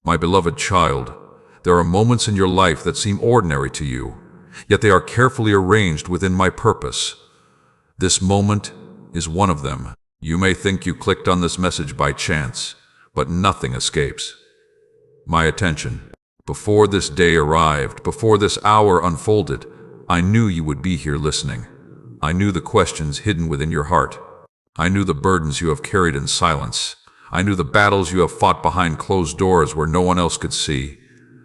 My beloved child, there are moments in your life that seem ordinary to you, yet they are carefully arranged within my purpose. This moment is one of them. You may think you clicked on this message by chance, but nothing escapes my attention. Before this day arrived, before this hour unfolded, I knew you would be here listening. I knew the questions hidden within your heart. I knew the burdens you have carried in silence. I knew the battles you have fought behind closed doors where no one else could see.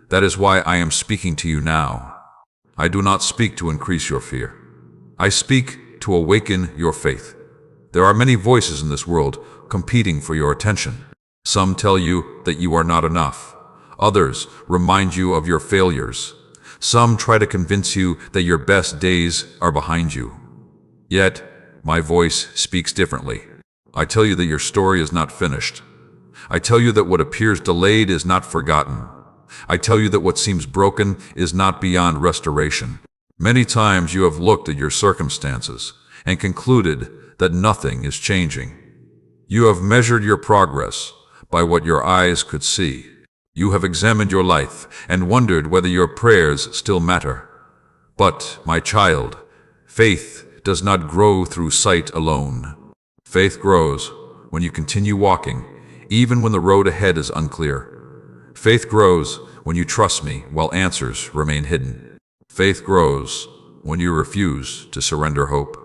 That is why I am speaking to you now. I do not speak to increase your fear. I speak to awaken your faith. There are many voices in this world competing for your attention. Some tell you that you are not enough. Others remind you of your failures. Some try to convince you that your best days are behind you. Yet, my voice speaks differently. I tell you that your story is not finished. I tell you that what appears delayed is not forgotten. I tell you that what seems broken is not beyond restoration. Many times you have looked at your circumstances and concluded that nothing is changing. You have measured your progress by what your eyes could see. You have examined your life and wondered whether your prayers still matter. But, my child, faith does not grow through sight alone. Faith grows when you continue walking, even when the road ahead is unclear. Faith grows when you trust me while answers remain hidden. Faith grows when you refuse to surrender hope.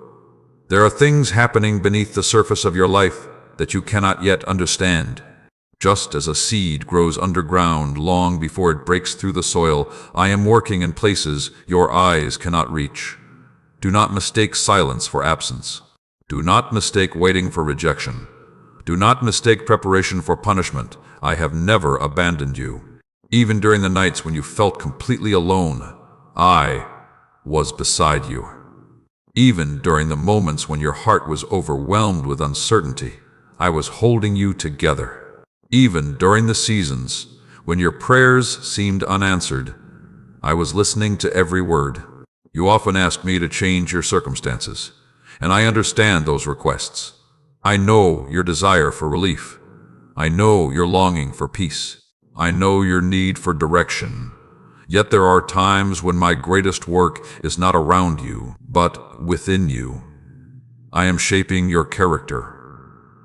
There are things happening beneath the surface of your life that you cannot yet understand. Just as a seed grows underground long before it breaks through the soil, I am working in places your eyes cannot reach. Do not mistake silence for absence. Do not mistake waiting for rejection. Do not mistake preparation for punishment. I have never abandoned you. Even during the nights when you felt completely alone, I was beside you. Even during the moments when your heart was overwhelmed with uncertainty, I was holding you together. Even during the seasons when your prayers seemed unanswered, I was listening to every word. You often ask me to change your circumstances, and I understand those requests. I know your desire for relief. I know your longing for peace. I know your need for direction. Yet there are times when my greatest work is not around you, but within you. I am shaping your character.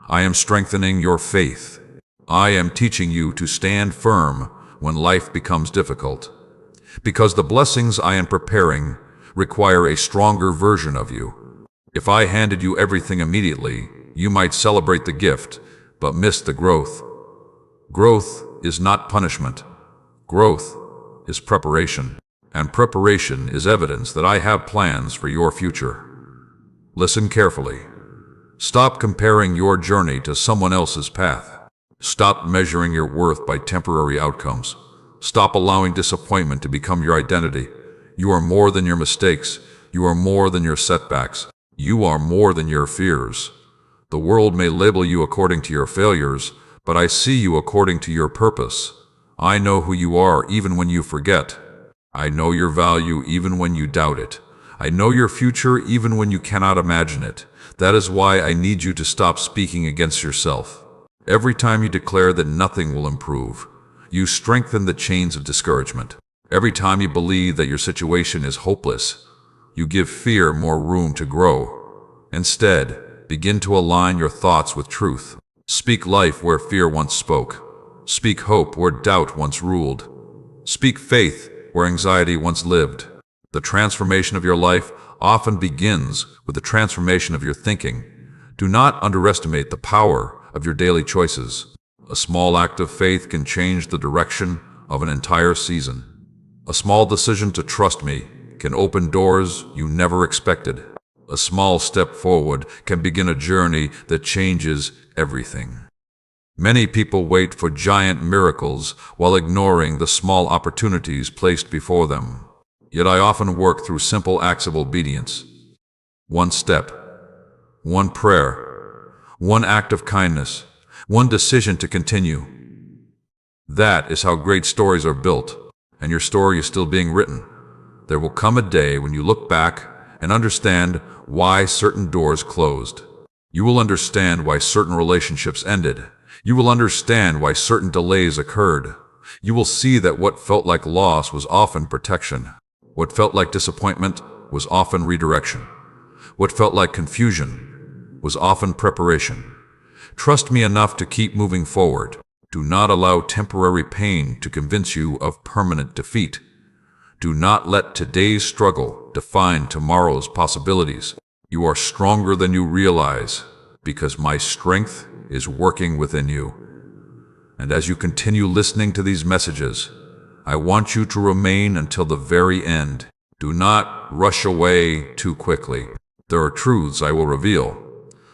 I am strengthening your faith. I am teaching you to stand firm when life becomes difficult. Because the blessings I am preparing require a stronger version of you. If I handed you everything immediately, you might celebrate the gift, but miss the growth. Growth is not punishment. Growth is preparation. And preparation is evidence that I have plans for your future. Listen carefully. Stop comparing your journey to someone else's path. Stop measuring your worth by temporary outcomes. Stop allowing disappointment to become your identity. You are more than your mistakes. You are more than your setbacks. You are more than your fears. The world may label you according to your failures, but I see you according to your purpose. I know who you are even when you forget. I know your value even when you doubt it. I know your future even when you cannot imagine it. That is why I need you to stop speaking against yourself. Every time you declare that nothing will improve, you strengthen the chains of discouragement. Every time you believe that your situation is hopeless, you give fear more room to grow. Instead, begin to align your thoughts with truth. Speak life where fear once spoke. Speak hope where doubt once ruled. Speak faith where anxiety once lived. The transformation of your life often begins with the transformation of your thinking. Do not underestimate the power of your daily choices. A small act of faith can change the direction of an entire season. A small decision to trust me can open doors you never expected. A small step forward can begin a journey that changes everything. Many people wait for giant miracles while ignoring the small opportunities placed before them. Yet I often work through simple acts of obedience. One step, one prayer, one act of kindness, one decision to continue. That is how great stories are built, and your story is still being written. There will come a day when you look back and understand why certain doors closed. You will understand why certain relationships ended. You will understand why certain delays occurred. You will see that what felt like loss was often protection. What felt like disappointment was often redirection. What felt like confusion was often preparation. Trust me enough to keep moving forward. Do not allow temporary pain to convince you of permanent defeat. Do not let today's struggle define tomorrow's possibilities. You are stronger than you realize because my strength is working within you. And as you continue listening to these messages, I want you to remain until the very end. Do not rush away too quickly. There are truths I will reveal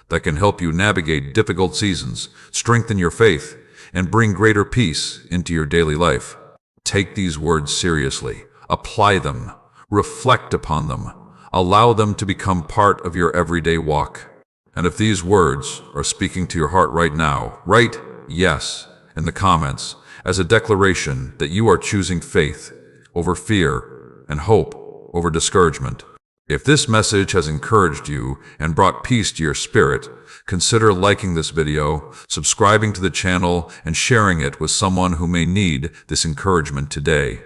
that can help you navigate difficult seasons, strengthen your faith, and bring greater peace into your daily life. Take these words seriously. Apply them. Reflect upon them. Allow them to become part of your everyday walk. And if these words are speaking to your heart right now, write yes in the comments as a declaration that you are choosing faith over fear and hope over discouragement. If this message has encouraged you and brought peace to your spirit, consider liking this video, subscribing to the channel, and sharing it with someone who may need this encouragement today.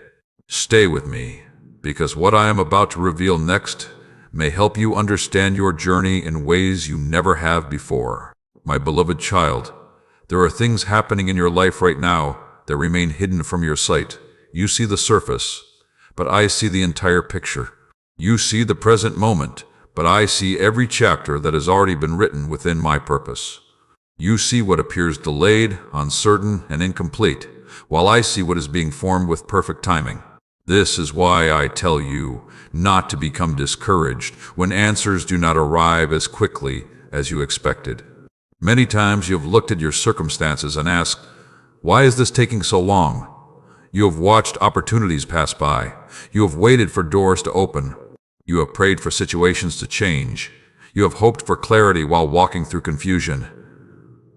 Stay with me, because what I am about to reveal next may help you understand your journey in ways you never have before. My beloved child, there are things happening in your life right now that remain hidden from your sight. You see the surface, but I see the entire picture. You see the present moment, but I see every chapter that has already been written within my purpose. You see what appears delayed, uncertain, and incomplete, while I see what is being formed with perfect timing. This is why I tell you not to become discouraged when answers do not arrive as quickly as you expected. Many times you have looked at your circumstances and asked, "Why is this taking so long?" You have watched opportunities pass by. You have waited for doors to open. You have prayed for situations to change. You have hoped for clarity while walking through confusion.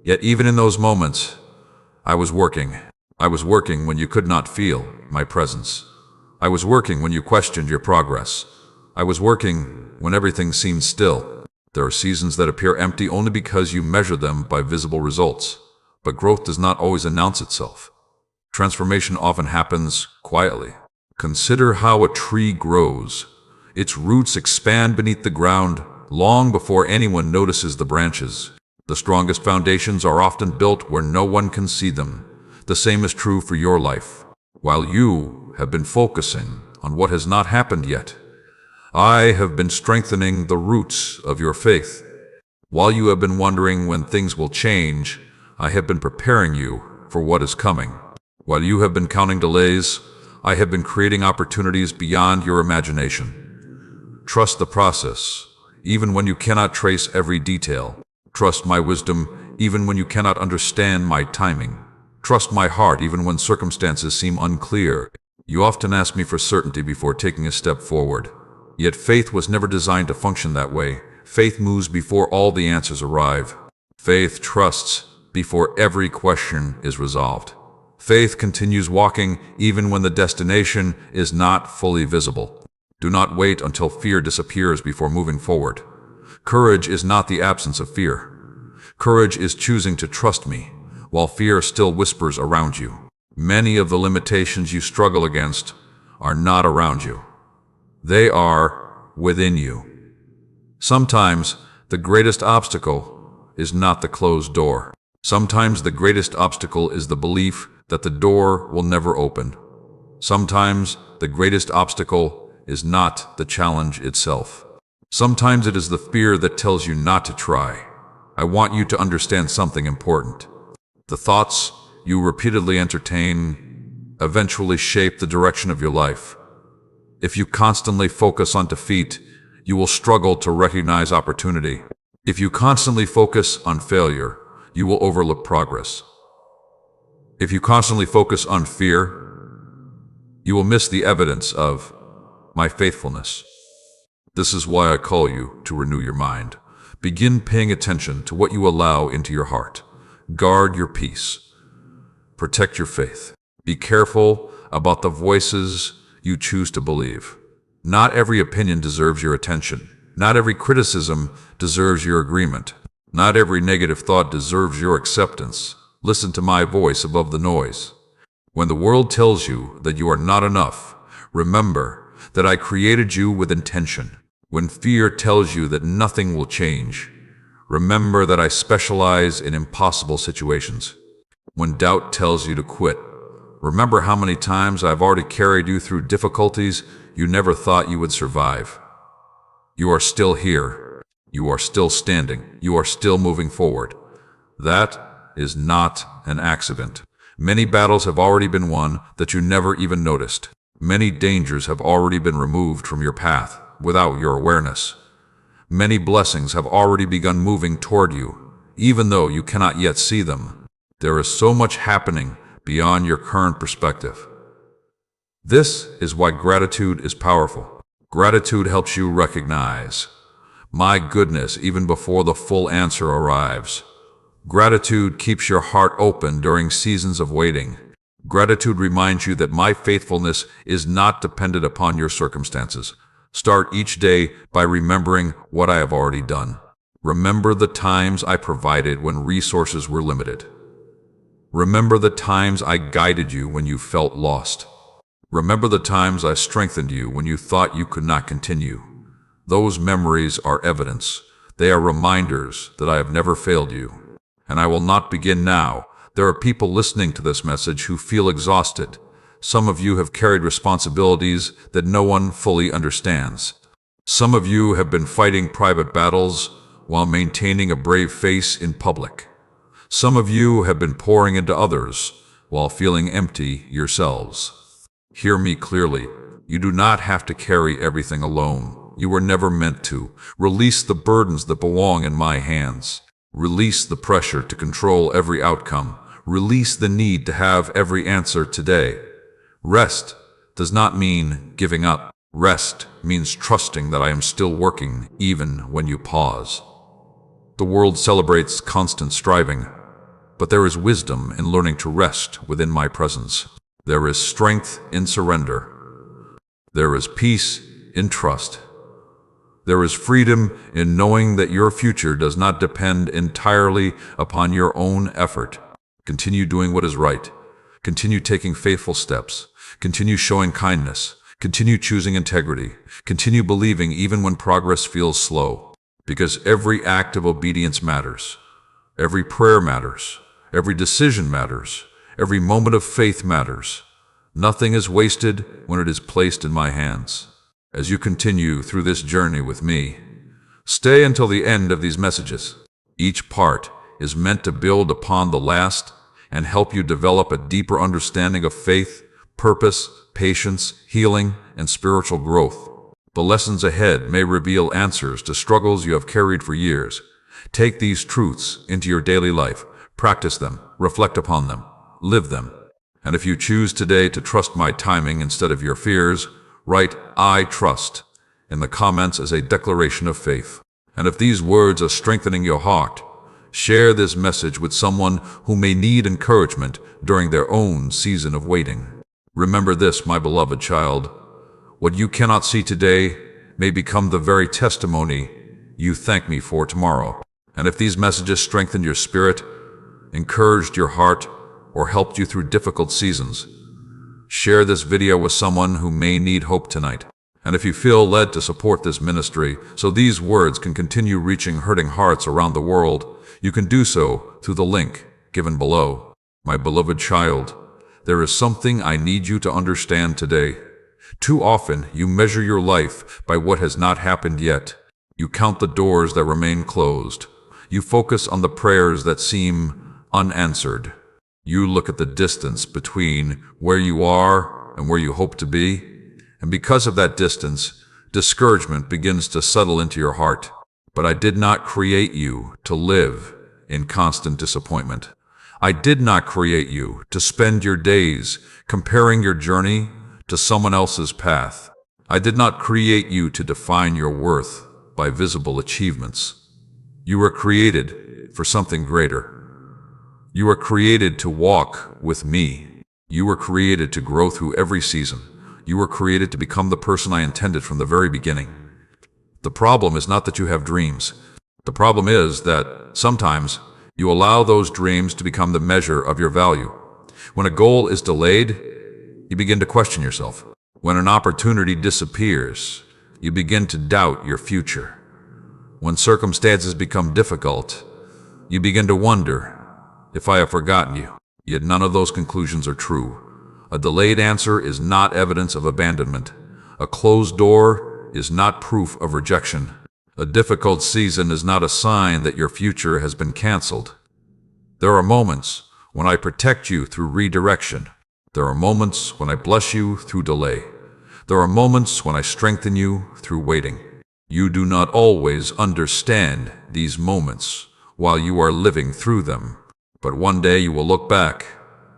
Yet even in those moments, I was working. I was working when you could not feel my presence. I was working when you questioned your progress. I was working when everything seemed still. There are seasons that appear empty only because you measure them by visible results. But growth does not always announce itself. Transformation often happens quietly. Consider how a tree grows. Its roots expand beneath the ground long before anyone notices the branches. The strongest foundations are often built where no one can see them. The same is true for your life. While you have been focusing on what has not happened yet, I have been strengthening the roots of your faith. While you have been wondering when things will change, I have been preparing you for what is coming. While you have been counting delays, I have been creating opportunities beyond your imagination. Trust the process, even when you cannot trace every detail. Trust my wisdom, even when you cannot understand my timing. Trust my heart, even when circumstances seem unclear. You often ask me for certainty before taking a step forward. Yet faith was never designed to function that way. Faith moves before all the answers arrive. Faith trusts before every question is resolved. Faith continues walking even when the destination is not fully visible. Do not wait until fear disappears before moving forward. Courage is not the absence of fear. Courage is choosing to trust me while fear still whispers around you. Many of the limitations you struggle against are not around you. They are within you. Sometimes the greatest obstacle is not the closed door. Sometimes the greatest obstacle is the belief that the door will never open. Sometimes the greatest obstacle is not the challenge itself. Sometimes it is the fear that tells you not to try. I want you to understand something important. The thoughts you repeatedly entertain eventually shape the direction of your life. If you constantly focus on defeat, you will struggle to recognize opportunity. If you constantly focus on failure, you will overlook progress. If you constantly focus on fear, you will miss the evidence of my faithfulness. This is why I call you to renew your mind. Begin paying attention to what you allow into your heart. Guard your peace. Protect your faith. Be careful about the voices you choose to believe. Not every opinion deserves your attention. Not every criticism deserves your agreement. Not every negative thought deserves your acceptance. Listen to my voice above the noise. When the world tells you that you are not enough, remember that I created you with intention. When fear tells you that nothing will change, remember that I specialize in impossible situations. When doubt tells you to quit, remember how many times I've already carried you through difficulties you never thought you would survive. You are still here. You are still standing. You are still moving forward. That is not an accident. Many battles have already been won that you never even noticed. Many dangers have already been removed from your path without your awareness. Many blessings have already begun moving toward you, even though you cannot yet see them. There is so much happening beyond your current perspective. This is why gratitude is powerful. Gratitude helps you recognize my goodness even before the full answer arrives. Gratitude keeps your heart open during seasons of waiting. Gratitude reminds you that my faithfulness is not dependent upon your circumstances. Start each day by remembering what I have already done. Remember the times I provided when resources were limited. Remember the times I guided you when you felt lost. Remember the times I strengthened you when you thought you could not continue. Those memories are evidence. They are reminders that I have never failed you. And I will not begin now. There are people listening to this message who feel exhausted. Some of you have carried responsibilities that no one fully understands. Some of you have been fighting private battles while maintaining a brave face in public. Some of you have been pouring into others while feeling empty yourselves. Hear me clearly. You do not have to carry everything alone. You were never meant to. Release the burdens that belong in my hands. Release the pressure to control every outcome. Release the need to have every answer today. Rest does not mean giving up. Rest means trusting that I am still working even when you pause. The world celebrates constant striving, but there is wisdom in learning to rest within my presence. There is strength in surrender. There is peace in trust. There is freedom in knowing that your future does not depend entirely upon your own effort. Continue doing what is right. Continue taking faithful steps. Continue showing kindness. Continue choosing integrity. Continue believing even when progress feels slow. Because every act of obedience matters. Every prayer matters. Every decision matters. Every moment of faith matters. Nothing is wasted when it is placed in my hands. As you continue through this journey with me, stay until the end of these messages. Each part is meant to build upon the last and help you develop a deeper understanding of faith, purpose, patience, healing, and spiritual growth. The lessons ahead may reveal answers to struggles you have carried for years. Take these truths into your daily life. Practice them, reflect upon them, live them. And if you choose today to trust my timing instead of your fears, write "I trust" in the comments as a declaration of faith. And if these words are strengthening your heart, share this message with someone who may need encouragement during their own season of waiting. Remember this, my beloved child. What you cannot see today may become the very testimony you thank me for tomorrow. And if these messages strengthened your spirit, encouraged your heart, or helped you through difficult seasons, share this video with someone who may need hope tonight. And if you feel led to support this ministry so these words can continue reaching hurting hearts around the world, you can do so through the link given below. My beloved child, there is something I need you to understand today. Too often, you measure your life by what has not happened yet. You count the doors that remain closed. You focus on the prayers that seem unanswered. You look at the distance between where you are and where you hope to be, and because of that distance, discouragement begins to settle into your heart. But I did not create you to live in constant disappointment. I did not create you to spend your days comparing your journey to someone else's path. I did not create you to define your worth by visible achievements. You were created for something greater. You were created to walk with me. You were created to grow through every season. You were created to become the person I intended from the very beginning. The problem is not that you have dreams. The problem is that sometimes you allow those dreams to become the measure of your value. When a goal is delayed, you begin to question yourself. When an opportunity disappears, you begin to doubt your future. When circumstances become difficult, you begin to wonder if I have forgotten you. Yet none of those conclusions are true. A delayed answer is not evidence of abandonment. A closed door is not proof of rejection. A difficult season is not a sign that your future has been canceled. There are moments when I protect you through redirection. There are moments when I bless you through delay. There are moments when I strengthen you through waiting. You do not always understand these moments while you are living through them, but one day you will look back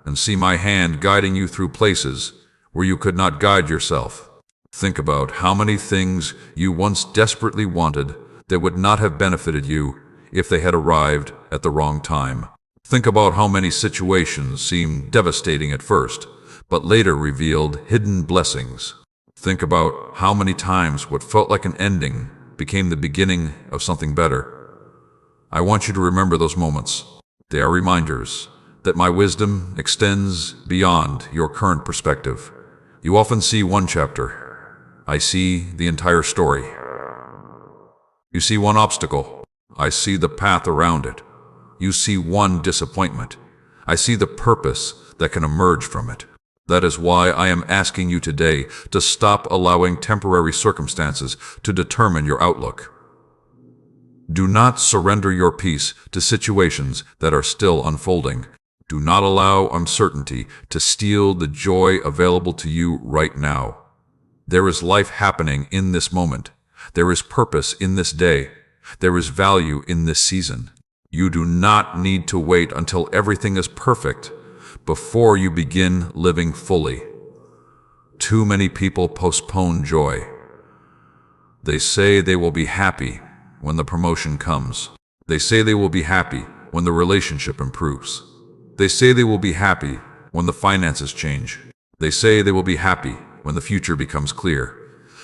and see my hand guiding you through places where you could not guide yourself. Think about how many things you once desperately wanted that would not have benefited you if they had arrived at the wrong time. Think about how many situations seemed devastating at first, but later revealed hidden blessings. Think about how many times what felt like an ending became the beginning of something better. I want you to remember those moments. They are reminders that my wisdom extends beyond your current perspective. You often see one chapter. I see the entire story. You see one obstacle. I see the path around it. You see one disappointment. I see the purpose that can emerge from it. That is why I am asking you today to stop allowing temporary circumstances to determine your outlook. Do not surrender your peace to situations that are still unfolding. Do not allow uncertainty to steal the joy available to you right now. There is life happening in this moment. There is purpose in this day. There is value in this season. You do not need to wait until everything is perfect before you begin living fully. Too many people postpone joy. They say they will be happy when the promotion comes. They say they will be happy when the relationship improves. They say they will be happy when the finances change. They say they will be happy when the future becomes clear.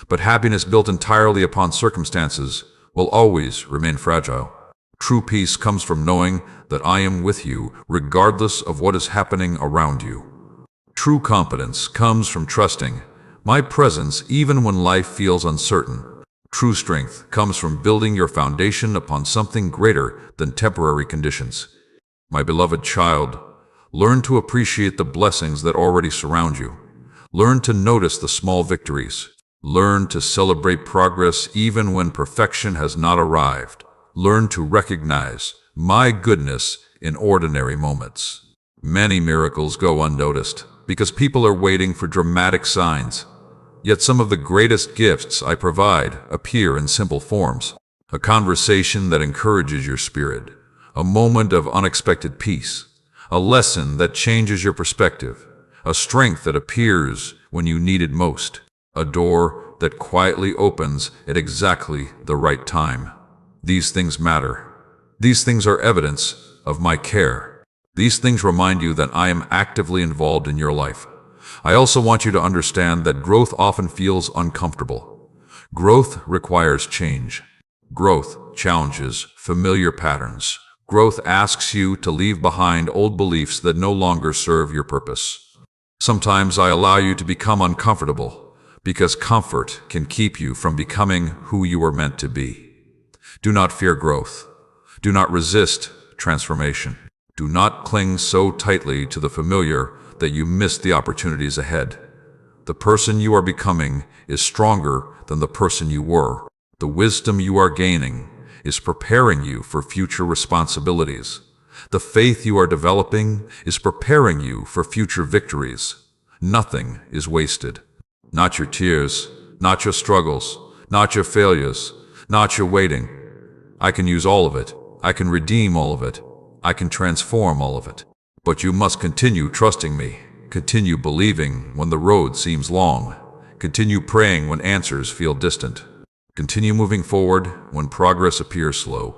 But happiness built entirely upon circumstances will always remain fragile. True peace comes from knowing that I am with you regardless of what is happening around you. True confidence comes from trusting my presence even when life feels uncertain. True strength comes from building your foundation upon something greater than temporary conditions. My beloved child, learn to appreciate the blessings that already surround you. Learn to notice the small victories. Learn to celebrate progress even when perfection has not arrived. Learn to recognize my goodness in ordinary moments. Many miracles go unnoticed because people are waiting for dramatic signs. Yet some of the greatest gifts I provide appear in simple forms. A conversation that encourages your spirit, a moment of unexpected peace, a lesson that changes your perspective, a strength that appears when you need it most, a door that quietly opens at exactly the right time. These things matter. These things are evidence of my care. These things remind you that I am actively involved in your life. I also want you to understand that growth often feels uncomfortable. Growth requires change. Growth challenges familiar patterns. Growth asks you to leave behind old beliefs that no longer serve your purpose. Sometimes I allow you to become uncomfortable because comfort can keep you from becoming who you are meant to be. Do not fear growth. Do not resist transformation. Do not cling so tightly to the familiar that you miss the opportunities ahead. The person you are becoming is stronger than the person you were. The wisdom you are gaining is preparing you for future responsibilities. The faith you are developing is preparing you for future victories. Nothing is wasted. Not your tears, not your struggles, not your failures, not your waiting. I can use all of it. I can redeem all of it. I can transform all of it. But you must continue trusting me. Continue believing when the road seems long. Continue praying when answers feel distant. Continue moving forward when progress appears slow.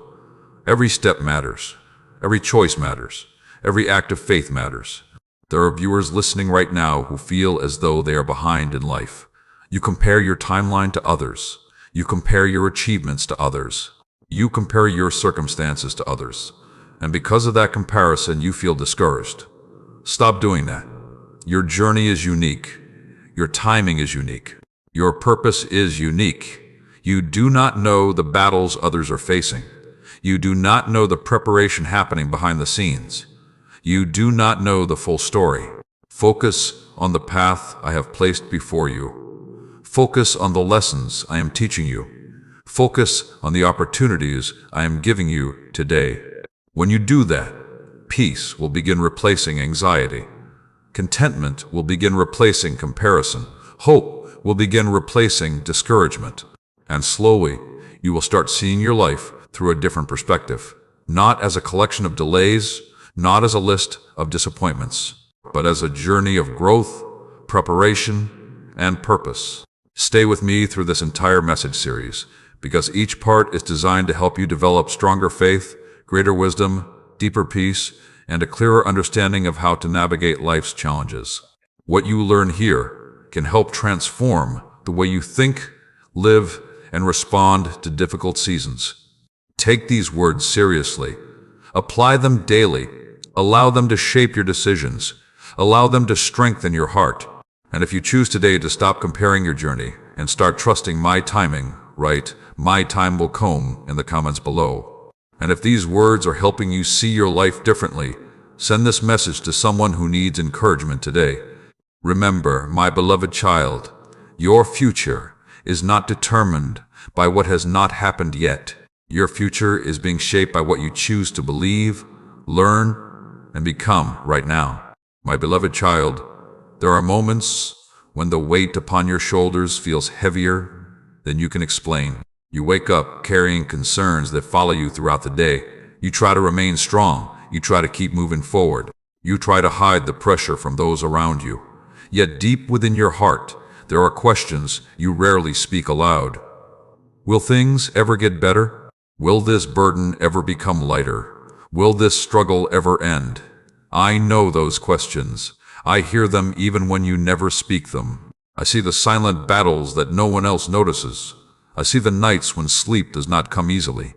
Every step matters. Every choice matters. Every act of faith matters. There are viewers listening right now who feel as though they are behind in life. You compare your timeline to others. You compare your achievements to others. You compare your circumstances to others. And because of that comparison, you feel discouraged. Stop doing that. Your journey is unique. Your timing is unique. Your purpose is unique. You do not know the battles others are facing. You do not know the preparation happening behind the scenes. You do not know the full story. Focus on the path I have placed before you. Focus on the lessons I am teaching you. Focus on the opportunities I am giving you today. When you do that, peace will begin replacing anxiety. Contentment will begin replacing comparison. Hope will begin replacing discouragement. And slowly, you will start seeing your life through a different perspective. Not as a collection of delays, not as a list of disappointments, but as a journey of growth, preparation, and purpose. Stay with me through this entire message series, because each part is designed to help you develop stronger faith, greater wisdom, deeper peace, and a clearer understanding of how to navigate life's challenges. What you learn here can help transform the way you think, live, and respond to difficult seasons. Take these words seriously. Apply them daily. Allow them to shape your decisions. Allow them to strengthen your heart. And if you choose today to stop comparing your journey and start trusting my timing, write, "My time will come" in the comments below. And if these words are helping you see your life differently, send this message to someone who needs encouragement today. Remember, my beloved child, your future is not determined by what has not happened yet. Your future is being shaped by what you choose to believe, learn, and become right now. My beloved child, there are moments when the weight upon your shoulders feels heavier than you can explain. You wake up carrying concerns that follow you throughout the day. You try to remain strong. You try to keep moving forward. You try to hide the pressure from those around you. Yet deep within your heart, there are questions you rarely speak aloud. Will things ever get better? Will this burden ever become lighter? Will this struggle ever end? I know those questions. I hear them even when you never speak them. I see the silent battles that no one else notices. I see the nights when sleep does not come easily.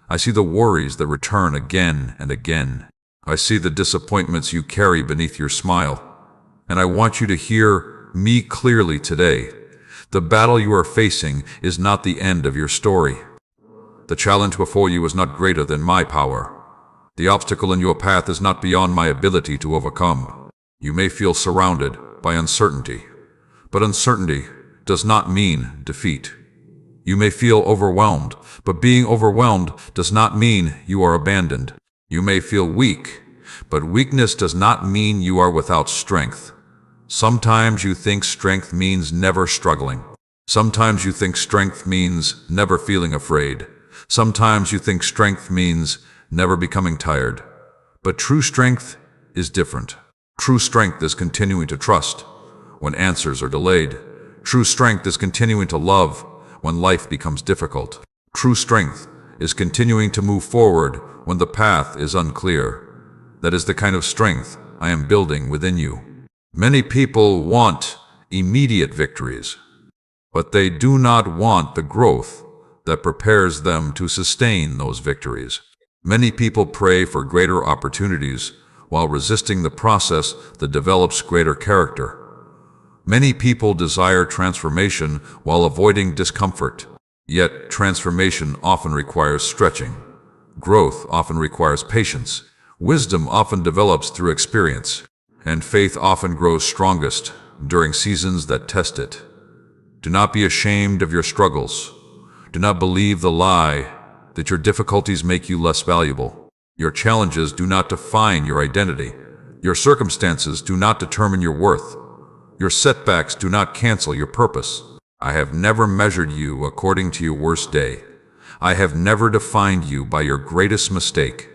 I see the worries that return again and again. I see the disappointments you carry beneath your smile. And I want you to hear me clearly today. The battle you are facing is not the end of your story. The challenge before you is not greater than my power. The obstacle in your path is not beyond my ability to overcome. You may feel surrounded by uncertainty, but uncertainty does not mean defeat. You may feel overwhelmed, but being overwhelmed does not mean you are abandoned. You may feel weak, but weakness does not mean you are without strength. Sometimes you think strength means never struggling. Sometimes you think strength means never feeling afraid. Sometimes you think strength means never becoming tired. But true strength is different. True strength is continuing to trust when answers are delayed. True strength is continuing to love when life becomes difficult. True strength is continuing to move forward when the path is unclear. That is the kind of strength I am building within you. Many people want immediate victories, but they do not want the growth that prepares them to sustain those victories. Many people pray for greater opportunities while resisting the process that develops greater character. Many people desire transformation while avoiding discomfort. Yet transformation often requires stretching. Growth often requires patience. Wisdom often develops through experience. And faith often grows strongest during seasons that test it. Do not be ashamed of your struggles. Do not believe the lie that your difficulties make you less valuable. Your challenges do not define your identity. Your circumstances do not determine your worth. Your setbacks do not cancel your purpose. I have never measured you according to your worst day. I have never defined you by your greatest mistake.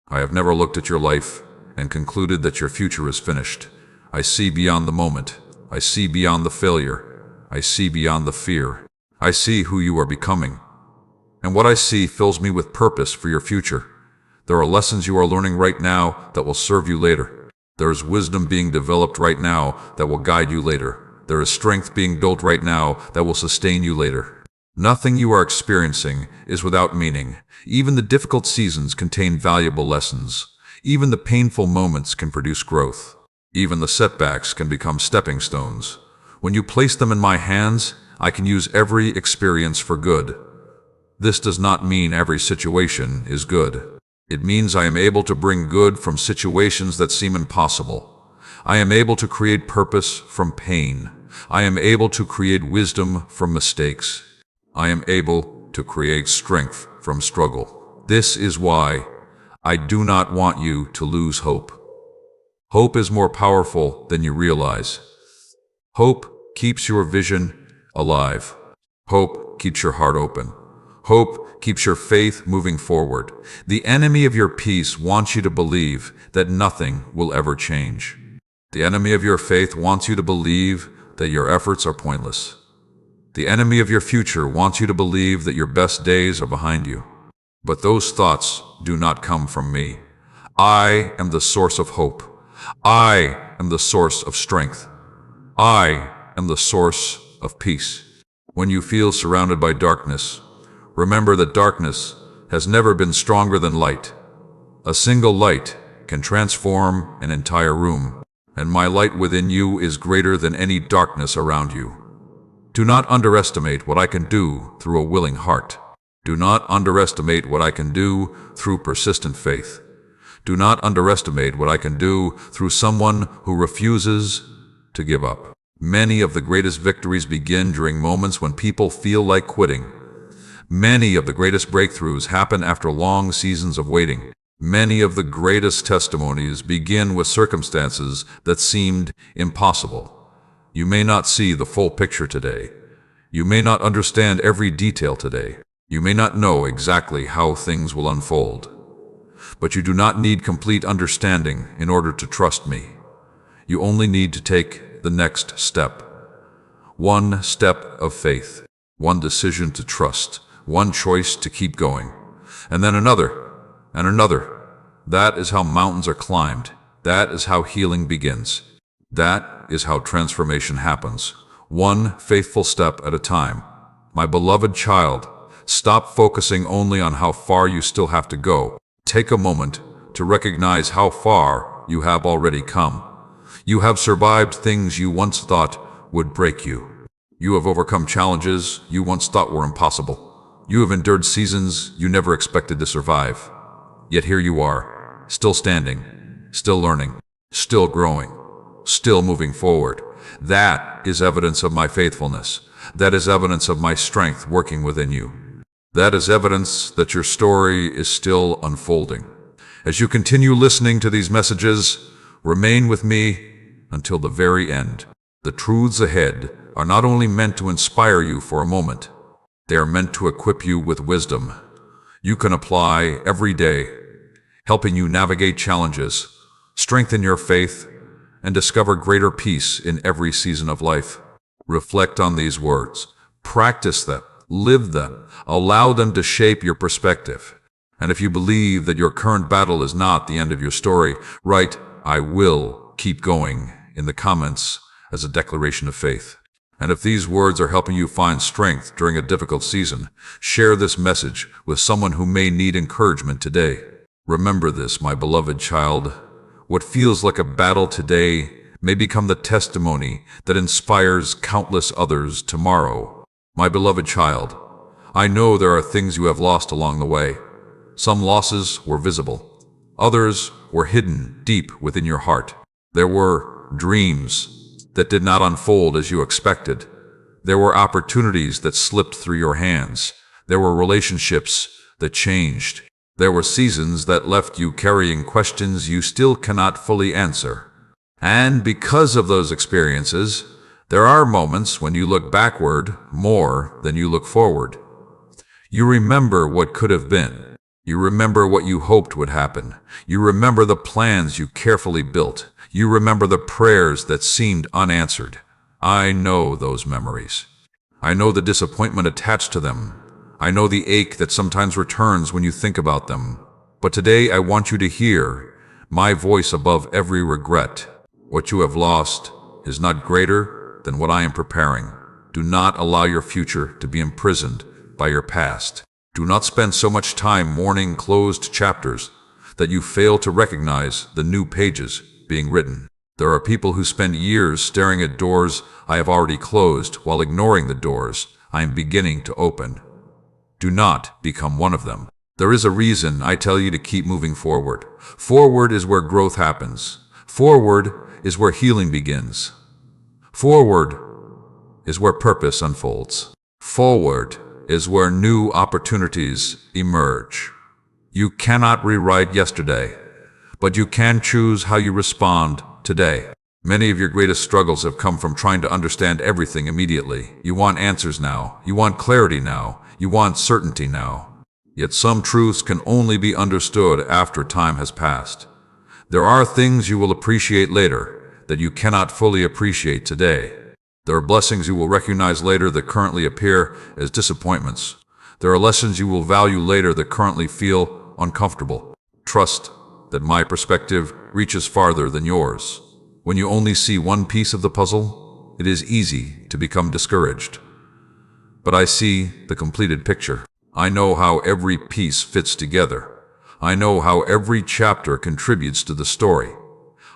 I have never looked at your life and concluded that your future is finished. I see beyond the moment. I see beyond the failure. I see beyond the fear. I see who you are becoming. And what I see fills me with purpose for your future. There are lessons you are learning right now that will serve you later. There is wisdom being developed right now that will guide you later. There is strength being built right now that will sustain you later. Nothing you are experiencing is without meaning. Even the difficult seasons contain valuable lessons. Even the painful moments can produce growth. Even the setbacks can become stepping stones. When you place them in my hands, I can use every experience for good. This does not mean every situation is good. It means I am able to bring good from situations that seem impossible. I am able to create purpose from pain. I am able to create wisdom from mistakes. I am able to create strength from struggle. This is why I do not want you to lose hope. Hope is more powerful than you realize. Hope keeps your vision alive. Hope keeps your heart open. Hope keeps your faith moving forward. The enemy of your peace wants you to believe that nothing will ever change. The enemy of your faith wants you to believe that your efforts are pointless. The enemy of your future wants you to believe that your best days are behind you. But those thoughts do not come from me. I am the source of hope. I am the source of strength. I am the source of peace. When you feel surrounded by darkness, remember that darkness has never been stronger than light. A single light can transform an entire room, and my light within you is greater than any darkness around you. Do not underestimate what I can do through a willing heart. Do not underestimate what I can do through persistent faith. Do not underestimate what I can do through someone who refuses to give up. Many of the greatest victories begin during moments when people feel like quitting. Many of the greatest breakthroughs happen after long seasons of waiting. Many of the greatest testimonies begin with circumstances that seemed impossible. You may not see the full picture today. You may not understand every detail today. You may not know exactly how things will unfold. But you do not need complete understanding in order to trust me. You only need to take the next step. One step of faith, one decision to trust, one choice to keep going, and then another, and another. That is how mountains are climbed. That is how healing begins. That is how transformation happens. One faithful step at a time. My beloved child, stop focusing only on how far you still have to go. Take a moment to recognize how far you have already come. You have survived things you once thought would break you. You have overcome challenges you once thought were impossible. You have endured seasons you never expected to survive. Yet here you are, still standing, still learning, still growing, still moving forward. That is evidence of my faithfulness. That is evidence of my strength working within you. That is evidence that your story is still unfolding. As you continue listening to these messages, remain with me until the very end. The truths ahead are not only meant to inspire you for a moment, they are meant to equip you with wisdom you can apply every day, helping you navigate challenges, strengthen your faith, and discover greater peace in every season of life. Reflect on these words. Practice them. Live them. Allow them to shape your perspective. And if you believe that your current battle is not the end of your story, write, "I will keep going," in the comments as a declaration of faith. And if these words are helping you find strength during a difficult season, share this message with someone who may need encouragement today. Remember this, my beloved child. What feels like a battle today may become the testimony that inspires countless others tomorrow. My beloved child, I know there are things you have lost along the way. Some losses were visible. Others were hidden deep within your heart. There were dreams that did not unfold as you expected. There were opportunities that slipped through your hands. There were relationships that changed. There were seasons that left you carrying questions you still cannot fully answer. And because of those experiences, there are moments when you look backward more than you look forward. You remember what could have been. You remember what you hoped would happen. You remember the plans you carefully built. You remember the prayers that seemed unanswered. I know those memories. I know the disappointment attached to them. I know the ache that sometimes returns when you think about them. But today I want you to hear my voice above every regret. What you have lost is not greater than what I am preparing. Do not allow your future to be imprisoned by your past. Do not spend so much time mourning closed chapters that you fail to recognize the new pages being written. There are people who spend years staring at doors I have already closed while ignoring the doors I am beginning to open. Do not become one of them. There is a reason I tell you to keep moving forward. Forward is where growth happens. Forward is where healing begins. Forward is where purpose unfolds. Forward is where new opportunities emerge. You cannot rewrite yesterday, but you can choose how you respond today. Many of your greatest struggles have come from trying to understand everything immediately. You want answers now. You want clarity now. You want certainty now. Yet some truths can only be understood after time has passed. There are things you will appreciate later that you cannot fully appreciate today. There are blessings you will recognize later that currently appear as disappointments. There are lessons you will value later that currently feel uncomfortable. Trust that my perspective reaches farther than yours. When you only see one piece of the puzzle, it is easy to become discouraged. But I see the completed picture. I know how every piece fits together. I know how every chapter contributes to the story.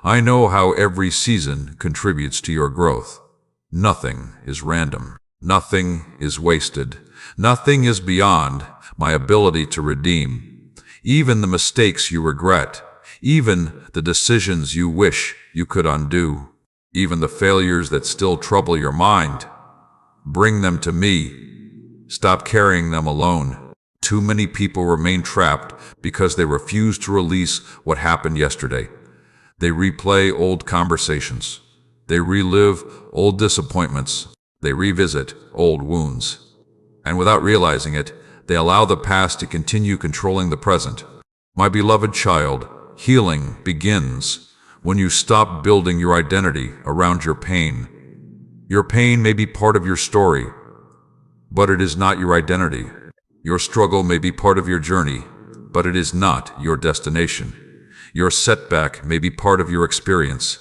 I know how every season contributes to your growth. Nothing is random. Nothing is wasted. Nothing is beyond my ability to redeem. Even the mistakes you regret, even the decisions you wish you could undo, even the failures that still trouble your mind, bring them to me. Stop carrying them alone. Too many people remain trapped because they refuse to release what happened yesterday. They replay old conversations. They relive old disappointments. They revisit old wounds. And without realizing it, they allow the past to continue controlling the present. My beloved child, healing begins when you stop building your identity around your pain. Your pain may be part of your story, but it is not your identity. Your struggle may be part of your journey, but it is not your destination. Your setback may be part of your experience,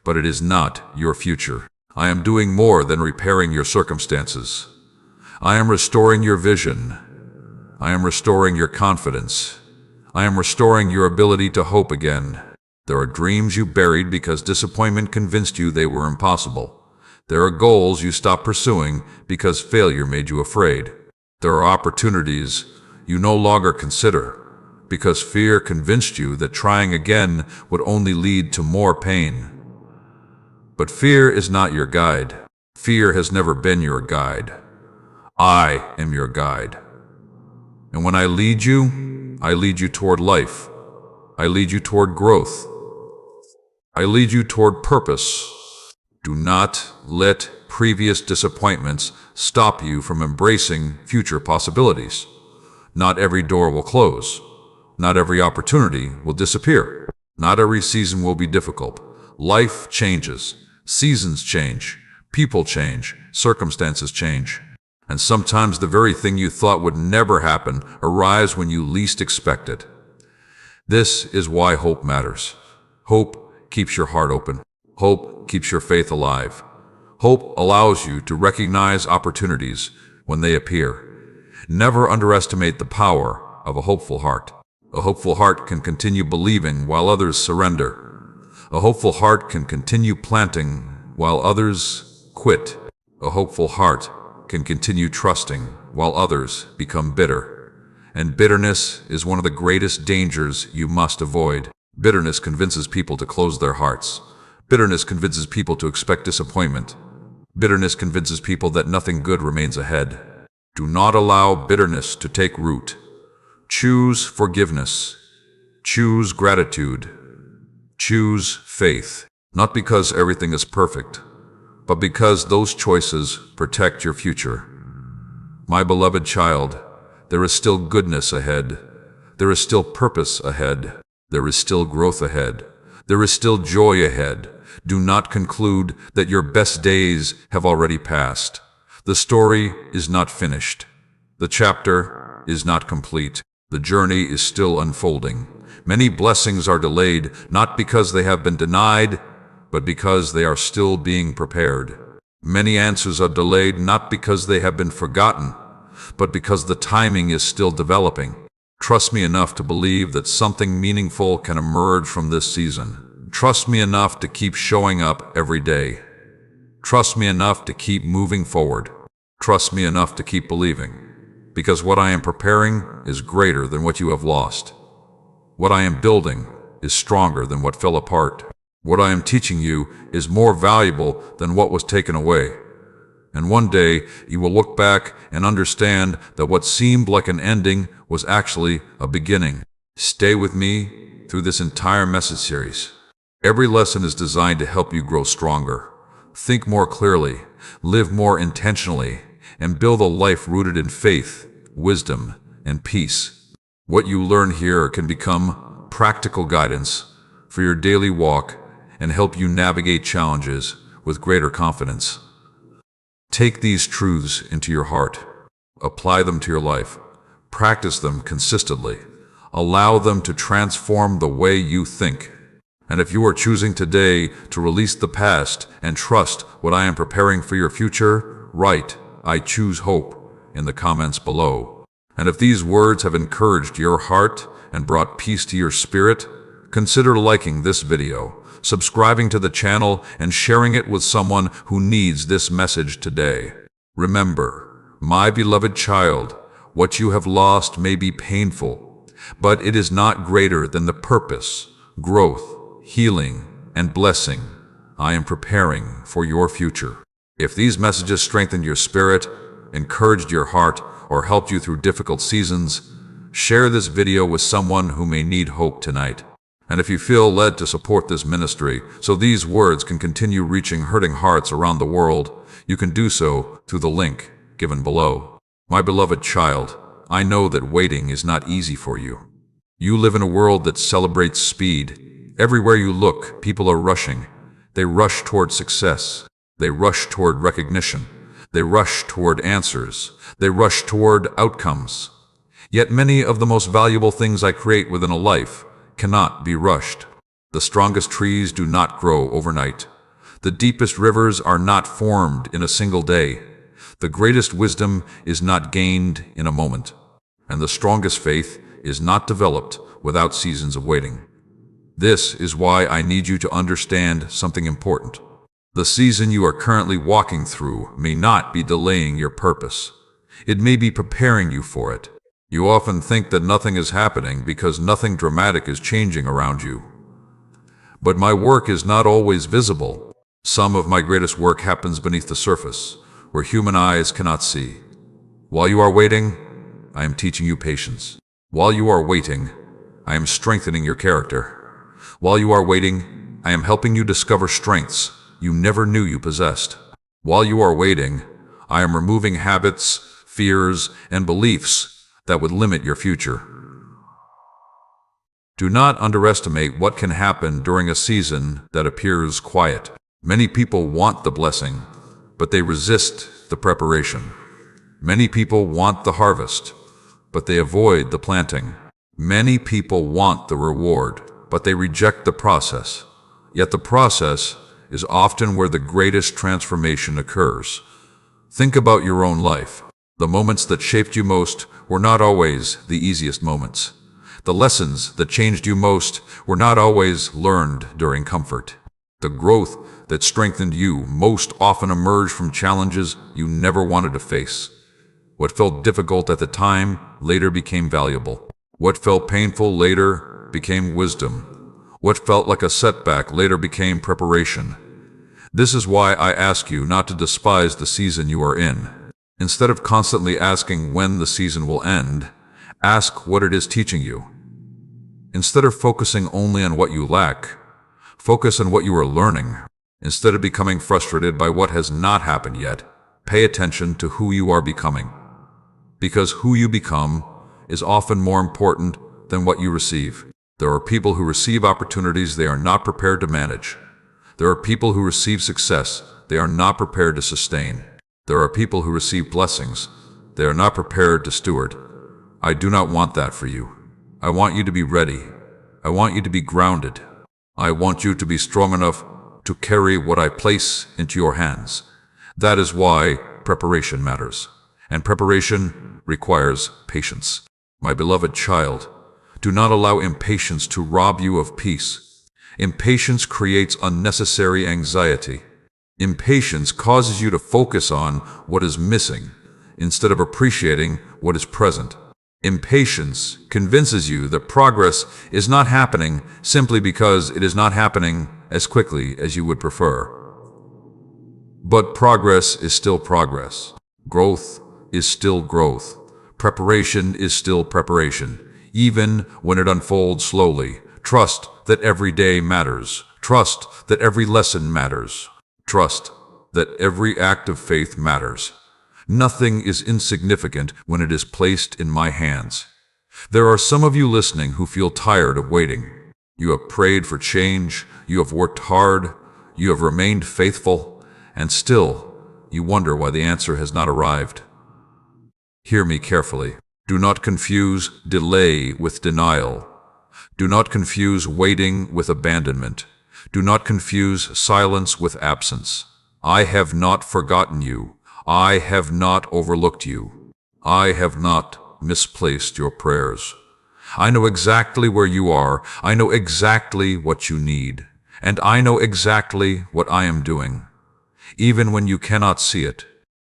but it is not your future. I am doing more than repairing your circumstances. I am restoring your vision. I am restoring your confidence. I am restoring your ability to hope again. There are dreams you buried because disappointment convinced you they were impossible. There are goals you stopped pursuing because failure made you afraid. There are opportunities you no longer consider because fear convinced you that trying again would only lead to more pain. But fear is not your guide. Fear has never been your guide. I am your guide. And when I lead you toward life. I lead you toward growth. I lead you toward purpose. Do not let previous disappointments stop you from embracing future possibilities. Not every door will close. Not every opportunity will disappear. Not every season will be difficult. Life changes. Seasons change. People change. Circumstances change. And sometimes the very thing you thought would never happen arrives when you least expect it. This is why hope matters. Hope keeps your heart open. Hope keeps your faith alive. Hope allows you to recognize opportunities when they appear. Never underestimate the power of a hopeful heart. A hopeful heart can continue believing while others surrender. A hopeful heart can continue planting while others quit. A hopeful heart can continue trusting while others become bitter. And bitterness is one of the greatest dangers you must avoid. Bitterness convinces people to close their hearts. Bitterness convinces people to expect disappointment. Bitterness convinces people that nothing good remains ahead. Do not allow bitterness to take root. Choose forgiveness. Choose gratitude. Choose faith. Not because everything is perfect, but because those choices protect your future. My beloved child, there is still goodness ahead. There is still purpose ahead. There is still growth ahead. There is still joy ahead. Do not conclude that your best days have already passed. The story is not finished. The chapter is not complete. The journey is still unfolding. Many blessings are delayed, not because they have been denied, but because they are still being prepared. Many answers are delayed not because they have been forgotten, but because the timing is still developing. Trust me enough to believe that something meaningful can emerge from this season. Trust me enough to keep showing up every day. Trust me enough to keep moving forward. Trust me enough to keep believing. Because what I am preparing is greater than what you have lost. What I am building is stronger than what fell apart. What I am teaching you is more valuable than what was taken away. And one day you will look back and understand that what seemed like an ending was actually a beginning. Stay with me through this entire message series. Every lesson is designed to help you grow stronger, think more clearly, live more intentionally, and build a life rooted in faith, wisdom, and peace. What you learn here can become practical guidance for your daily walk and help you navigate challenges with greater confidence. Take these truths into your heart. Apply them to your life. Practice them consistently. Allow them to transform the way you think. And if you are choosing today to release the past and trust what I am preparing for your future, write, "I choose hope," in the comments below. And if these words have encouraged your heart and brought peace to your spirit, consider liking this video, subscribing to the channel, and sharing it with someone who needs this message today. Remember, my beloved child, what you have lost may be painful, but it is not greater than the purpose, growth, healing, and blessing I am preparing for your future. If these messages strengthened your spirit, encouraged your heart, or helped you through difficult seasons, share this video with someone who may need hope tonight. And if you feel led to support this ministry so these words can continue reaching hurting hearts around the world, you can do so through the link given below. My beloved child, I know that waiting is not easy for you. You live in a world that celebrates speed. Everywhere you look, people are rushing. They rush toward success. They rush toward recognition. They rush toward answers. They rush toward outcomes. Yet many of the most valuable things I create within a life cannot be rushed. The strongest trees do not grow overnight. The deepest rivers are not formed in a single day. The greatest wisdom is not gained in a moment. And the strongest faith is not developed without seasons of waiting. This is why I need you to understand something important. The season you are currently walking through may not be delaying your purpose. It may be preparing you for it. You often think that nothing is happening because nothing dramatic is changing around you. But my work is not always visible. Some of my greatest work happens beneath the surface, where human eyes cannot see. While you are waiting, I am teaching you patience. While you are waiting, I am strengthening your character. While you are waiting, I am helping you discover strengths you never knew you possessed. While you are waiting, I am removing habits, fears, and beliefs that would limit your future. Do not underestimate what can happen during a season that appears quiet. Many people want the blessing, but they resist the preparation. Many people want the harvest, but they avoid the planting. Many people want the reward, but they reject the process. Yet the process is often where the greatest transformation occurs. Think about your own life. The moments that shaped you most were not always the easiest moments. The lessons that changed you most were not always learned during comfort. The growth that strengthened you most often emerged from challenges you never wanted to face. What felt difficult at the time later became valuable. What felt painful later became wisdom. What felt like a setback later became preparation. This is why I ask you not to despise the season you are in. Instead of constantly asking when the season will end, ask what it is teaching you. Instead of focusing only on what you lack, focus on what you are learning. Instead of becoming frustrated by what has not happened yet, pay attention to who you are becoming. Because who you become is often more important than what you receive. There are people who receive opportunities they are not prepared to manage. There are people who receive success they are not prepared to sustain. There are people who receive blessings they are not prepared to steward. I do not want that for you. I want you to be ready. I want you to be grounded. I want you to be strong enough to carry what I place into your hands. That is why preparation matters. And preparation requires patience. My beloved child, do not allow impatience to rob you of peace. Impatience creates unnecessary anxiety. Impatience causes you to focus on what is missing instead of appreciating what is present. Impatience convinces you that progress is not happening simply because it is not happening as quickly as you would prefer. But progress is still progress. Growth is still growth. Preparation is still preparation, even when it unfolds slowly. Trust that every day matters. Trust that every lesson matters. Trust that every act of faith matters. Nothing is insignificant when it is placed in my hands. There are some of you listening who feel tired of waiting. You have prayed for change, you have worked hard, you have remained faithful, and still you wonder why the answer has not arrived. Hear me carefully. Do not confuse delay with denial. Do not confuse waiting with abandonment. Do not confuse silence with absence. I have not forgotten you. I have not overlooked you. I have not misplaced your prayers. I know exactly where you are. I know exactly what you need. And I know exactly what I am doing. Even when you cannot see it,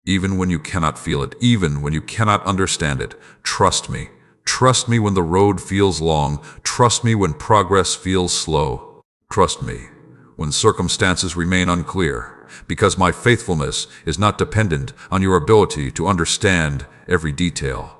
even when you cannot feel it, even when you cannot understand it, trust me. Trust me when the road feels long. Trust me when progress feels slow. Trust me when circumstances remain unclear, because my faithfulness is not dependent on your ability to understand every detail.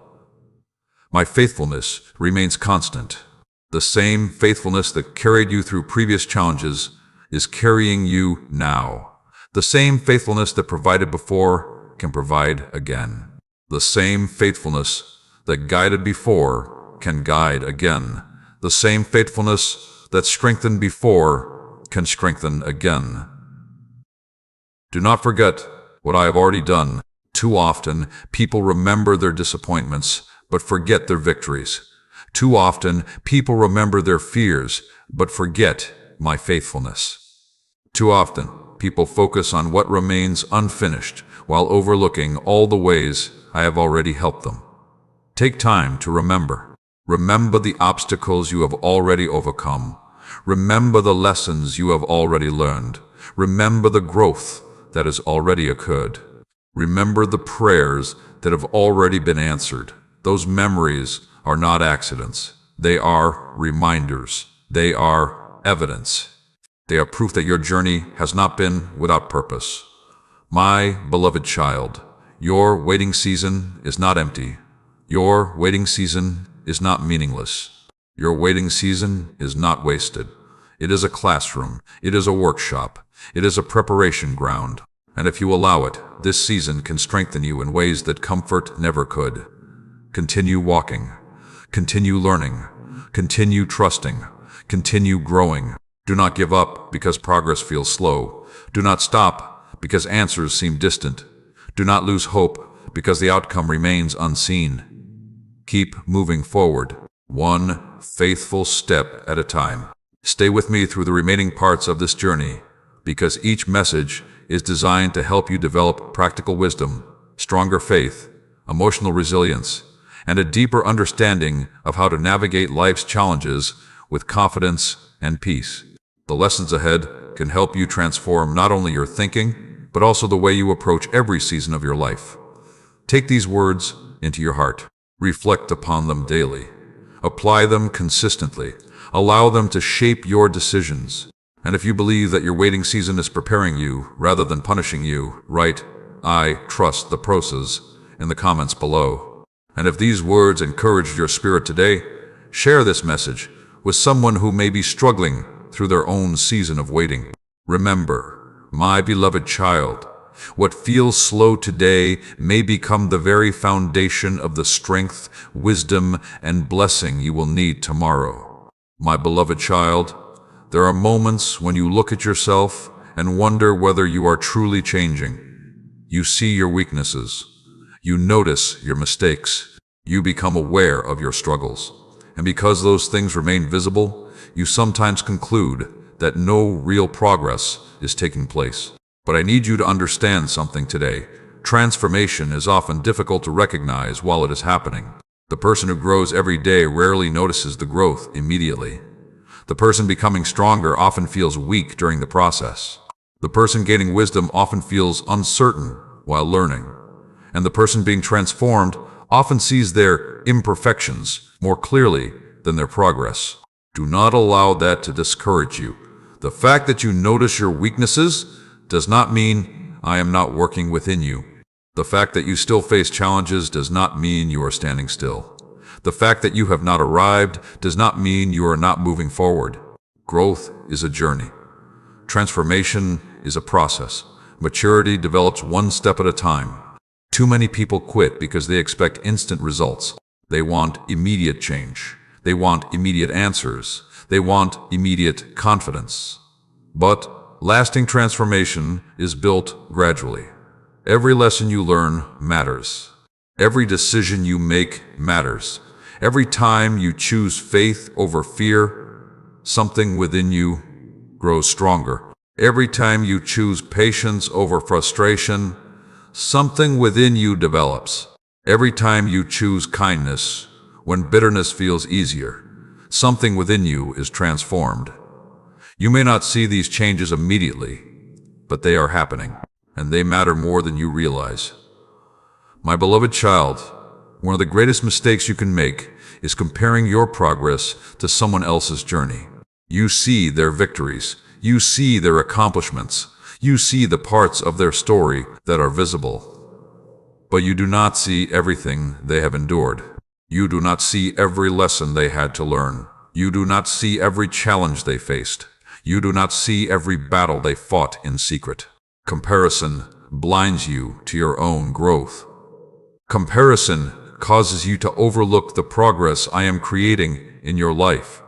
My faithfulness remains constant. The same faithfulness that carried you through previous challenges is carrying you now. The same faithfulness that provided before can provide again. The same faithfulness that guided before can guide again. The same faithfulness that strengthened before can strengthen again. Do not forget what I have already done. Too often, people remember their disappointments, but forget their victories. Too often, people remember their fears, but forget my faithfulness. Too often, people focus on what remains unfinished, while overlooking all the ways I have already helped them. Take time to remember. Remember the obstacles you have already overcome. Remember the lessons you have already learned. Remember the growth that has already occurred. Remember the prayers that have already been answered. Those memories are not accidents. They are reminders. They are evidence. They are proof that your journey has not been without purpose. My beloved child, your waiting season is not empty. Your waiting season is not meaningless. Your waiting season is not wasted. It is a classroom. It is a workshop. It is a preparation ground. And if you allow it, this season can strengthen you in ways that comfort never could. Continue walking. Continue learning. Continue trusting. Continue growing. Do not give up because progress feels slow. Do not stop because answers seem distant. Do not lose hope because the outcome remains unseen. Keep moving forward, one faithful step at a time. Stay with me through the remaining parts of this journey, because each message is designed to help you develop practical wisdom, stronger faith, emotional resilience, and a deeper understanding of how to navigate life's challenges with confidence and peace. The lessons ahead can help you transform not only your thinking, but also the way you approach every season of your life. Take these words into your heart. Reflect upon them daily. Apply them consistently. Allow them to shape your decisions. And if you believe that your waiting season is preparing you rather than punishing you, write, "I trust the process," in the comments below. And if these words encouraged your spirit today, share this message with someone who may be struggling through their own season of waiting. Remember, my beloved child, what feels slow today may become the very foundation of the strength, wisdom, and blessing you will need tomorrow. My beloved child, there are moments when you look at yourself and wonder whether you are truly changing. You see your weaknesses. You notice your mistakes. You become aware of your struggles. And because those things remain visible, you sometimes conclude that no real progress is taking place. But I need you to understand something today. Transformation is often difficult to recognize while it is happening. The person who grows every day rarely notices the growth immediately. The person becoming stronger often feels weak during the process. The person gaining wisdom often feels uncertain while learning. And the person being transformed often sees their imperfections more clearly than their progress. Do not allow that to discourage you. The fact that you notice your weaknesses does not mean I am not working within you. The fact that you still face challenges does not mean you are standing still. The fact that you have not arrived does not mean you are not moving forward. Growth is a journey. Transformation is a process. Maturity develops one step at a time. Too many people quit because they expect instant results. They want immediate change. They want immediate answers. They want immediate confidence. But lasting transformation is built gradually. Every lesson you learn matters. Every decision you make matters. Every time you choose faith over fear, something within you grows stronger. Every time you choose patience over frustration, something within you develops. Every time you choose kindness, when bitterness feels easier, something within you is transformed. You may not see these changes immediately, but they are happening, and they matter more than you realize. My beloved child, one of the greatest mistakes you can make is comparing your progress to someone else's journey. You see their victories. You see their accomplishments. You see the parts of their story that are visible. But you do not see everything they have endured. You do not see every lesson they had to learn. You do not see every challenge they faced. You do not see every battle they fought in secret. Comparison blinds you to your own growth. Comparison causes you to overlook the progress I am creating in your life.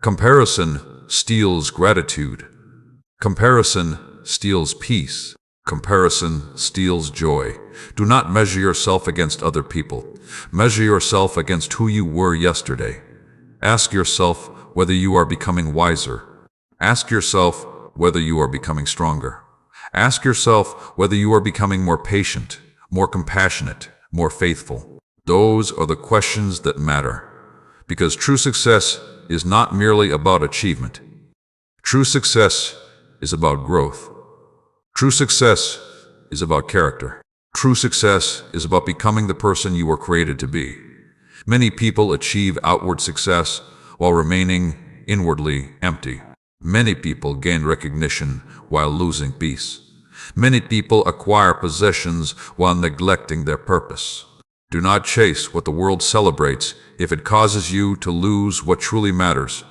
Comparison steals gratitude. Comparison steals peace. Comparison steals joy. Do not measure yourself against other people. Measure yourself against who you were yesterday. Ask yourself whether you are becoming wiser. Ask yourself whether you are becoming stronger. Ask yourself whether you are becoming more patient, more compassionate, more faithful. Those are the questions that matter. Because true success is not merely about achievement. True success is about growth. True success is about character. True success is about becoming the person you were created to be. Many people achieve outward success while remaining inwardly empty. Many people gain recognition while losing peace. Many people acquire possessions while neglecting their purpose. Do not chase what the world celebrates if it causes you to lose what truly matters.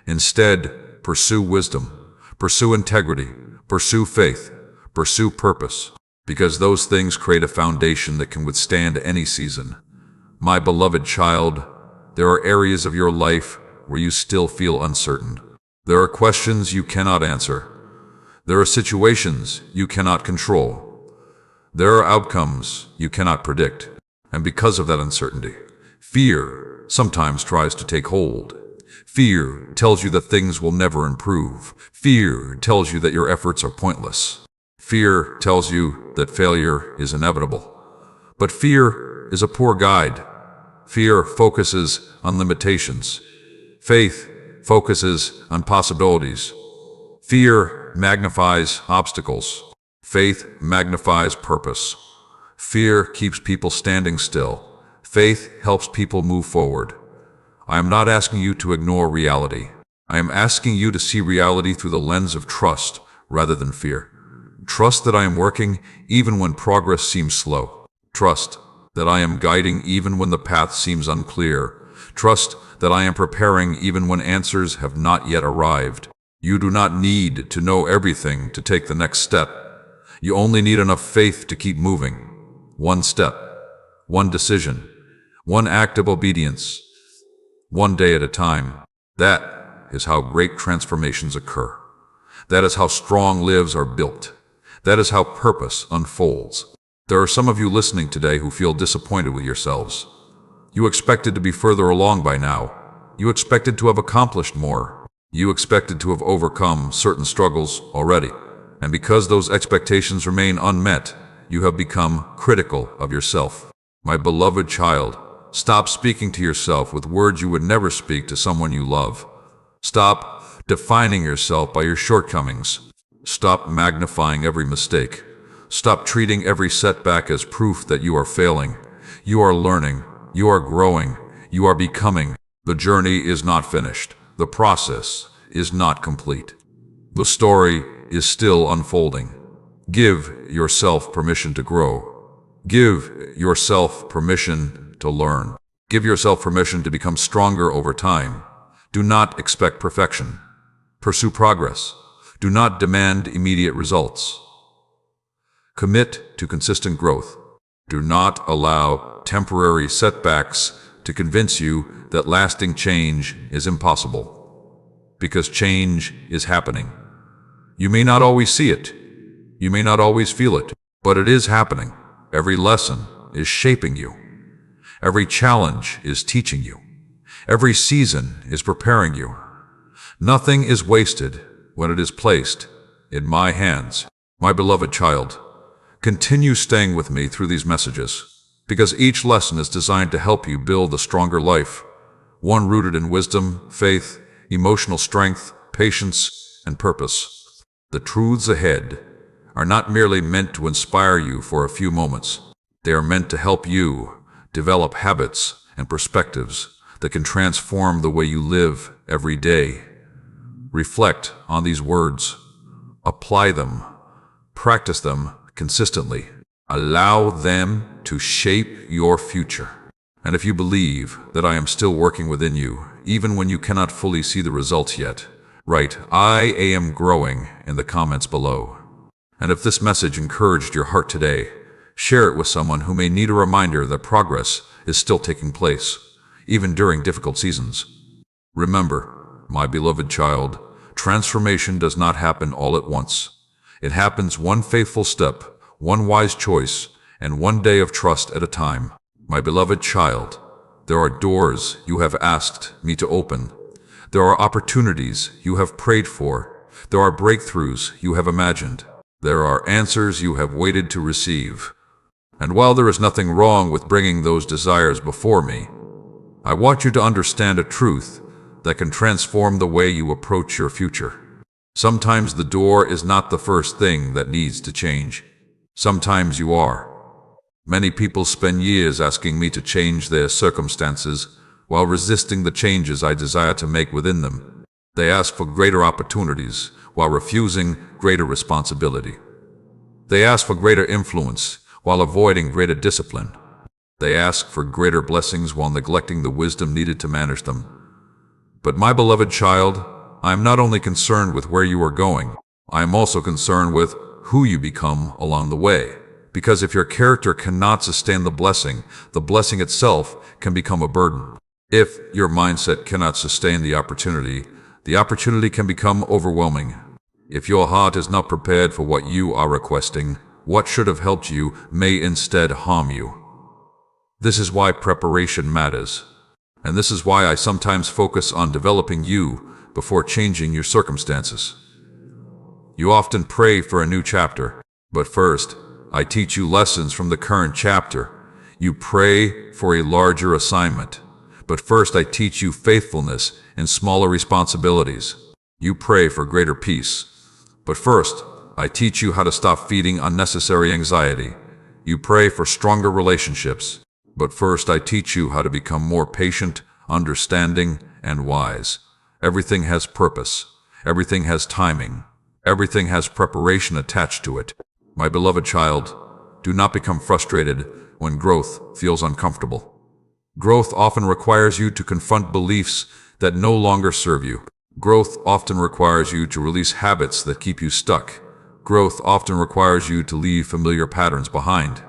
Instead, pursue wisdom, pursue integrity, pursue faith, pursue purpose, because those things create a foundation that can withstand any season. My beloved child, there are areas of your life where you still feel uncertain. There are questions you cannot answer. There are situations you cannot control. There are outcomes you cannot predict. And because of that uncertainty, fear sometimes tries to take hold. Fear tells you that things will never improve. Fear tells you that your efforts are pointless. Fear tells you that failure is inevitable. But fear is a poor guide. Fear focuses on limitations. Faith focuses on possibilities. Fear magnifies obstacles. Faith magnifies purpose. Fear keeps people standing still. Faith helps people move forward. I am not asking you to ignore reality. I am asking you to see reality through the lens of trust rather than fear. Trust that I am working even when progress seems slow. Trust that I am guiding even when the path seems unclear. Trust that I am preparing even when answers have not yet arrived. You do not need to know everything to take the next step. You only need enough faith to keep moving. One step, one decision, one act of obedience, one day at a time. That is how great transformations occur. That is how strong lives are built. That is how purpose unfolds. There are some of you listening today who feel disappointed with yourselves. You expected to be further along by now. You expected to have accomplished more. You expected to have overcome certain struggles already. And because those expectations remain unmet, you have become critical of yourself. My beloved child, stop speaking to yourself with words you would never speak to someone you love. Stop defining yourself by your shortcomings. Stop magnifying every mistake. Stop treating every setback as proof that you are failing. You are learning. You are growing. You are becoming. The journey is not finished. The process is not complete. The story is still unfolding. Give yourself permission to grow. Give yourself permission to learn. Give yourself permission to become stronger over time. Do not expect perfection. Pursue progress. Do not demand immediate results. Commit to consistent growth. Do not allow temporary setbacks to convince you that lasting change is impossible. Because change is happening. You may not always see it. You may not always feel it, but it is happening. Every lesson is shaping you. Every challenge is teaching you. Every season is preparing you. Nothing is wasted when it is placed in my hands. My beloved child, continue staying with me through these messages, because each lesson is designed to help you build a stronger life, one rooted in wisdom, faith, emotional strength, patience, and purpose. The truths ahead are not merely meant to inspire you for a few moments. They are meant to help you develop habits and perspectives that can transform the way you live every day. Reflect on these words. Apply them. Practice them consistently. Allow them to shape your future. And if you believe that I am still working within you, even when you cannot fully see the results yet, write, "I am growing" in the comments below. And if this message encouraged your heart today, share it with someone who may need a reminder that progress is still taking place, even during difficult seasons. Remember, my beloved child, transformation does not happen all at once. It happens one faithful step, one wise choice, and one day of trust at a time. My beloved child, there are doors you have asked me to open. There are opportunities you have prayed for. There are breakthroughs you have imagined. There are answers you have waited to receive. And while there is nothing wrong with bringing those desires before me, I want you to understand a truth that can transform the way you approach your future. Sometimes the door is not the first thing that needs to change. Sometimes you are. Many people spend years asking me to change their circumstances while resisting the changes I desire to make within them. They ask for greater opportunities while refusing greater responsibility. They ask for greater influence while avoiding greater discipline. They ask for greater blessings while neglecting the wisdom needed to manage them. But my beloved child, I am not only concerned with where you are going, I am also concerned with who you become along the way. Because if your character cannot sustain the blessing itself can become a burden. If your mindset cannot sustain the opportunity can become overwhelming. If your heart is not prepared for what you are requesting, what should have helped you may instead harm you. This is why preparation matters. And this is why I sometimes focus on developing you before changing your circumstances. You often pray for a new chapter, but first, I teach you lessons from the current chapter. You pray for a larger assignment, but first I teach you faithfulness in smaller responsibilities. You pray for greater peace, but first I teach you how to stop feeding unnecessary anxiety. You pray for stronger relationships, but first I teach you how to become more patient, understanding, and wise. Everything has purpose. Everything has timing. Everything has preparation attached to it. My beloved child, do not become frustrated when growth feels uncomfortable. Growth often requires you to confront beliefs that no longer serve you. Growth often requires you to release habits that keep you stuck. Growth often requires you to leave familiar patterns behind.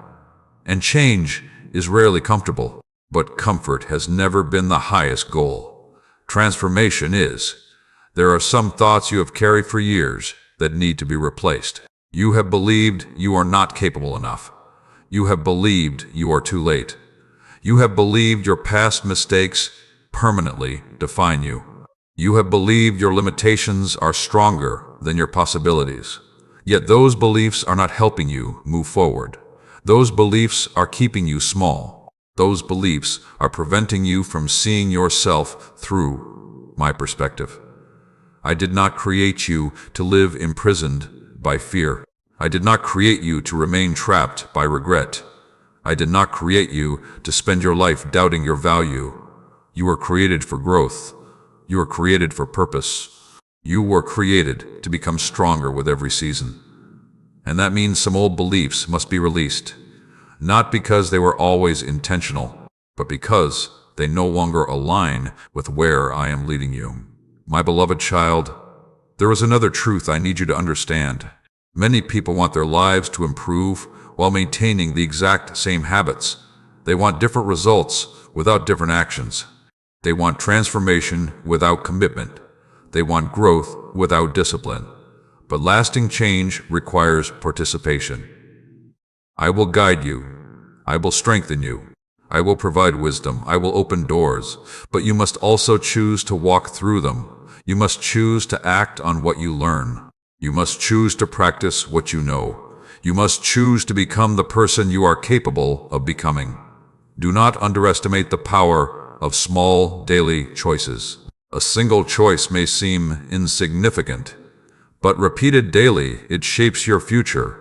And change is rarely comfortable, but comfort has never been the highest goal. Transformation is. There are some thoughts you have carried for years that need to be replaced. You have believed you are not capable enough. You have believed you are too late. You have believed your past mistakes permanently define you. You have believed your limitations are stronger than your possibilities. Yet those beliefs are not helping you move forward. Those beliefs are keeping you small. Those beliefs are preventing you from seeing yourself through my perspective. I did not create you to live imprisoned by fear. I did not create you to remain trapped by regret. I did not create you to spend your life doubting your value. You were created for growth. You were created for purpose. You were created to become stronger with every season. And that means some old beliefs must be released, not because they were always intentional, but because they no longer align with where I am leading you. My beloved child, there is another truth I need you to understand. Many people want their lives to improve while maintaining the exact same habits. They want different results without different actions. They want transformation without commitment. They want growth without discipline. But lasting change requires participation. I will guide you. I will strengthen you. I will provide wisdom. I will open doors. But you must also choose to walk through them. You must choose to act on what you learn. You must choose to practice what you know. You must choose to become the person you are capable of becoming. Do not underestimate the power of small daily choices. A single choice may seem insignificant, but repeated daily, it shapes your future.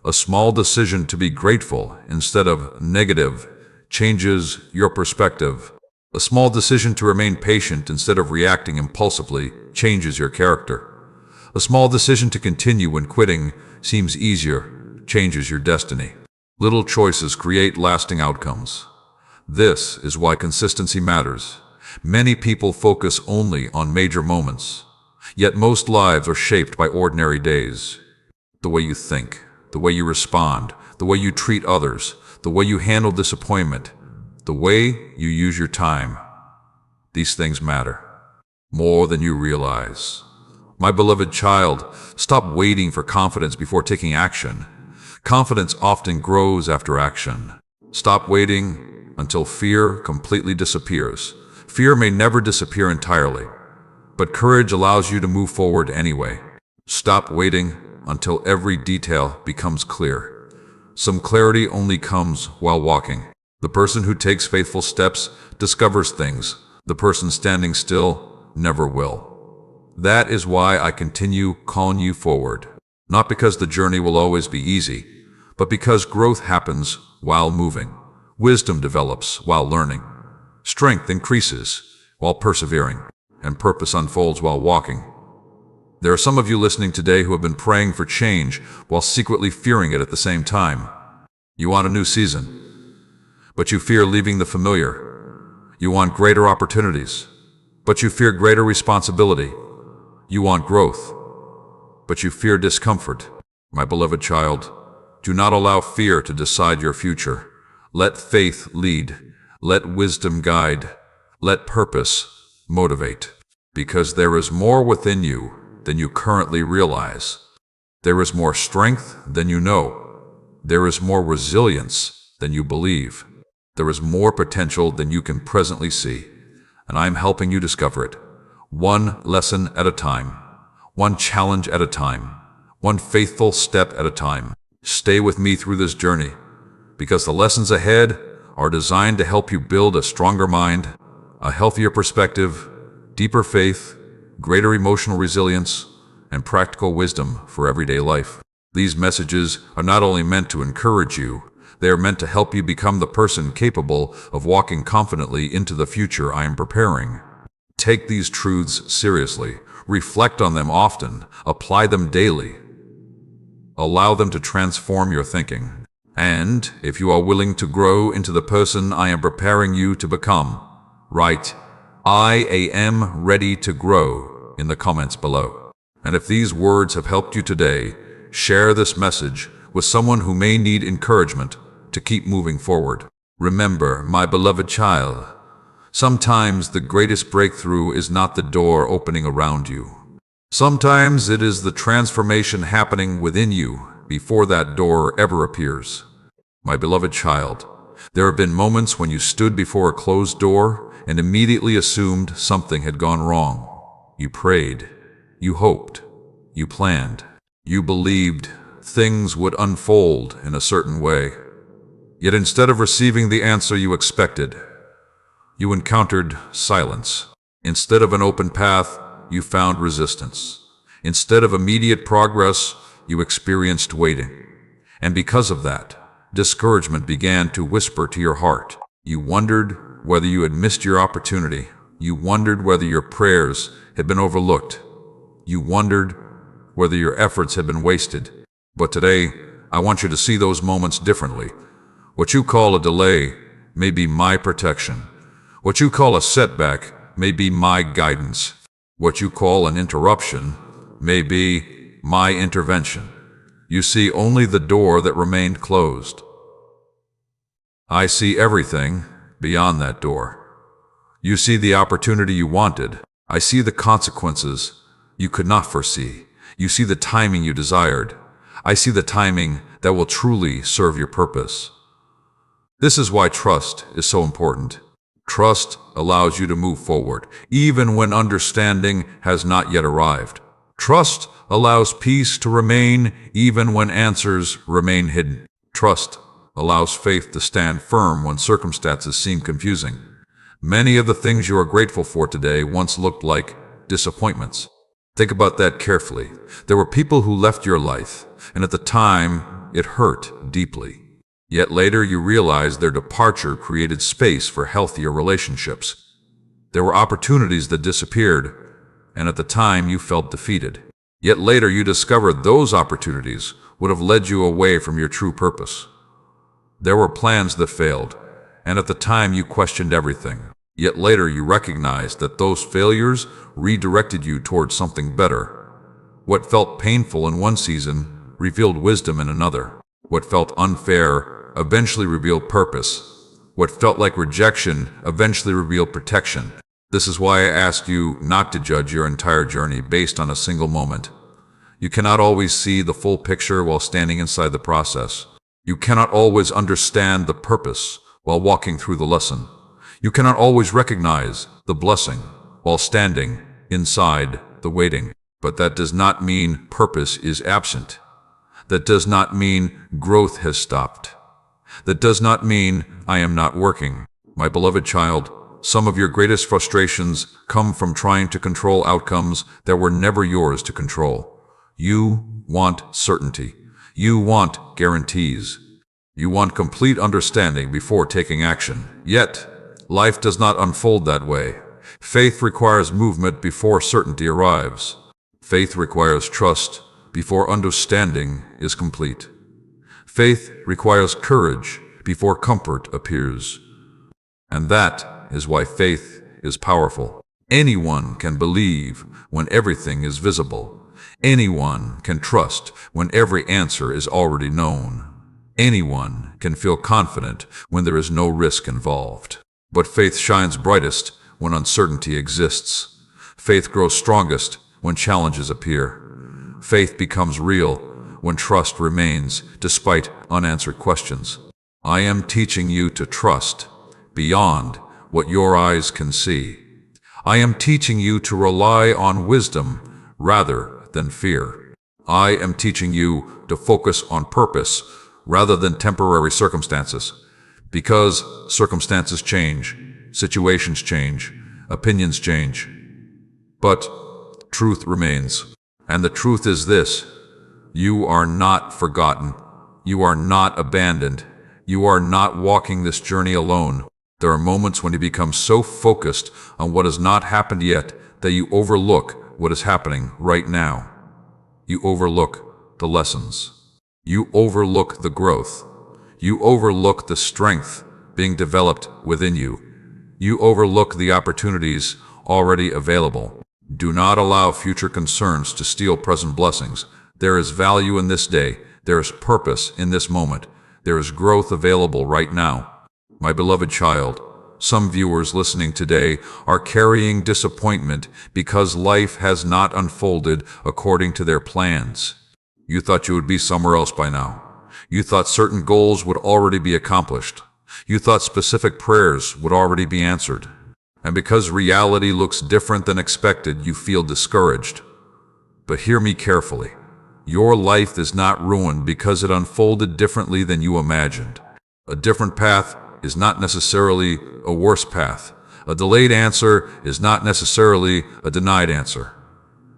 A small decision to be grateful instead of negative changes your perspective. A small decision to remain patient instead of reacting impulsively changes your character. A small decision to continue when quitting seems easier changes your destiny. Little choices create lasting outcomes. This is why consistency matters. Many people focus only on major moments, yet most lives are shaped by ordinary days. The way you think, the way you respond, the way you treat others, the way you handle disappointment, the way you use your time. These things matter more than you realize. My beloved child, stop waiting for confidence before taking action. Confidence often grows after action. Stop waiting until fear completely disappears. Fear may never disappear entirely, but courage allows you to move forward anyway. Stop waiting until every detail becomes clear. Some clarity only comes while walking. The person who takes faithful steps discovers things. The person standing still never will. That is why I continue calling you forward. Not because the journey will always be easy, but because growth happens while moving. Wisdom develops while learning. Strength increases while persevering, and purpose unfolds while walking. There are some of you listening today who have been praying for change while secretly fearing it at the same time. You want a new season, but you fear leaving the familiar. You want greater opportunities, but you fear greater responsibility. You want growth, but you fear discomfort. My beloved child, do not allow fear to decide your future. Let faith lead. Let wisdom guide. Let purpose motivate. Because there is more within you than you currently realize. There is more strength than you know. There is more resilience than you believe. There is more potential than you can presently see. And I am helping you discover it. One lesson at a time. One challenge at a time. One faithful step at a time. Stay with me through this journey, because the lessons ahead are designed to help you build a stronger mind, a healthier perspective, deeper faith, greater emotional resilience, and practical wisdom for everyday life. These messages are not only meant to encourage you, they are meant to help you become the person capable of walking confidently into the future I am preparing. Take these truths seriously, reflect on them often, apply them daily. Allow them to transform your thinking. And if you are willing to grow into the person I am preparing you to become, write, "I am ready to grow" in the comments below. And if these words have helped you today, share this message with someone who may need encouragement to keep moving forward. Remember, my beloved child, sometimes the greatest breakthrough is not the door opening around you. Sometimes it is the transformation happening within you before that door ever appears. My beloved child, there have been moments when you stood before a closed door and immediately assumed something had gone wrong. You prayed, you hoped, you planned, you believed things would unfold in a certain way. Yet instead of receiving the answer you expected, you encountered silence. Instead of an open path, you found resistance. Instead of immediate progress, you experienced waiting. And because of that, discouragement began to whisper to your heart. You wondered whether you had missed your opportunity. You wondered whether your prayers had been overlooked. You wondered whether your efforts had been wasted. But today, I want you to see those moments differently. What you call a delay may be my protection. What you call a setback may be my guidance. What you call an interruption may be my intervention. You see only the door that remained closed. I see everything beyond that door. You see the opportunity you wanted. I see the consequences you could not foresee. You see the timing you desired. I see the timing that will truly serve your purpose. This is why trust is so important. Trust allows you to move forward, even when understanding has not yet arrived. Trust allows peace to remain, even when answers remain hidden. Trust allows faith to stand firm when circumstances seem confusing. Many of the things you are grateful for today once looked like disappointments. Think about that carefully. There were people who left your life, and at the time, it hurt deeply. Yet later you realized their departure created space for healthier relationships. There were opportunities that disappeared, and at the time you felt defeated. Yet later you discovered those opportunities would have led you away from your true purpose. There were plans that failed, and at the time you questioned everything. Yet later you recognized that those failures redirected you towards something better. What felt painful in one season revealed wisdom in another. What felt unfair eventually revealed purpose. What felt like rejection eventually revealed protection. This is why I asked you not to judge your entire journey based on a single moment. You cannot always see the full picture while standing inside the process. You cannot always understand the purpose while walking through the lesson. You cannot always recognize the blessing while standing inside the waiting. But that does not mean purpose is absent. That does not mean growth has stopped. That does not mean I am not working. My beloved child, some of your greatest frustrations come from trying to control outcomes that were never yours to control. You want certainty. You want guarantees. You want complete understanding before taking action. Yet, life does not unfold that way. Faith requires movement before certainty arrives. Faith requires trust before understanding is complete. Faith requires courage before comfort appears. And that is why faith is powerful. Anyone can believe when everything is visible. Anyone can trust when every answer is already known. Anyone can feel confident when there is no risk involved. But faith shines brightest when uncertainty exists. Faith grows strongest when challenges appear. Faith becomes real when trust remains despite unanswered questions. I am teaching you to trust beyond what your eyes can see. I am teaching you to rely on wisdom rather than fear. I am teaching you to focus on purpose rather than temporary circumstances. Because circumstances change, situations change, opinions change. But truth remains. And the truth is this: you are not forgotten. You are not abandoned. You are not walking this journey alone. There are moments when you become so focused on what has not happened yet that you overlook what is happening right now. You overlook the lessons. You overlook the growth. You overlook the strength being developed within you. You overlook the opportunities already available. Do not allow future concerns to steal present blessings. There is value in this day. There is purpose in this moment. There is growth available right now. My beloved child, some viewers listening today are carrying disappointment because life has not unfolded according to their plans. You thought you would be somewhere else by now. You thought certain goals would already be accomplished. You thought specific prayers would already be answered. And because reality looks different than expected, you feel discouraged. But hear me carefully. Your life is not ruined because it unfolded differently than you imagined. A different path is not necessarily a worse path. A delayed answer is not necessarily a denied answer.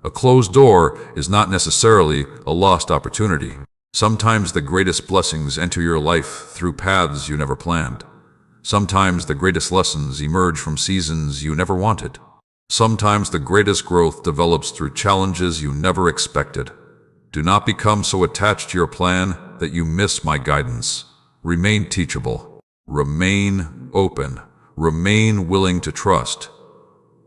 A closed door is not necessarily a lost opportunity. Sometimes the greatest blessings enter your life through paths you never planned. Sometimes the greatest lessons emerge from seasons you never wanted. Sometimes the greatest growth develops through challenges you never expected. Do not become so attached to your plan that you miss my guidance. Remain teachable. Remain open. Remain willing to trust.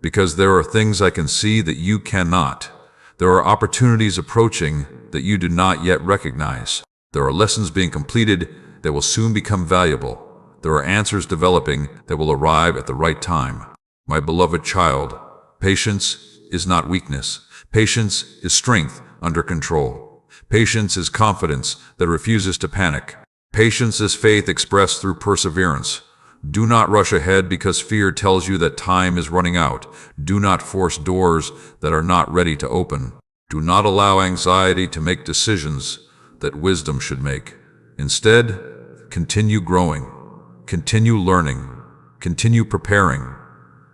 Because there are things I can see that you cannot. There are opportunities approaching that you do not yet recognize. There are lessons being completed that will soon become valuable. There are answers developing that will arrive at the right time. My beloved child, patience is not weakness. Patience is strength under control. Patience is confidence that refuses to panic. Patience is faith expressed through perseverance. Do not rush ahead because fear tells you that time is running out. Do not force doors that are not ready to open. Do not allow anxiety to make decisions that wisdom should make. Instead, continue growing, continue learning, continue preparing,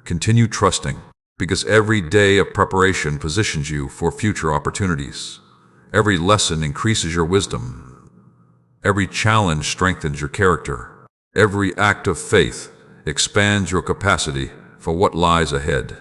continue trusting, because every day of preparation positions you for future opportunities. Every lesson increases your wisdom. Every challenge strengthens your character. Every act of faith expands your capacity for what lies ahead.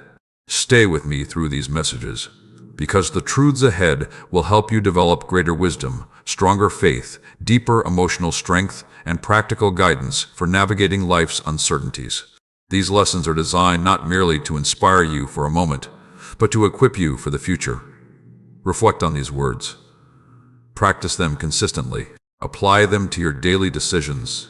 Stay with me through these messages, because the truths ahead will help you develop greater wisdom, stronger faith, deeper emotional strength, and practical guidance for navigating life's uncertainties. These lessons are designed not merely to inspire you for a moment, but to equip you for the future. Reflect on these words. Practice them consistently. Apply them to your daily decisions.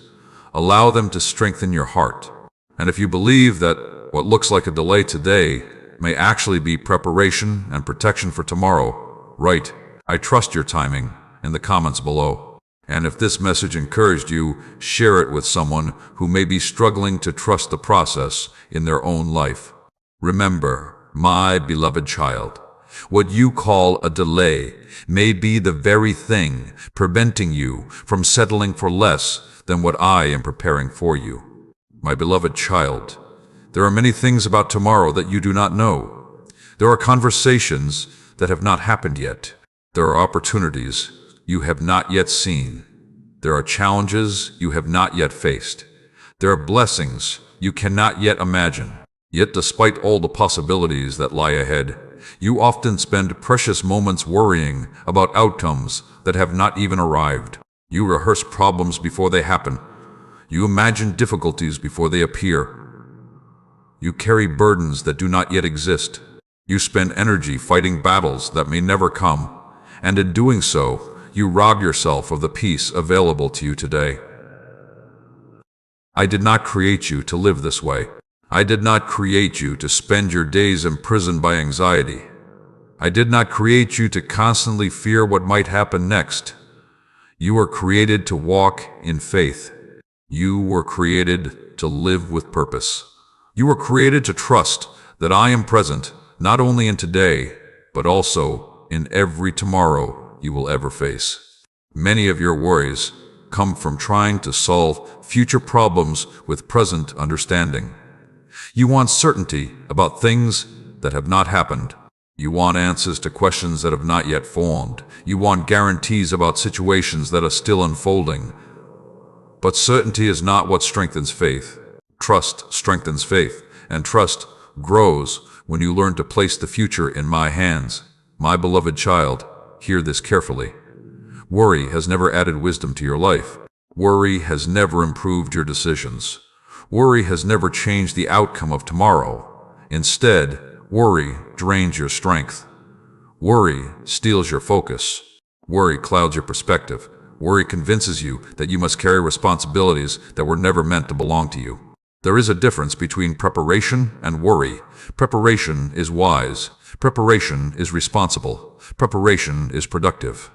Allow them to strengthen your heart. And if you believe that what looks like a delay today may actually be preparation and protection for tomorrow, write, "I trust your timing," in the comments below. And if this message encouraged you, share it with someone who may be struggling to trust the process in their own life. Remember, my beloved child, what you call a delay may be the very thing preventing you from settling for less than what I am preparing for you. My beloved child, there are many things about tomorrow that you do not know. There are conversations that have not happened yet. There are opportunities you have not yet seen. There are challenges you have not yet faced. There are blessings you cannot yet imagine. Yet despite all the possibilities that lie ahead, you often spend precious moments worrying about outcomes that have not even arrived. You rehearse problems before they happen. You imagine difficulties before they appear. You carry burdens that do not yet exist. You spend energy fighting battles that may never come. And in doing so, you rob yourself of the peace available to you today. I did not create you to live this way. I did not create you to spend your days imprisoned by anxiety. I did not create you to constantly fear what might happen next. You were created to walk in faith. You were created to live with purpose. You were created to trust that I am present, not only in today, but also in every tomorrow you will ever face. Many of your worries come from trying to solve future problems with present understanding. You want certainty about things that have not happened. You want answers to questions that have not yet formed. You want guarantees about situations that are still unfolding. But certainty is not what strengthens faith. Trust strengthens faith, and trust grows when you learn to place the future in my hands. My beloved child, hear this carefully. Worry has never added wisdom to your life. Worry has never improved your decisions. Worry has never changed the outcome of tomorrow. Instead, worry drains your strength. Worry steals your focus. Worry clouds your perspective. Worry convinces you that you must carry responsibilities that were never meant to belong to you. There is a difference between preparation and worry. Preparation is wise. Preparation is responsible. Preparation is productive.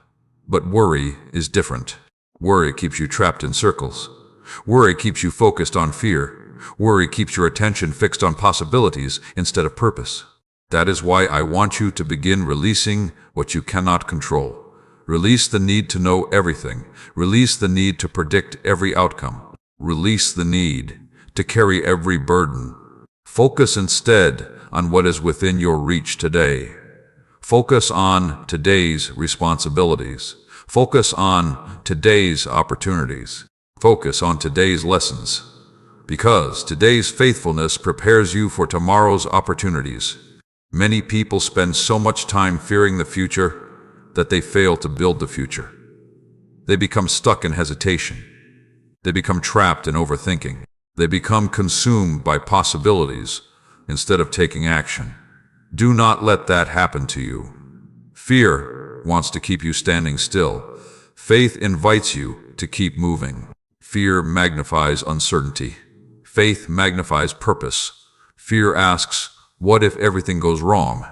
But worry is different. Worry keeps you trapped in circles. Worry keeps you focused on fear. Worry keeps your attention fixed on possibilities instead of purpose. That is why I want you to begin releasing what you cannot control. Release the need to know everything. Release the need to predict every outcome. Release the need to carry every burden. Focus instead on what is within your reach today. Focus on today's responsibilities. Focus on today's opportunities. Focus on today's lessons. Because today's faithfulness prepares you for tomorrow's opportunities. Many people spend so much time fearing the future that they fail to build the future. They become stuck in hesitation. They become trapped in overthinking. They become consumed by possibilities instead of taking action. Do not let that happen to you. Fear wants to keep you standing still. Faith invites you to keep moving. Fear magnifies uncertainty. Faith magnifies purpose. Fear asks, what if everything goes wrong?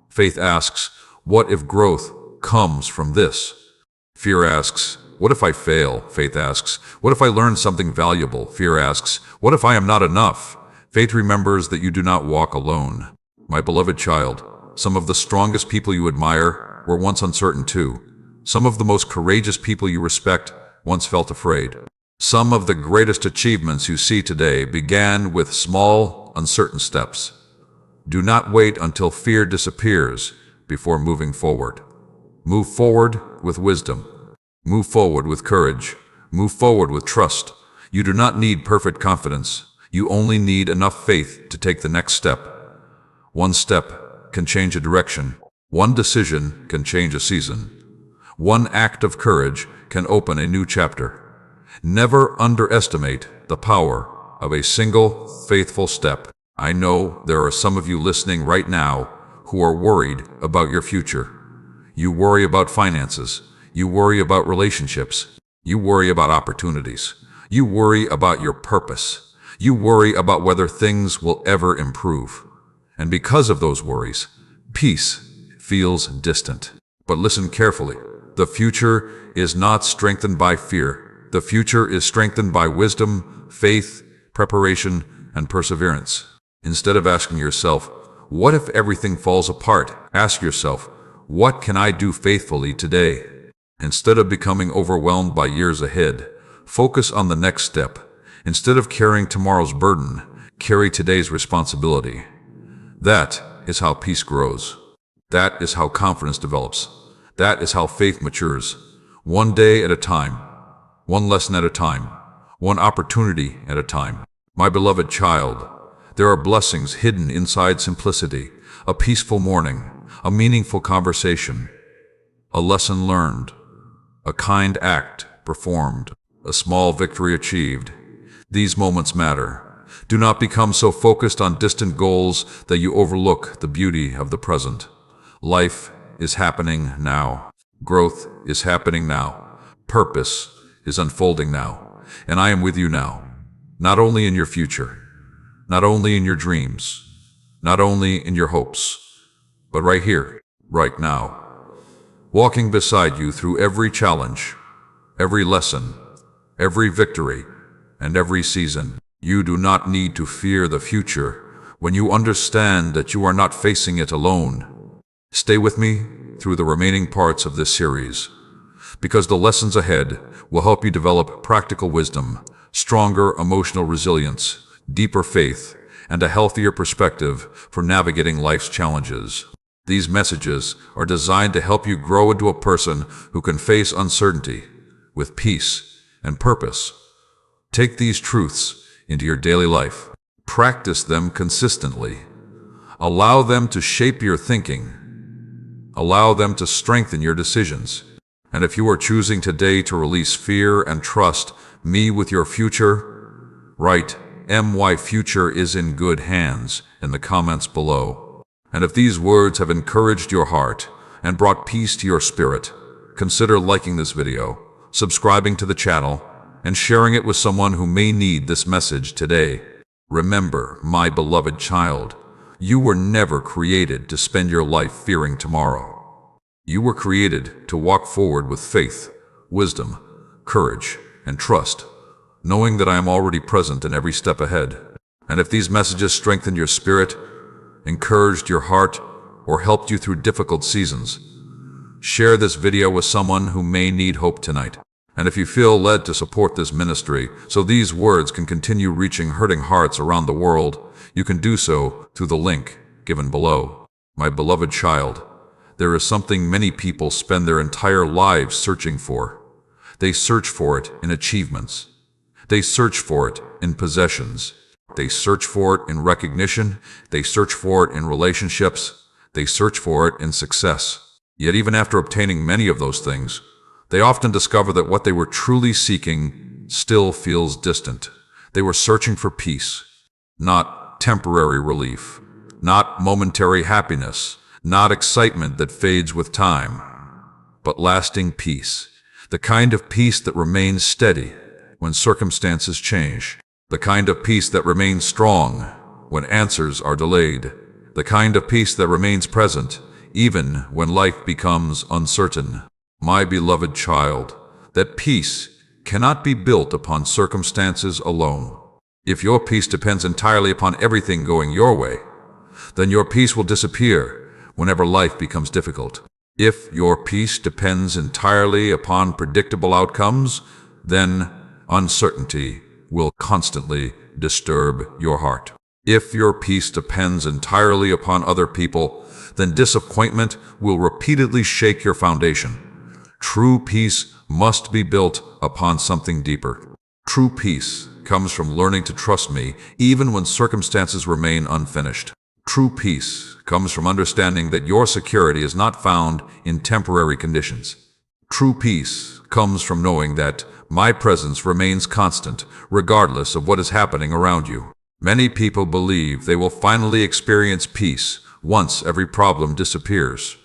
Faith asks, what if growth comes from this? Fear asks, what if I fail? Faith asks, what if I learn something valuable? Fear asks, what if I am not enough? Faith remembers that you do not walk alone. My beloved child, some of the strongest people you admire were once uncertain too. Some of the most courageous people you respect once felt afraid. Some of the greatest achievements you see today began with small, uncertain steps. Do not wait until fear disappears before moving forward. Move forward with wisdom. Move forward with courage. Move forward with trust. You do not need perfect confidence. You only need enough faith to take the next step. One step can change a direction. One decision can change a season. One act of courage can open a new chapter. Never underestimate the power of a single faithful step. I know there are some of you listening right now who are worried about your future. You worry about finances. You worry about relationships. You worry about opportunities. You worry about your purpose. You worry about whether things will ever improve. And because of those worries, peace feels distant. But listen carefully. The future is not strengthened by fear. The future is strengthened by wisdom, faith, preparation, and perseverance. Instead of asking yourself, what if everything falls apart? Ask yourself, what can I do faithfully today? Instead of becoming overwhelmed by years ahead, focus on the next step. Instead of carrying tomorrow's burden, carry today's responsibility. That is how peace grows. That is how confidence develops. That is how faith matures. One day at a time. One lesson at a time. One opportunity at a time. My beloved child, there are blessings hidden inside simplicity. A peaceful morning. A meaningful conversation. A lesson learned. A kind act performed. A small victory achieved. These moments matter. Do not become so focused on distant goals that you overlook the beauty of the present. Life is happening now. Growth is happening now. Purpose is unfolding now. And I am with you now. Not only in your future, not only in your dreams, not only in your hopes, but right here, right now. Walking beside you through every challenge, every lesson, every victory, and every season. You do not need to fear the future when you understand that you are not facing it alone. Stay with me through the remaining parts of this series, because the lessons ahead will help you develop practical wisdom, stronger emotional resilience, deeper faith, and a healthier perspective for navigating life's challenges. These messages are designed to help you grow into a person who can face uncertainty with peace and purpose. Take these truths into your daily life. Practice them consistently. Allow them to shape your thinking. Allow them to strengthen your decisions. And if you are choosing today to release fear and trust me with your future, write "My future is in good hands" in the comments below. And if these words have encouraged your heart and brought peace to your spirit, consider liking this video, subscribing to the channel, and sharing it with someone who may need this message today. Remember, my beloved child, you were never created to spend your life fearing tomorrow. You were created to walk forward with faith, wisdom, courage, and trust, knowing that I am already present in every step ahead. And if these messages strengthened your spirit, encouraged your heart, or helped you through difficult seasons, share this video with someone who may need hope tonight. And if you feel led to support this ministry so these words can continue reaching hurting hearts around the world, you can do so through the link given below. My beloved child, there is something many people spend their entire lives searching for. They search for it in achievements. They search for it in possessions. They search for it in recognition. They search for it in relationships. They search for it in success. Yet even after obtaining many of those things, they often discover that what they were truly seeking still feels distant. They were searching for peace, not temporary relief, not momentary happiness, not excitement that fades with time, but lasting peace. The kind of peace that remains steady when circumstances change. The kind of peace that remains strong when answers are delayed. The kind of peace that remains present even when life becomes uncertain. My beloved child, that peace cannot be built upon circumstances alone. If your peace depends entirely upon everything going your way, then your peace will disappear whenever life becomes difficult. If your peace depends entirely upon predictable outcomes, then uncertainty will constantly disturb your heart. If your peace depends entirely upon other people, then disappointment will repeatedly shake your foundation. True peace must be built upon something deeper. True peace comes from learning to trust me even when circumstances remain unfinished. True peace comes from understanding that your security is not found in temporary conditions. True peace comes from knowing that my presence remains constant, regardless of what is happening around you. Many people believe they will finally experience peace once every problem disappears.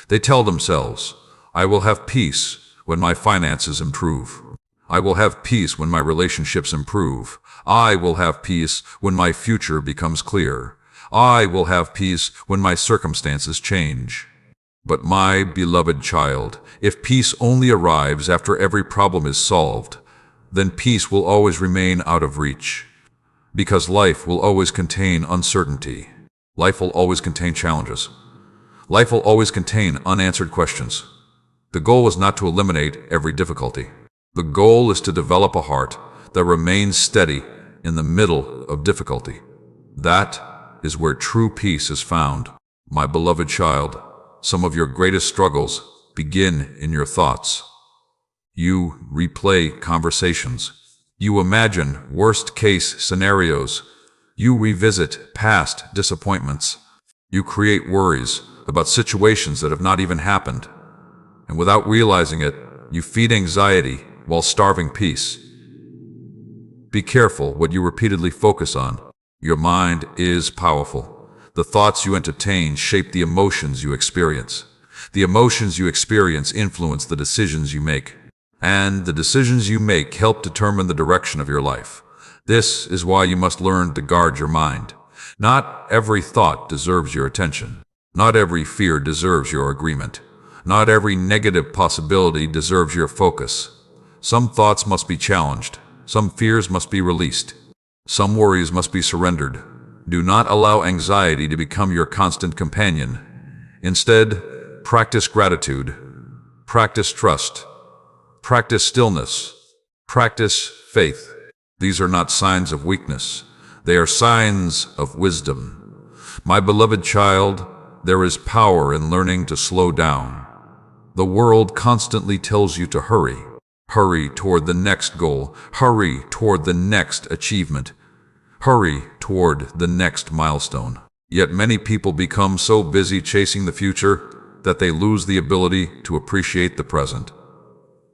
They tell themselves, I will have peace when my finances improve. I will have peace when my relationships improve. I will have peace when my future becomes clear. I will have peace when my circumstances change. But my beloved child, if peace only arrives after every problem is solved, then peace will always remain out of reach. Because life will always contain uncertainty. Life will always contain challenges. Life will always contain unanswered questions. The goal is not to eliminate every difficulty. The goal is to develop a heart that remains steady in the middle of difficulty. That is where true peace is found. My beloved child, some of your greatest struggles begin in your thoughts. You replay conversations. You imagine worst-case scenarios. You revisit past disappointments. You create worries about situations that have not even happened. And without realizing it, you feed anxiety while starving peace. Be careful what you repeatedly focus on. Your mind is powerful. The thoughts you entertain shape the emotions you experience. The emotions you experience influence the decisions you make. And the decisions you make help determine the direction of your life. This is why you must learn to guard your mind. Not every thought deserves your attention. Not every fear deserves your agreement. Not every negative possibility deserves your focus. Some thoughts must be challenged. Some fears must be released. Some worries must be surrendered. Do not allow anxiety to become your constant companion. Instead, practice gratitude. Practice trust. Practice stillness. Practice faith. These are not signs of weakness. They are signs of wisdom. My beloved child, there is power in learning to slow down. The world constantly tells you to hurry. Hurry toward the next goal. Hurry toward the next achievement. Hurry toward the next milestone. Yet many people become so busy chasing the future that they lose the ability to appreciate the present.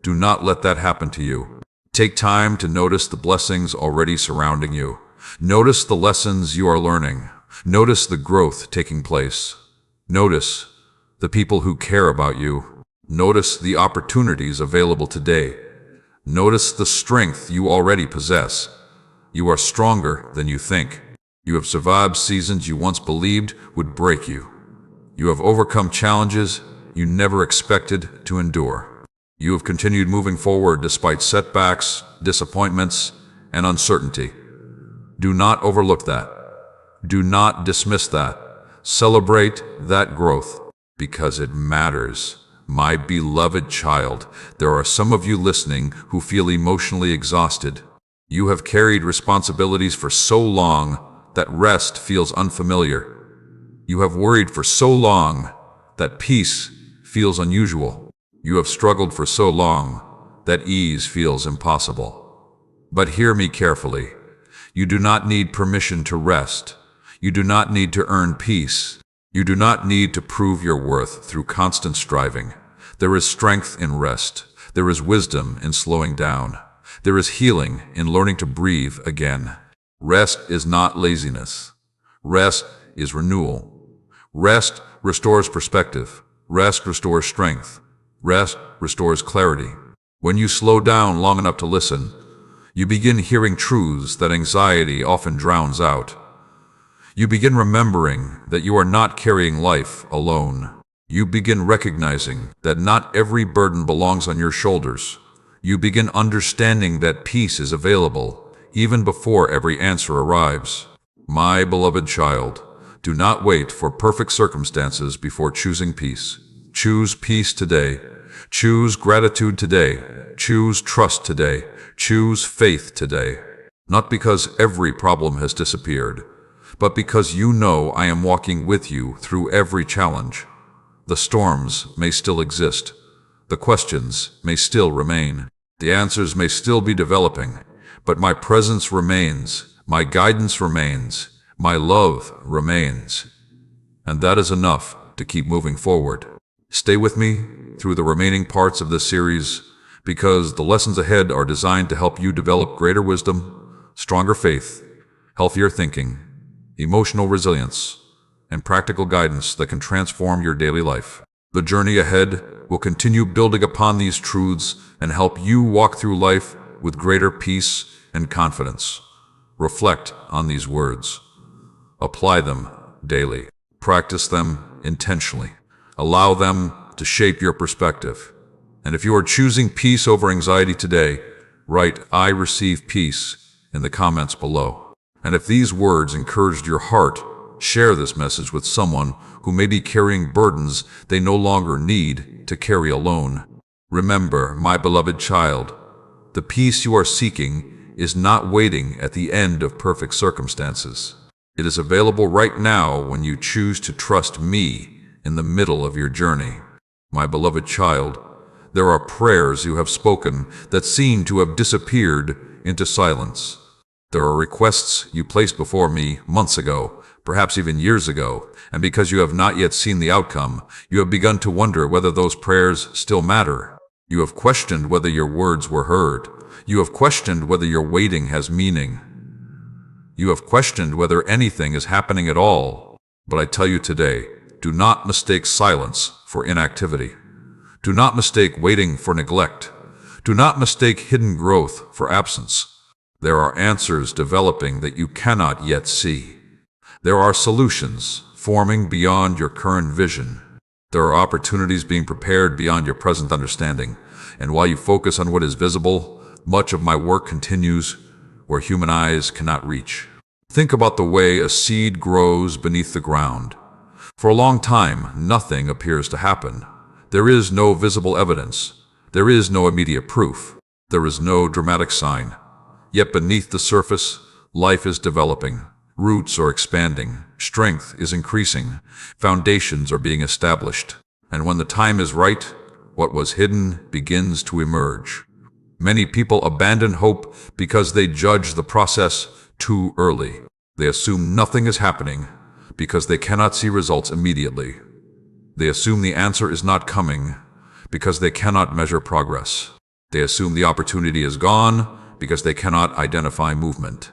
Do not let that happen to you. Take time to notice the blessings already surrounding you. Notice the lessons you are learning. Notice the growth taking place. Notice the people who care about you. Notice the opportunities available today. Notice the strength you already possess. You are stronger than you think. You have survived seasons you once believed would break you. You have overcome challenges you never expected to endure. You have continued moving forward despite setbacks, disappointments, and uncertainty. Do not overlook that. Do not dismiss that. Celebrate that growth because it matters. My beloved child, there are some of you listening who feel emotionally exhausted. You have carried responsibilities for so long that rest feels unfamiliar. You have worried for so long that peace feels unusual. You have struggled for so long that ease feels impossible. But hear me carefully. You do not need permission to rest. You do not need to earn peace. You do not need to prove your worth through constant striving. There is strength in rest. There is wisdom in slowing down. There is healing in learning to breathe again. Rest is not laziness. Rest is renewal. Rest restores perspective. Rest restores strength. Rest restores clarity. When you slow down long enough to listen, you begin hearing truths that anxiety often drowns out. You begin remembering that you are not carrying life alone. You begin recognizing that not every burden belongs on your shoulders. You begin understanding that peace is available even before every answer arrives. My beloved child, do not wait for perfect circumstances before choosing peace. Choose peace today. Choose gratitude today. Choose trust today. Choose faith today. Not because every problem has disappeared, but because you know I am walking with you through every challenge. The storms may still exist. The questions may still remain. The answers may still be developing, but my presence remains. My guidance remains. My love remains. And that is enough to keep moving forward. Stay with me through the remaining parts of this series, because the lessons ahead are designed to help you develop greater wisdom, stronger faith, healthier thinking, emotional resilience, and practical guidance that can transform your daily life. The journey ahead will continue building upon these truths and help you walk through life with greater peace and confidence. Reflect on these words. Apply them daily. Practice them intentionally. Allow them to shape your perspective. And if you are choosing peace over anxiety today, write "I receive peace" in the comments below. And if these words encouraged your heart, share this message with someone who may be carrying burdens they no longer need to carry alone. Remember, my beloved child, the peace you are seeking is not waiting at the end of perfect circumstances. It is available right now when you choose to trust me in the middle of your journey. My beloved child, there are prayers you have spoken that seem to have disappeared into silence. There are requests you placed before me months ago, perhaps even years ago, and because you have not yet seen the outcome, you have begun to wonder whether those prayers still matter. You have questioned whether your words were heard. You have questioned whether your waiting has meaning. You have questioned whether anything is happening at all. But I tell you today, do not mistake silence for inactivity. Do not mistake waiting for neglect. Do not mistake hidden growth for absence. There are answers developing that you cannot yet see. There are solutions forming beyond your current vision. There are opportunities being prepared beyond your present understanding. And while you focus on what is visible, much of my work continues where human eyes cannot reach. Think about the way a seed grows beneath the ground. For a long time, nothing appears to happen. There is no visible evidence. There is no immediate proof. There is no dramatic sign. Yet beneath the surface, life is developing. Roots are expanding. Strength is increasing. Foundations are being established. And when the time is right, what was hidden begins to emerge. Many people abandon hope because they judge the process too early. They assume nothing is happening because they cannot see results immediately. They assume the answer is not coming because they cannot measure progress. They assume the opportunity is gone because they cannot identify movement.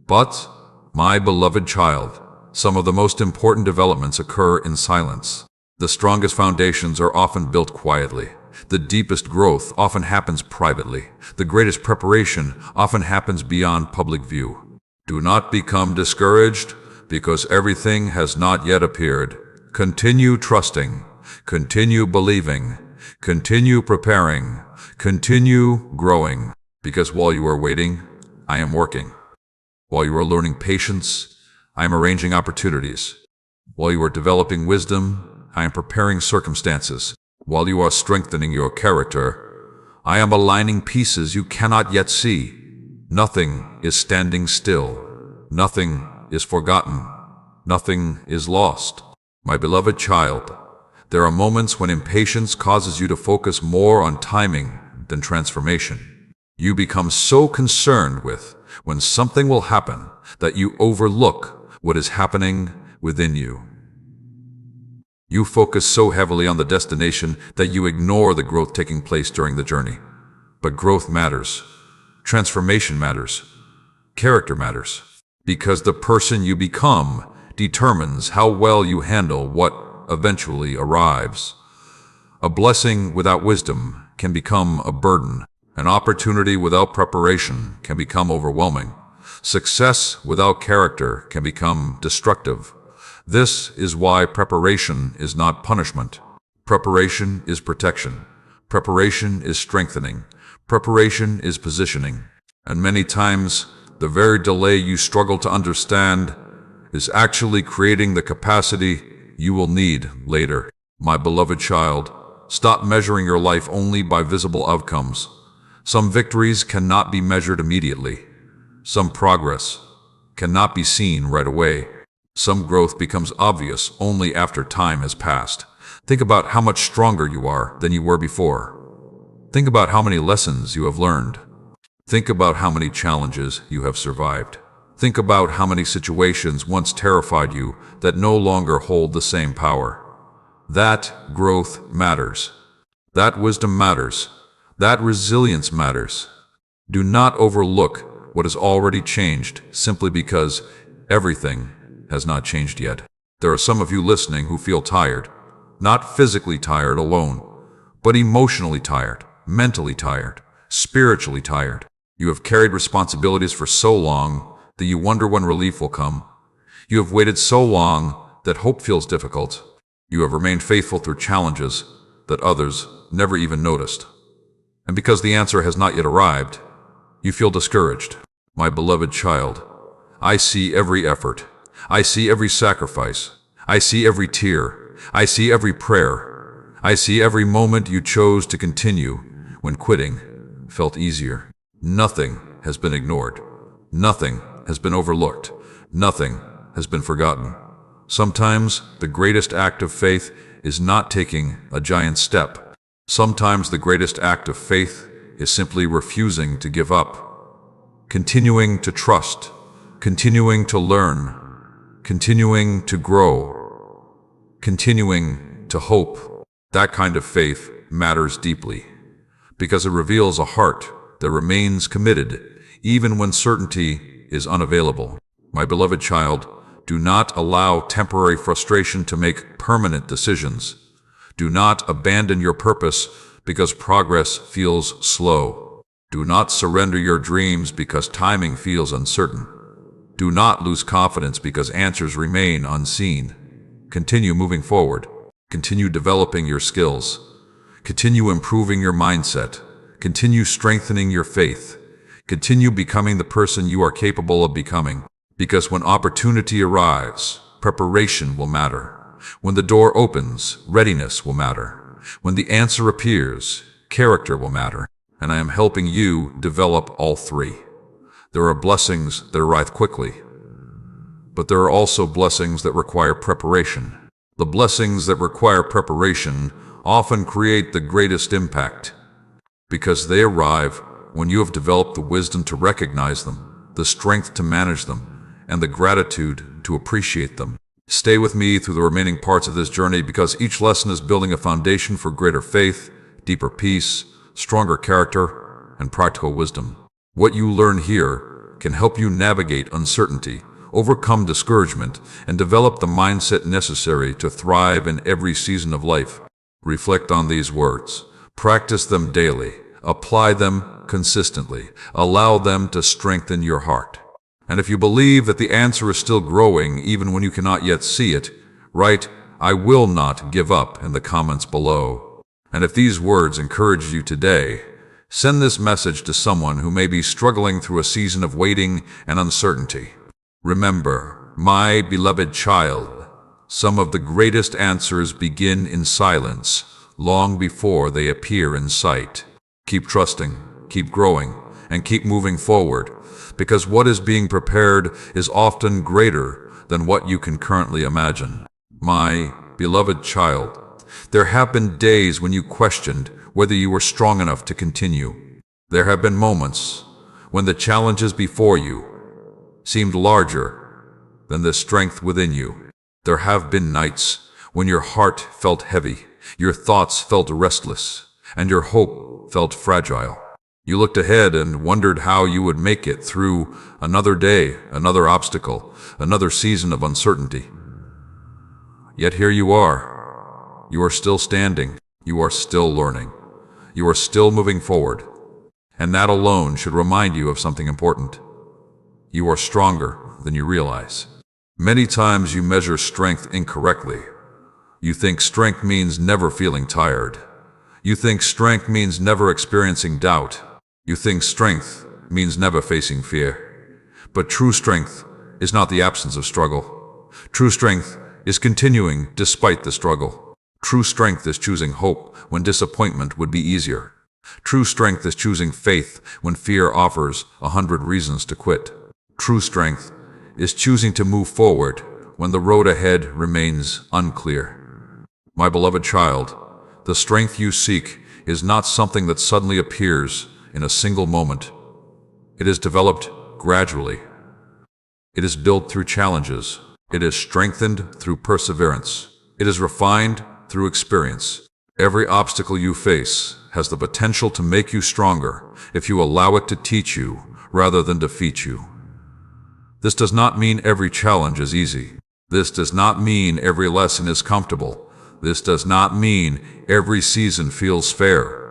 But, my beloved child, some of the most important developments occur in silence. The strongest foundations are often built quietly. The deepest growth often happens privately. The greatest preparation often happens beyond public view. Do not become discouraged because everything has not yet appeared. Continue trusting. Continue believing. Continue preparing. Continue growing. Because while you are waiting, I am working. While you are learning patience, I am arranging opportunities. While you are developing wisdom, I am preparing circumstances. While you are strengthening your character, I am aligning pieces you cannot yet see. Nothing is standing still. Nothing is forgotten. Nothing is lost. My beloved child, There are moments when impatience causes you to focus more on timing than transformation. You become so concerned with when something will happen that you overlook what is happening within you. You focus so heavily on the destination that you ignore the growth taking place during the journey. But growth matters. Transformation matters. Character matters. Because the person you become determines how well you handle what eventually arrives. A blessing without wisdom can become a burden. An opportunity without preparation can become overwhelming. Success without character can become destructive. This is why preparation is not punishment. Preparation is protection. Preparation is strengthening. Preparation is positioning. And many times, the very delay you struggle to understand is actually creating the capacity you will need later. My beloved child, stop measuring your life only by visible outcomes. Some victories cannot be measured immediately. Some progress cannot be seen right away. Some growth becomes obvious only after time has passed. Think about how much stronger you are than you were before. Think about how many lessons you have learned. Think about how many challenges you have survived. Think about how many situations once terrified you that no longer hold the same power. That growth matters. That wisdom matters. That resilience matters. Do not overlook what has already changed simply because everything has not changed yet. There are some of you listening who feel tired, not physically tired alone, but emotionally tired, mentally tired, spiritually tired. You have carried responsibilities for so long that you wonder when relief will come. You have waited so long that hope feels difficult. You have remained faithful through challenges that others never even noticed. And because the answer has not yet arrived, you feel discouraged. My beloved child, I see every effort. I see every sacrifice. I see every tear. I see every prayer. I see every moment you chose to continue when quitting felt easier. Nothing has been ignored. Nothing has been overlooked. Nothing has been forgotten. Sometimes the greatest act of faith is not taking a giant step. Sometimes the greatest act of faith is simply refusing to give up, continuing to trust, continuing to learn, continuing to grow, continuing to hope. That kind of faith matters deeply because it reveals a heart that remains committed even when certainty is unavailable. My beloved child, do not allow temporary frustration to make permanent decisions. Do not abandon your purpose because progress feels slow. Do not surrender your dreams because timing feels uncertain. Do not lose confidence because answers remain unseen. Continue moving forward. Continue developing your skills. Continue improving your mindset. Continue strengthening your faith. Continue becoming the person you are capable of becoming. Because when opportunity arrives, preparation will matter. When the door opens, readiness will matter. When the answer appears, character will matter. And I am helping you develop all three. There are blessings that arrive quickly, but there are also blessings that require preparation. The blessings that require preparation often create the greatest impact because they arrive when you have developed the wisdom to recognize them, the strength to manage them, and the gratitude to appreciate them. Stay with me through the remaining parts of this journey because each lesson is building a foundation for greater faith, deeper peace, stronger character, and practical wisdom. What you learn here can help you navigate uncertainty, overcome discouragement, and develop the mindset necessary to thrive in every season of life. Reflect on these words. Practice them daily. Apply them consistently. Allow them to strengthen your heart. And if you believe that the answer is still growing even when you cannot yet see it, write, "I will not give up" in the comments below. And if these words encourage you today, send this message to someone who may be struggling through a season of waiting and uncertainty. Remember, my beloved child, some of the greatest answers begin in silence, long before they appear in sight. Keep trusting, keep growing, and keep moving forward, because what is being prepared is often greater than what you can currently imagine. My beloved child, There have been days when you questioned whether you were strong enough to continue. There have been moments when the challenges before you seemed larger than the strength within you. There have been nights when your heart felt heavy, your thoughts felt restless, and your hope felt fragile. You looked ahead and wondered how you would make it through another day, another obstacle, another season of uncertainty. Yet here you are. You are still standing. You are still learning. You are still moving forward. And that alone should remind you of something important. You are stronger than you realize. Many times you measure strength incorrectly. You think strength means never feeling tired. You think strength means never experiencing doubt. You think strength means never facing fear. But true strength is not the absence of struggle. True strength is continuing despite the struggle. True strength is choosing hope when disappointment would be easier. True strength is choosing faith when fear offers 100 reasons to quit. True strength is choosing to move forward when the road ahead remains unclear. My beloved child, the strength you seek is not something that suddenly appears in a single moment. It is developed gradually. It is built through challenges. It is strengthened through perseverance. It is refined through experience. Every obstacle you face has the potential to make you stronger if you allow it to teach you rather than defeat you. This does not mean every challenge is easy. This does not mean every lesson is comfortable. This does not mean every season feels fair.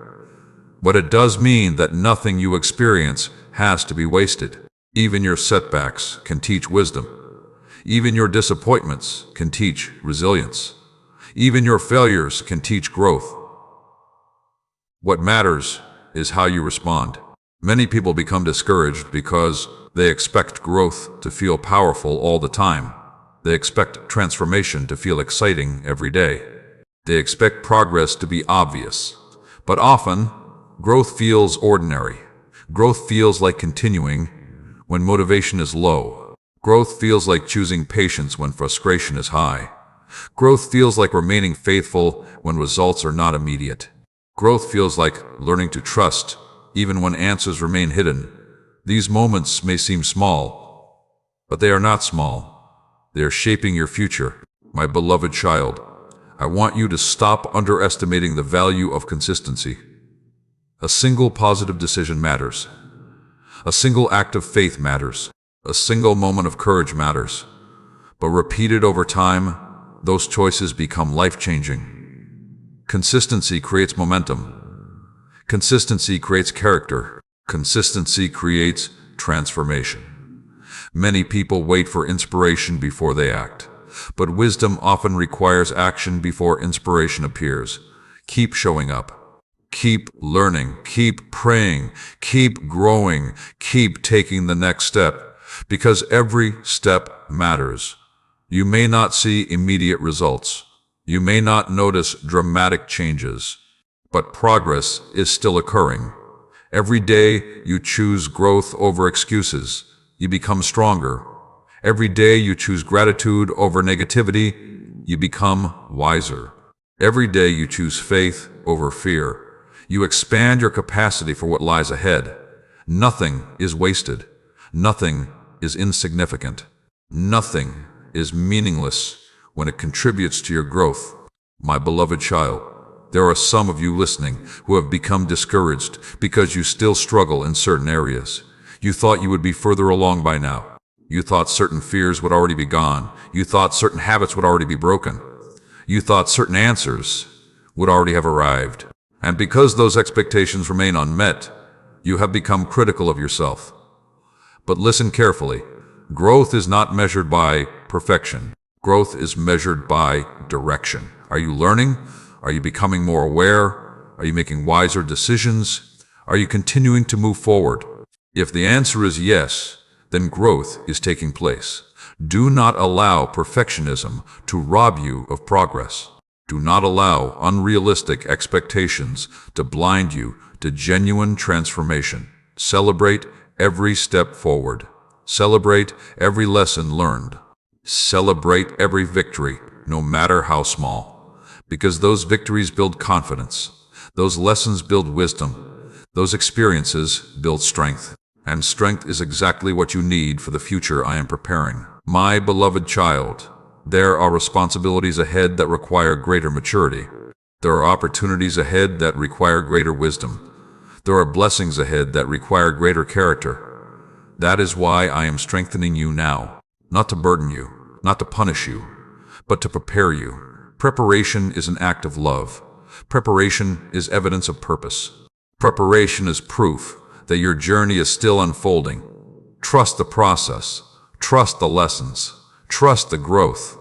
But it does mean that nothing you experience has to be wasted. Even your setbacks can teach wisdom. Even your disappointments can teach resilience. Even your failures can teach growth. What matters is how you respond. Many people become discouraged because they expect growth to feel powerful all the time. They expect transformation to feel exciting every day. They expect progress to be obvious. But often, growth feels ordinary. Growth feels like continuing when motivation is low. Growth feels like choosing patience when frustration is high. Growth feels like remaining faithful when results are not immediate. Growth feels like learning to trust even when answers remain hidden. These moments may seem small, but they are not small. They are shaping your future. My beloved child, I want you to stop underestimating the value of consistency. A single positive decision matters. A single act of faith matters. A single moment of courage matters. But repeated over time, those choices become life-changing. Consistency creates momentum. Consistency creates character. Consistency creates transformation. Many people wait for inspiration before they act, but wisdom often requires action before inspiration appears. Keep showing up. Keep learning, keep praying, keep growing, keep taking the next step, because every step matters. You may not see immediate results. You may not notice dramatic changes, but progress is still occurring. Every day you choose growth over excuses, you become stronger. Every day you choose gratitude over negativity, you become wiser. Every day you choose faith over fear, you expand your capacity for what lies ahead. Nothing is wasted. Nothing is insignificant. Nothing is meaningless when it contributes to your growth. My beloved child, there are some of you listening who have become discouraged because you still struggle in certain areas. You thought you would be further along by now. You thought certain fears would already be gone. You thought certain habits would already be broken. You thought certain answers would already have arrived. And because those expectations remain unmet, you have become critical of yourself. But listen carefully. Growth is not measured by perfection. Growth is measured by direction. Are you learning? Are you becoming more aware? Are you making wiser decisions? Are you continuing to move forward? If the answer is yes, then growth is taking place. Do not allow perfectionism to rob you of progress. Do not allow unrealistic expectations to blind you to genuine transformation. Celebrate every step forward. Celebrate every lesson learned. Celebrate every victory, no matter how small. Because those victories build confidence. Those lessons build wisdom. Those experiences build strength. And strength is exactly what you need for the future I am preparing. My beloved child, there are responsibilities ahead that require greater maturity. There are opportunities ahead that require greater wisdom. There are blessings ahead that require greater character. That is why I am strengthening you now. Not to burden you, not to punish you, but to prepare you. Preparation is an act of love. Preparation is evidence of purpose. Preparation is proof that your journey is still unfolding. Trust the process. Trust the lessons. Trust the growth.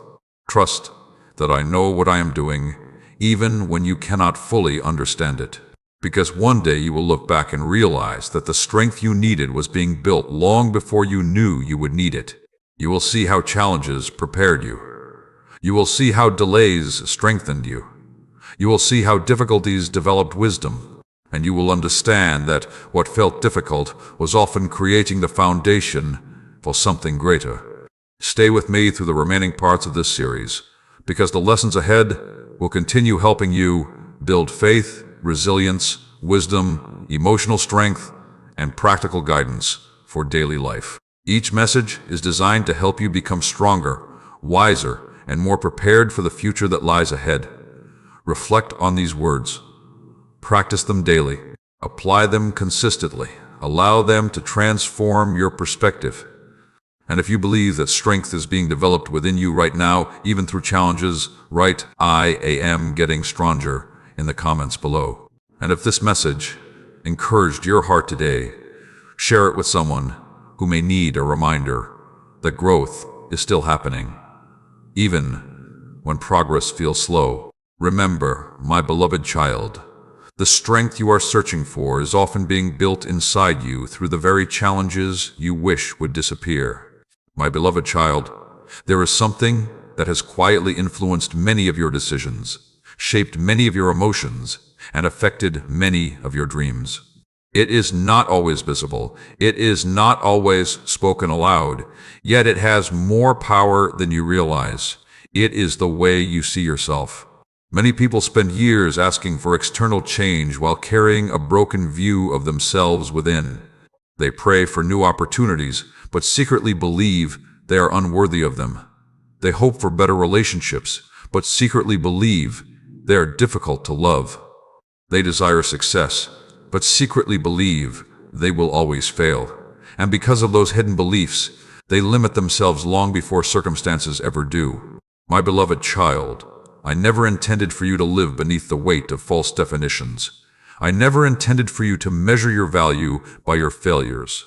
Trust that I know what I am doing, even when you cannot fully understand it. Because one day you will look back and realize that the strength you needed was being built long before you knew you would need it. You will see how challenges prepared you. You will see how delays strengthened you. You will see how difficulties developed wisdom. And you will understand that what felt difficult was often creating the foundation for something greater. Stay with me through the remaining parts of this series, because the lessons ahead will continue helping you build faith, resilience, wisdom, emotional strength, and practical guidance for daily life. Each message is designed to help you become stronger, wiser, and more prepared for the future that lies ahead. Reflect on these words. Practice them daily. Apply them consistently. Allow them to transform your perspective. And if you believe that strength is being developed within you right now, even through challenges, write "I am getting stronger" in the comments below. And if this message encouraged your heart today, share it with someone who may need a reminder that growth is still happening, even when progress feels slow. Remember, my beloved child, the strength you are searching for is often being built inside you through the very challenges you wish would disappear. My beloved child, there is something that has quietly influenced many of your decisions, shaped many of your emotions, and affected many of your dreams. It is not always visible. It is not always spoken aloud, yet it has more power than you realize. It is the way you see yourself. Many people spend years asking for external change while carrying a broken view of themselves within. They pray for new opportunities, but secretly believe they are unworthy of them. They hope for better relationships, but secretly believe they are difficult to love. They desire success, but secretly believe they will always fail. And because of those hidden beliefs, they limit themselves long before circumstances ever do. My beloved child, I never intended for you to live beneath the weight of false definitions. I never intended for you to measure your value by your failures.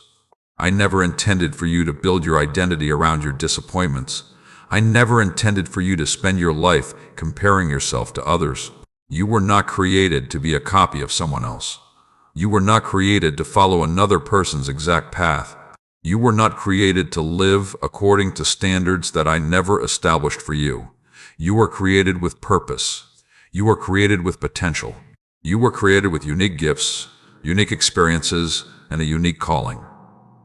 I never intended for you to build your identity around your disappointments. I never intended for you to spend your life comparing yourself to others. You were not created to be a copy of someone else. You were not created to follow another person's exact path. You were not created to live according to standards that I never established for you. You were created with purpose. You were created with potential. You were created with unique gifts, unique experiences, and a unique calling.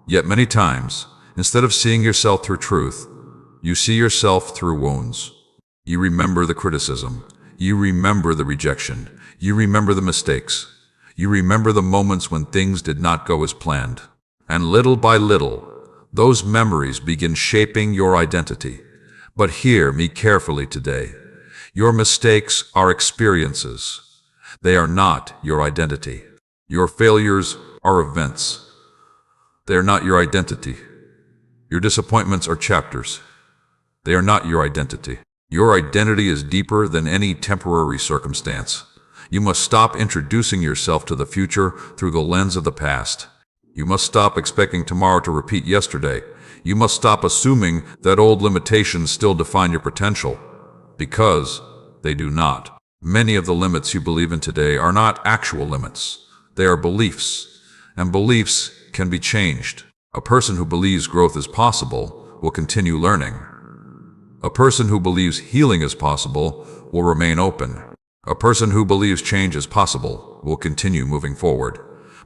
Yet many times, instead of seeing yourself through truth, you see yourself through wounds. You remember the criticism. You remember the rejection. You remember the mistakes. You remember the moments when things did not go as planned. And little by little, those memories begin shaping your identity. But hear me carefully today. Your mistakes are experiences. They are not your identity. Your failures are events. They are not your identity. Your disappointments are chapters. They are not your identity. Your identity is deeper than any temporary circumstance. You must stop introducing yourself to the future through the lens of the past. You must stop expecting tomorrow to repeat yesterday. You must stop assuming that old limitations still define your potential, because they do not. Many of the limits you believe in today are not actual limits. They are beliefs, and beliefs can be changed. A person who believes growth is possible will continue learning. A person who believes healing is possible will remain open. A person who believes change is possible will continue moving forward.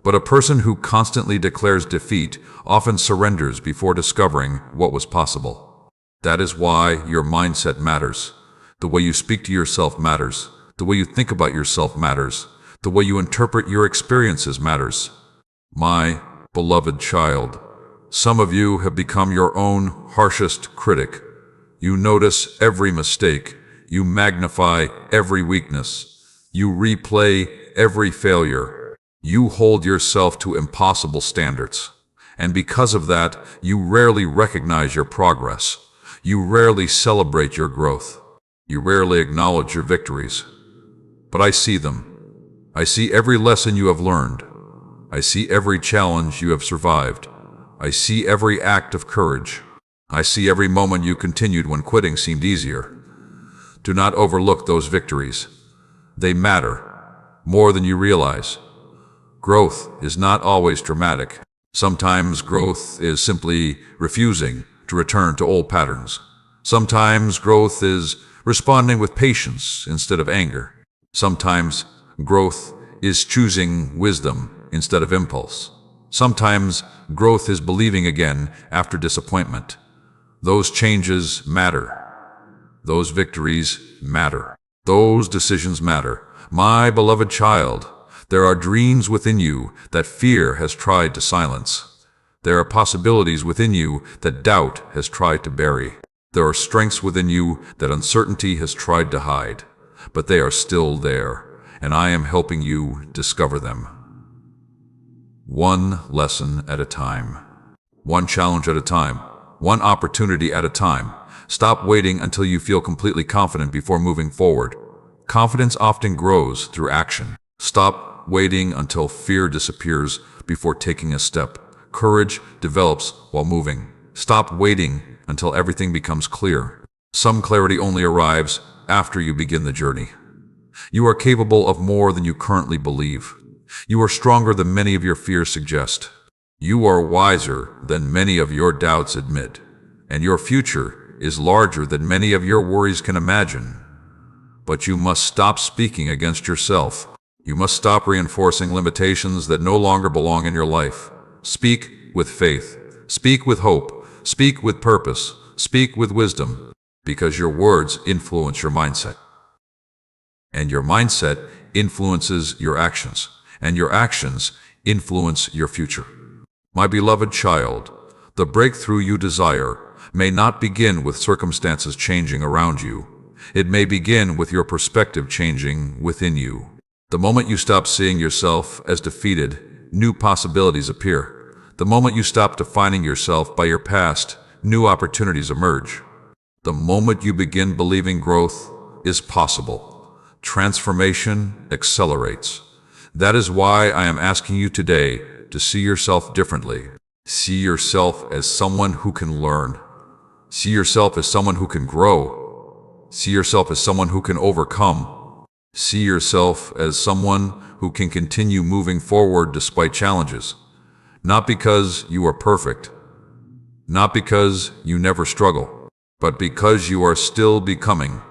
But a person who constantly declares defeat often surrenders before discovering what was possible. That is why your mindset matters. The way you speak to yourself matters. The way you think about yourself matters. The way you interpret your experiences matters. My beloved child, some of you have become your own harshest critic. You notice every mistake. You magnify every weakness. You replay every failure. You hold yourself to impossible standards. And because of that, you rarely recognize your progress. You rarely celebrate your growth. You rarely acknowledge your victories. But I see them. I see every lesson you have learned. I see every challenge you have survived. I see every act of courage. I see every moment you continued when quitting seemed easier. Do not overlook those victories. They matter more than you realize. Growth is not always dramatic. Sometimes growth is simply refusing to return to old patterns. Sometimes growth is responding with patience instead of anger. Sometimes growth is choosing wisdom instead of impulse. Sometimes growth is believing again after disappointment. Those changes matter. Those victories matter. Those decisions matter. My beloved child, there are dreams within you that fear has tried to silence. There are possibilities within you that doubt has tried to bury. There are strengths within you that uncertainty has tried to hide. But they are still there, and I am helping you discover them. One lesson at a time. One challenge at a time. One opportunity at a time. Stop waiting until you feel completely confident before moving forward. Confidence often grows through action. Stop waiting until fear disappears before taking a step. Courage develops while moving. Stop waiting until everything becomes clear. Some clarity only arrives after you begin the journey. You are capable of more than you currently believe. You are stronger than many of your fears suggest. You are wiser than many of your doubts admit. And your future is larger than many of your worries can imagine. But you must stop speaking against yourself. You must stop reinforcing limitations that no longer belong in your life. Speak with faith. Speak with hope. Speak with purpose. Speak with wisdom. Because your words influence your mindset. And your mindset influences your actions. And your actions influence your future. My beloved child, the breakthrough you desire may not begin with circumstances changing around you. It may begin with your perspective changing within you. The moment you stop seeing yourself as defeated, new possibilities appear. The moment you stop defining yourself by your past, new opportunities emerge. The moment you begin believing growth is possible, transformation accelerates. That is why I am asking you today to see yourself differently. See yourself as someone who can learn. See yourself as someone who can grow. See yourself as someone who can overcome. See yourself as someone who can continue moving forward despite challenges. Not because you are perfect, not because you never struggle, but because you are still becoming.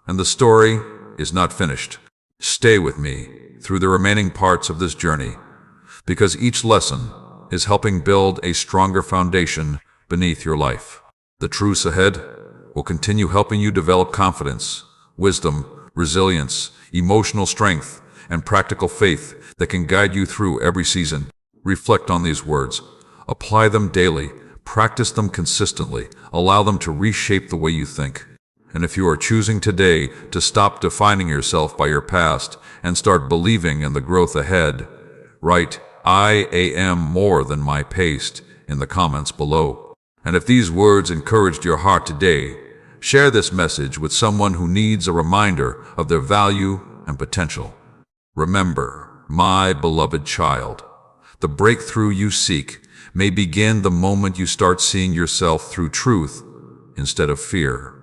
And the story is not finished. Stay with me through the remaining parts of this journey, because each lesson is helping build a stronger foundation beneath your life. The truths ahead will continue helping you develop confidence, wisdom, resilience, emotional strength, and practical faith that can guide you through every season. Reflect on these words. Apply them daily. Practice them consistently. Allow them to reshape the way you think. And if you are choosing today to stop defining yourself by your past and start believing in the growth ahead, write, "I am more than my past" in the comments below. And if these words encouraged your heart today, share this message with someone who needs a reminder of their value and potential. Remember, my beloved child, the breakthrough you seek may begin the moment you start seeing yourself through truth instead of fear.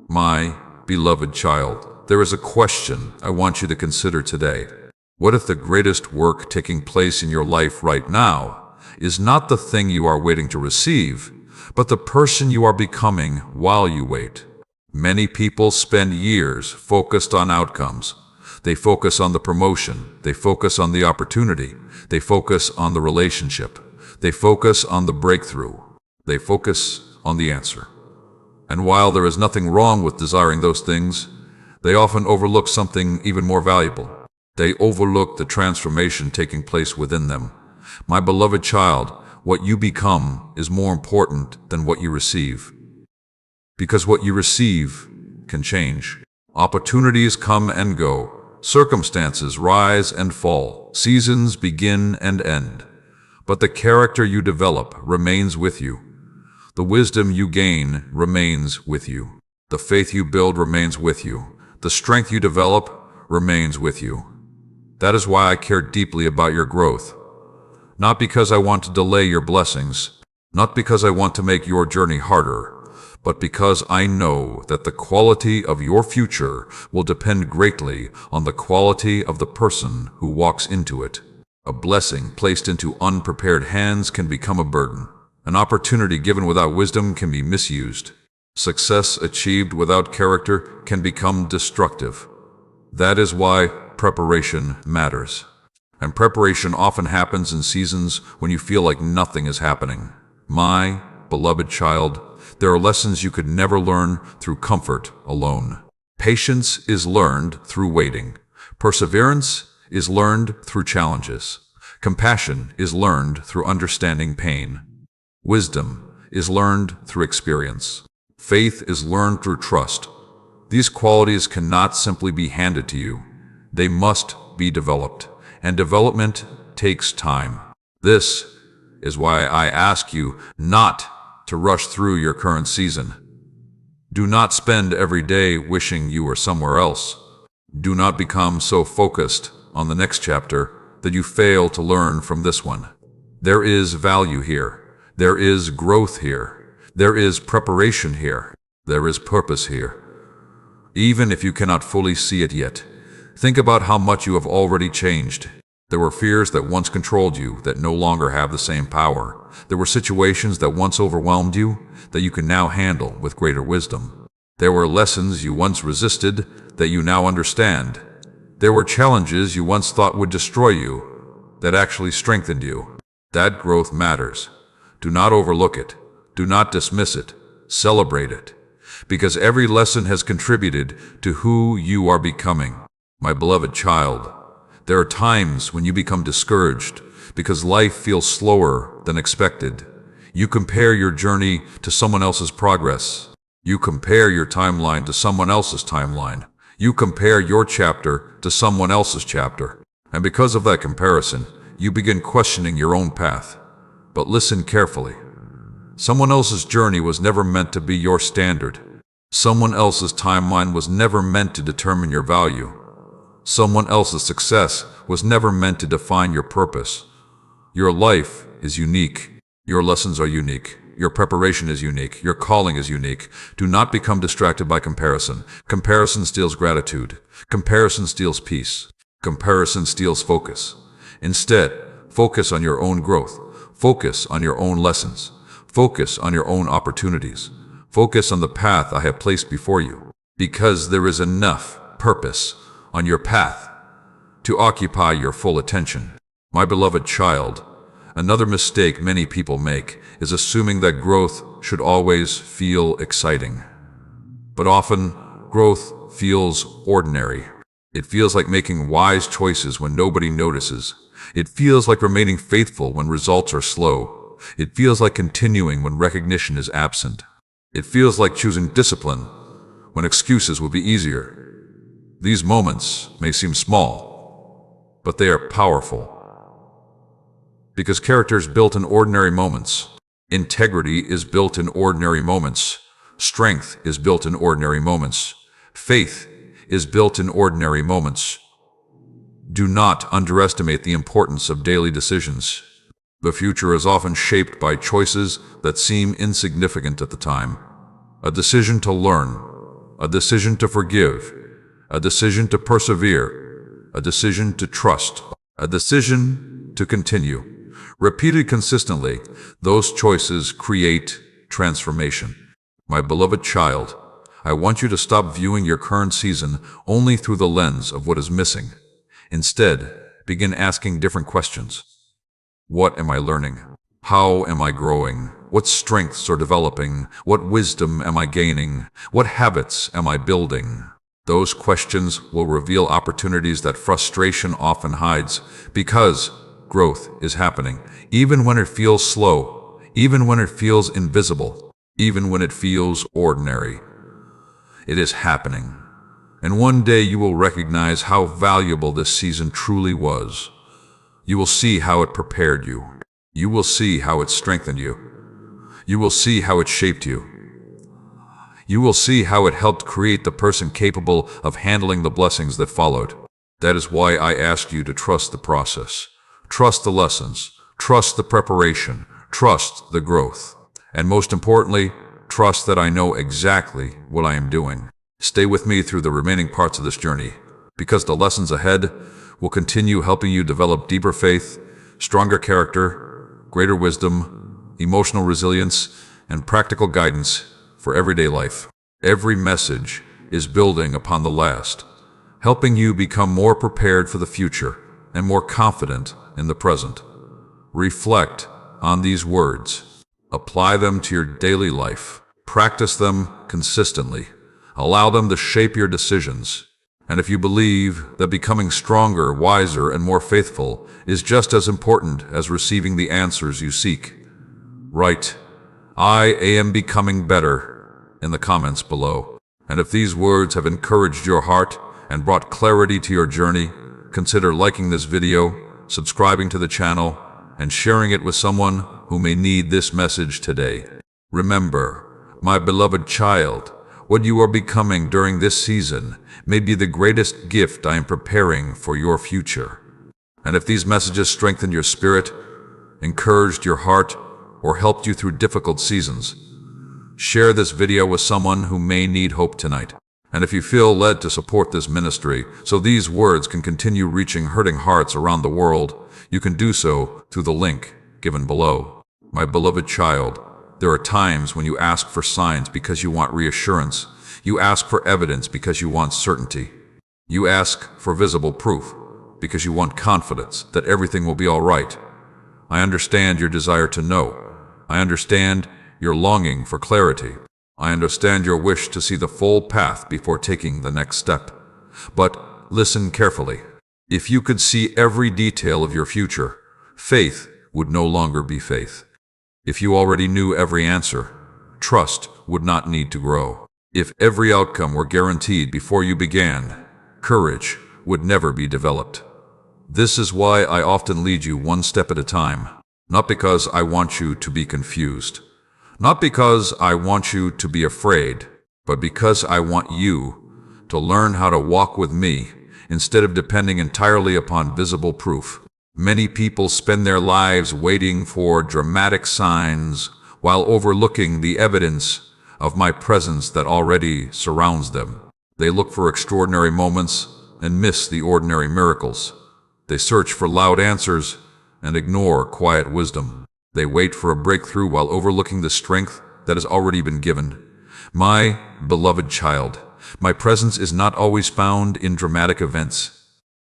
My beloved child, there is a question I want you to consider today. What if the greatest work taking place in your life right now is not the thing you are waiting to receive, but the person you are becoming while you wait? Many people spend years focused on outcomes. They focus on the promotion. They focus on the opportunity. They focus on the relationship. They focus on the breakthrough. They focus on the answer. And while there is nothing wrong with desiring those things, They often overlook something even more valuable. They overlook the transformation taking place within them. My beloved child, what you become is more important than what you receive. Because what you receive can change. Opportunities come and go. Circumstances rise and fall. Seasons begin and end. But the character you develop remains with you. The wisdom you gain remains with you. The faith you build remains with you. The strength you develop remains with you. That is why I care deeply about your growth. Not because I want to delay your blessings, not because I want to make your journey harder, but because I know that the quality of your future will depend greatly on the quality of the person who walks into it. A blessing placed into unprepared hands can become a burden. An opportunity given without wisdom can be misused. Success achieved without character can become destructive. That is why preparation matters. And preparation often happens in seasons when you feel like nothing is happening. My beloved child, there are lessons you could never learn through comfort alone. Patience is learned through waiting. Perseverance is learned through challenges. Compassion is learned through understanding pain. Wisdom is learned through experience. Faith is learned through trust. These qualities cannot simply be handed to you. They must be developed, and development takes time. This is why I ask you not to rush through your current season. Do not spend every day wishing you were somewhere else. Do not become so focused on the next chapter that you fail to learn from this one. There is value here. There is growth here. There is preparation here. There is purpose here. Even if you cannot fully see it yet, think about how much you have already changed. There were fears that once controlled you that no longer have the same power. There were situations that once overwhelmed you that you can now handle with greater wisdom. There were lessons you once resisted that you now understand. There were challenges you once thought would destroy you that actually strengthened you. That growth matters. Do not overlook it. Do not dismiss it. Celebrate it. Because every lesson has contributed to who you are becoming. My beloved child, there are times when you become discouraged because life feels slower than expected. You compare your journey to someone else's progress. You compare your timeline to someone else's timeline. You compare your chapter to someone else's chapter. And because of that comparison, you begin questioning your own path. But listen carefully. Someone else's journey was never meant to be your standard. Someone else's timeline was never meant to determine your value. Someone else's success was never meant to define your purpose. Your life is unique. Your lessons are unique. Your preparation is unique. Your calling is unique. Do not become distracted by comparison. Comparison steals gratitude. Comparison steals peace. Comparison steals focus. Instead, focus on your own growth. Focus on your own lessons. Focus on your own opportunities. Focus on the path I have placed before you. Because there is enough purpose on your path to occupy your full attention. My beloved child, another mistake many people make is assuming that growth should always feel exciting. But often, growth feels ordinary. It feels like making wise choices when nobody notices. It feels like remaining faithful when results are slow. It feels like continuing when recognition is absent. It feels like choosing discipline when excuses would be easier. These moments may seem small, but they are powerful. Because character is built in ordinary moments. Integrity is built in ordinary moments. Strength is built in ordinary moments. Faith is built in ordinary moments. Do not underestimate the importance of daily decisions. The future is often shaped by choices that seem insignificant at the time. A decision to learn, a decision to forgive, a decision to persevere, a decision to trust, a decision to continue. Repeated consistently, those choices create transformation. My beloved child, I want you to stop viewing your current season only through the lens of what is missing. Instead, begin asking different questions. What am I learning? How am I growing? What strengths are developing? What wisdom am I gaining? What habits am I building? Those questions will reveal opportunities that frustration often hides, because growth is happening, even when it feels slow, even when it feels invisible, even when it feels ordinary. It is happening. And one day you will recognize how valuable this season truly was. You will see how it prepared you. You will see how it strengthened you. You will see how it shaped you. You will see how it helped create the person capable of handling the blessings that followed. That is why I asked you to trust the process. Trust the lessons. Trust the preparation. Trust the growth. And most importantly, trust that I know exactly what I am doing. Stay with me through the remaining parts of this journey, because the lessons ahead will continue helping you develop deeper faith, stronger character, greater wisdom, emotional resilience, and practical guidance for everyday life. Every message is building upon the last, helping you become more prepared for the future and more confident in the present. Reflect on these words. Apply them to your daily life. Practice them consistently. Allow them to shape your decisions. And if you believe that becoming stronger, wiser, and more faithful is just as important as receiving the answers you seek, write, "I am becoming better," in the comments below. And if these words have encouraged your heart and brought clarity to your journey, consider liking this video, subscribing to the channel, and sharing it with someone who may need this message today. Remember, my beloved child, what you are becoming during this season may be the greatest gift I am preparing for your future. And if these messages strengthened your spirit, encouraged your heart, or helped you through difficult seasons, share this video with someone who may need hope tonight. And if you feel led to support this ministry so these words can continue reaching hurting hearts around the world, you can do so through the link given below. My beloved child, there are times when you ask for signs because you want reassurance. You ask for evidence because you want certainty. You ask for visible proof because you want confidence that everything will be all right. I understand your desire to know. I understand your longing for clarity. I understand your wish to see the full path before taking the next step. But listen carefully. If you could see every detail of your future, faith would no longer be faith. If you already knew every answer, trust would not need to grow. If every outcome were guaranteed before you began, courage would never be developed. This is why I often lead you one step at a time, not because I want you to be confused, not because I want you to be afraid, but because I want you to learn how to walk with me instead of depending entirely upon visible proof. Many people spend their lives waiting for dramatic signs while overlooking the evidence of my presence that already surrounds them. They look for extraordinary moments and miss the ordinary miracles. They search for loud answers and ignore quiet wisdom. They wait for a breakthrough while overlooking the strength that has already been given. My beloved child, my presence is not always found in dramatic events.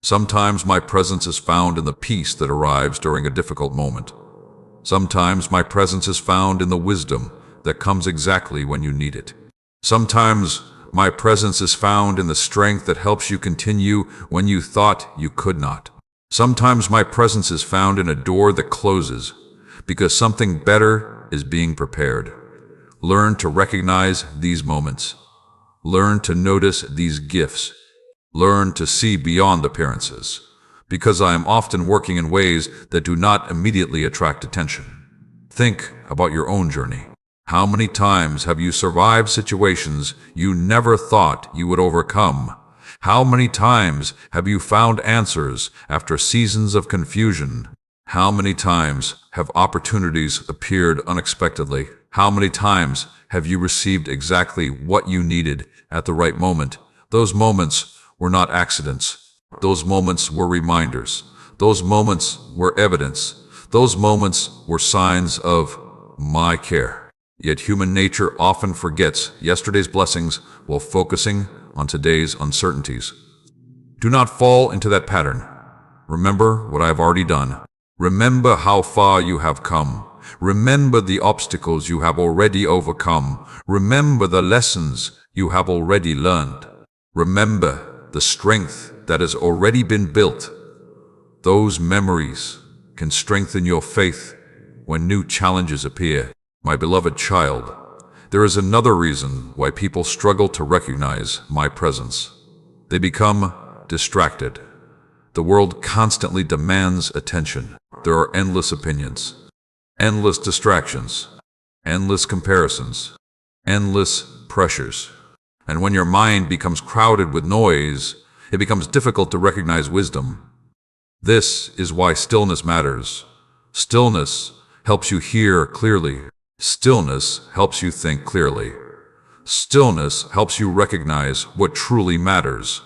Sometimes my presence is found in the peace that arrives during a difficult moment. Sometimes my presence is found in the wisdom that comes exactly when you need it. Sometimes my presence is found in the strength that helps you continue when you thought you could not. Sometimes my presence is found in a door that closes because something better is being prepared. Learn to recognize these moments. Learn to notice these gifts. Learn to see beyond appearances, because I am often working in ways that do not immediately attract attention. Think about your own journey. How many times have you survived situations you never thought you would overcome? How many times have you found answers after seasons of confusion? How many times have opportunities appeared unexpectedly? How many times have you received exactly what you needed at the right moment? Those moments were not accidents. Those moments were reminders. Those moments were evidence. Those moments were signs of my care. Yet human nature often forgets yesterday's blessings while focusing on today's uncertainties. Do not fall into that pattern. Remember what I have already done. Remember how far you have come. Remember the obstacles you have already overcome. Remember the lessons you have already learned. Remember the strength that has already been built. Those memories can strengthen your faith when new challenges appear. My beloved child, there is another reason why people struggle to recognize my presence. They become distracted. The world constantly demands attention. There are endless opinions, endless distractions, endless comparisons, endless pressures. And when your mind becomes crowded with noise, it becomes difficult to recognize wisdom. This is why stillness matters. Stillness helps you hear clearly. Stillness helps you think clearly. Stillness helps you recognize what truly matters.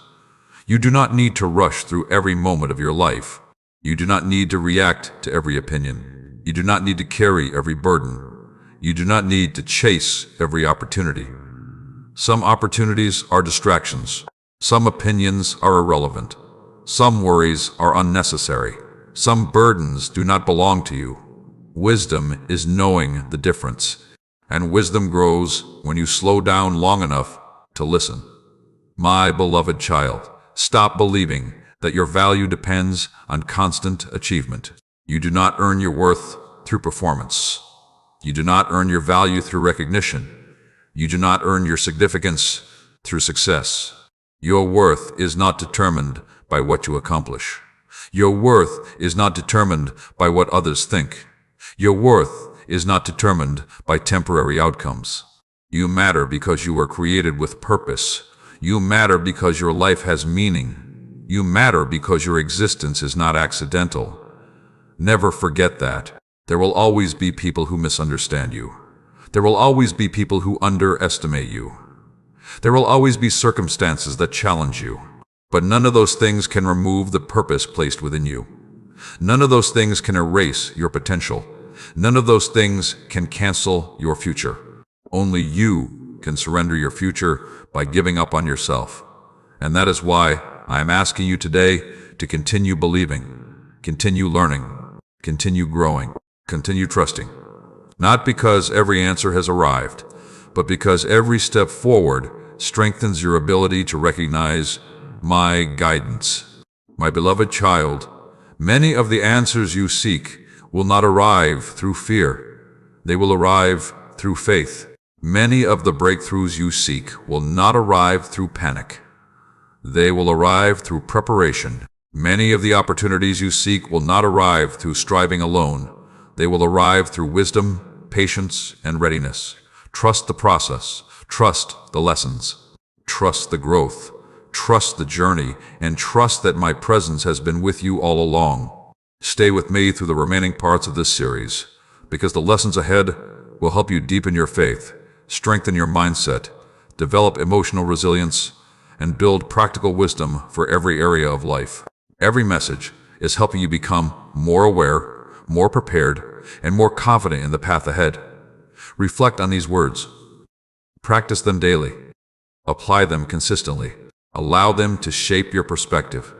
You do not need to rush through every moment of your life. You do not need to react to every opinion. You do not need to carry every burden. You do not need to chase every opportunity. Some opportunities are distractions. Some opinions are irrelevant. Some worries are unnecessary. Some burdens do not belong to you. Wisdom is knowing the difference, and wisdom grows when you slow down long enough to listen. My beloved child, stop believing that your value depends on constant achievement. You do not earn your worth through performance. You do not earn your value through recognition. You do not earn your significance through success. Your worth is not determined by what you accomplish. Your worth is not determined by what others think. Your worth is not determined by temporary outcomes. You matter because you were created with purpose. You matter because your life has meaning. You matter because your existence is not accidental. Never forget that. There will always be people who misunderstand you. There will always be people who underestimate you. There will always be circumstances that challenge you. But none of those things can remove the purpose placed within you. None of those things can erase your potential. None of those things can cancel your future. Only you can surrender your future by giving up on yourself. And that is why I am asking you today to continue believing, continue learning, continue growing, continue trusting. Not because every answer has arrived, but because every step forward strengthens your ability to recognize my guidance. My beloved child, many of the answers you seek will not arrive through fear. They will arrive through faith. Many of the breakthroughs you seek will not arrive through panic. They will arrive through preparation. Many of the opportunities you seek will not arrive through striving alone. They will arrive through wisdom, patience, and readiness. Trust the process. Trust the lessons. Trust the growth. Trust the journey, and trust that my presence has been with you all along. Stay with me through the remaining parts of this series, because the lessons ahead will help you deepen your faith, strengthen your mindset, develop emotional resilience, and build practical wisdom for every area of life. Every message is helping you become more aware, more prepared, and more confident in the path ahead. Reflect on these words. Practice them daily. Apply them consistently. Allow them to shape your perspective.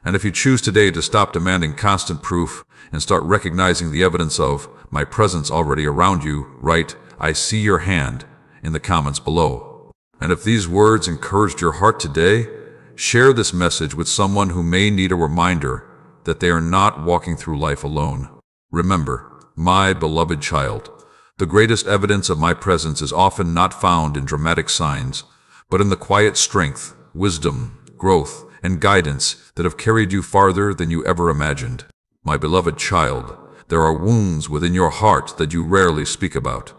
And if you choose today to stop demanding constant proof and start recognizing the evidence of my presence already around you, write, "I see your hand," in the comments below. And if these words encouraged your heart today, share this message with someone who may need a reminder that they are not walking through life alone. Remember, my beloved child, the greatest evidence of my presence is often not found in dramatic signs, but in the quiet strength, wisdom, growth, and guidance that have carried you farther than you ever imagined. My beloved child, there are wounds within your heart that you rarely speak about.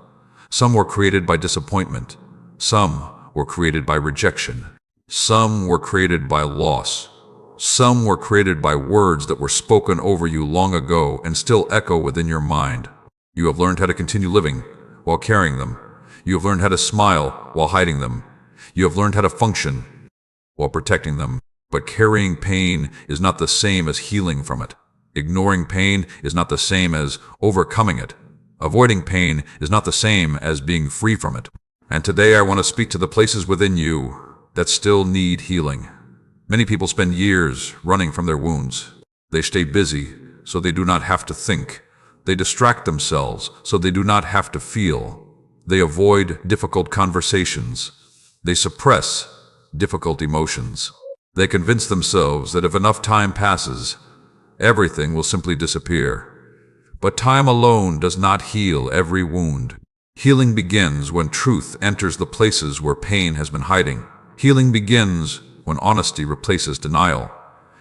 Some were created by disappointment. Some were created by rejection. Some were created by loss. Some were created by words that were spoken over you long ago and still echo within your mind. You have learned how to continue living while carrying them. You have learned how to smile while hiding them. You have learned how to function while protecting them. But carrying pain is not the same as healing from it. Ignoring pain is not the same as overcoming it. Avoiding pain is not the same as being free from it. And today I want to speak to the places within you that still need healing. Many people spend years running from their wounds. They stay busy so they do not have to think. They distract themselves so they do not have to feel. They avoid difficult conversations. They suppress difficult emotions. They convince themselves that if enough time passes, everything will simply disappear. But time alone does not heal every wound. Healing begins when truth enters the places where pain has been hiding. Healing begins when honesty replaces denial.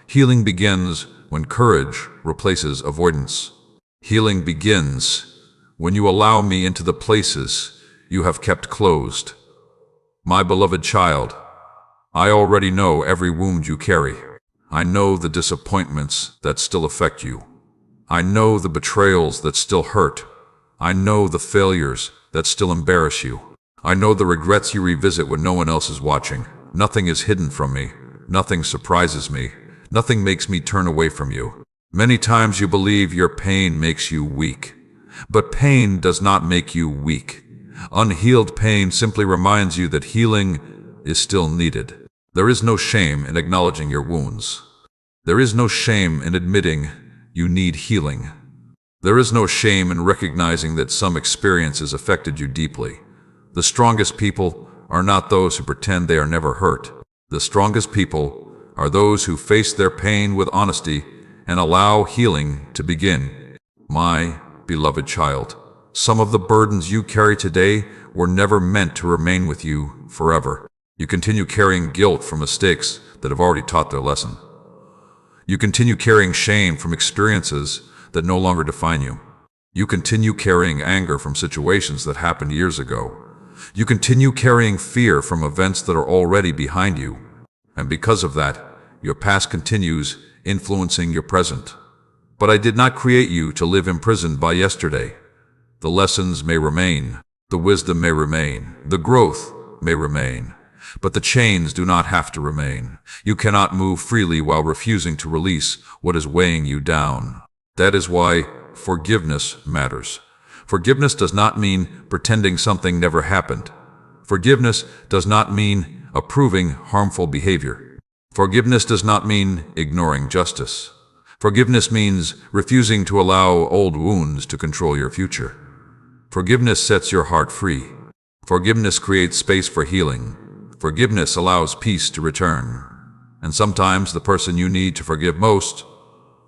Healing begins when courage replaces avoidance. Healing begins when you allow me into the places you have kept closed. My beloved child, I already know every wound you carry. I know the disappointments that still affect you. I know the betrayals that still hurt. I know the failures that still embarrass you. I know the regrets you revisit when no one else is watching. Nothing is hidden from me. Nothing surprises me. Nothing makes me turn away from you. Many times you believe your pain makes you weak. But pain does not make you weak. Unhealed pain simply reminds you that healing is still needed. There is no shame in acknowledging your wounds. There is no shame in admitting you need healing. There is no shame in recognizing that some experiences affected you deeply. The strongest people are not those who pretend they are never hurt. The strongest people are those who face their pain with honesty and allow healing to begin. My beloved child, some of the burdens you carry today were never meant to remain with you forever. You continue carrying guilt from mistakes that have already taught their lesson. You continue carrying shame from experiences that no longer define you. You continue carrying anger from situations that happened years ago. You continue carrying fear from events that are already behind you. And because of that, your past continues influencing your present. But I did not create you to live imprisoned by yesterday. The lessons may remain, the wisdom may remain, the growth may remain, but the chains do not have to remain. You cannot move freely while refusing to release what is weighing you down. That is why forgiveness matters. Forgiveness does not mean pretending something never happened. Forgiveness does not mean approving harmful behavior. Forgiveness does not mean ignoring justice. Forgiveness means refusing to allow old wounds to control your future. Forgiveness sets your heart free. Forgiveness creates space for healing. Forgiveness allows peace to return. And sometimes the person you need to forgive most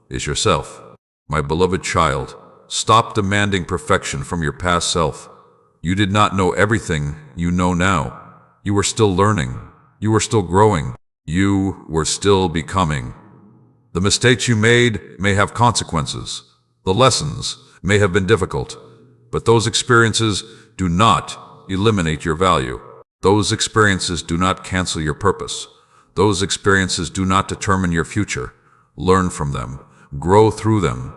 is yourself. My beloved child, stop demanding perfection from your past self. You did not know everything you know now. You were still learning. You were still growing. You were still becoming. The mistakes you made may have consequences. The lessons may have been difficult. But those experiences do not eliminate your value. Those experiences do not cancel your purpose. Those experiences do not determine your future. Learn from them. Grow through them.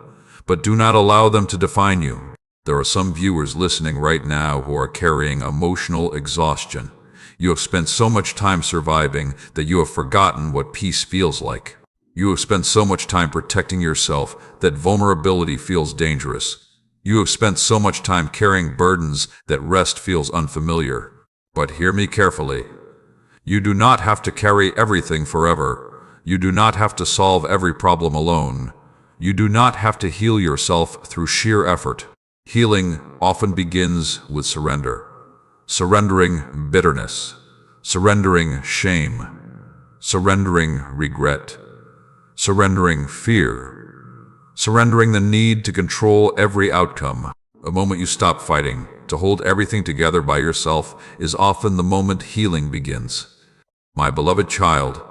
But do not allow them to define you. There are some viewers listening right now who are carrying emotional exhaustion. You have spent so much time surviving that you have forgotten what peace feels like. You have spent so much time protecting yourself that vulnerability feels dangerous. You have spent so much time carrying burdens that rest feels unfamiliar. But hear me carefully. You do not have to carry everything forever. You do not have to solve every problem alone. You do not have to heal yourself through sheer effort. Healing often begins with surrender. Surrendering bitterness. Surrendering shame. Surrendering regret. Surrendering fear. Surrendering the need to control every outcome. The moment you stop fighting to hold everything together by yourself is often the moment healing begins. My beloved child,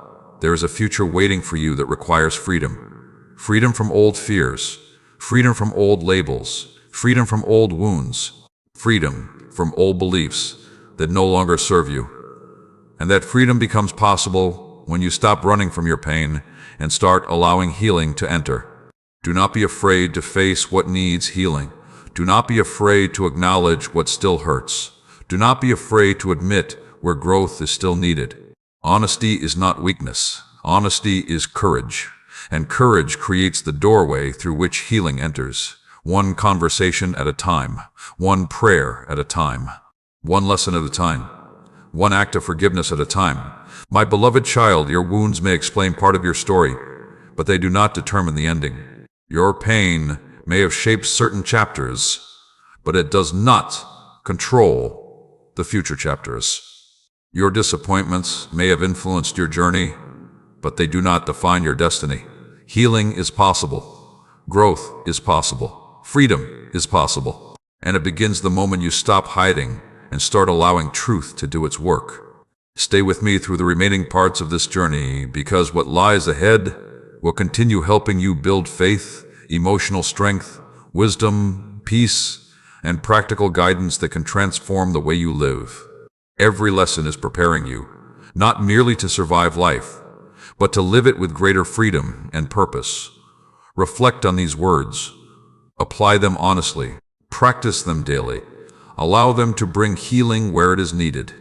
there is a future waiting for you that requires freedom. Freedom from old fears, freedom from old labels, freedom from old wounds, freedom from old beliefs that no longer serve you. And that freedom becomes possible when you stop running from your pain and start allowing healing to enter. Do not be afraid to face what needs healing. Do not be afraid to acknowledge what still hurts. Do not be afraid to admit where growth is still needed. Honesty is not weakness. Honesty is courage. And courage creates the doorway through which healing enters. One conversation at a time. One prayer at a time. One lesson at a time. One act of forgiveness at a time. My beloved child, your wounds may explain part of your story, but they do not determine the ending. Your pain may have shaped certain chapters, but it does not control the future chapters. Your disappointments may have influenced your journey, but they do not define your destiny. Healing is possible. Growth is possible. Freedom is possible. And it begins the moment you stop hiding and start allowing truth to do its work. Stay with me through the remaining parts of this journey, because what lies ahead will continue helping you build faith, emotional strength, wisdom, peace, and practical guidance that can transform the way you live. Every lesson is preparing you, not merely to survive life, but to live it with greater freedom and purpose. Reflect on these words. Apply them honestly. Practice them daily. Allow them to bring healing where it is needed.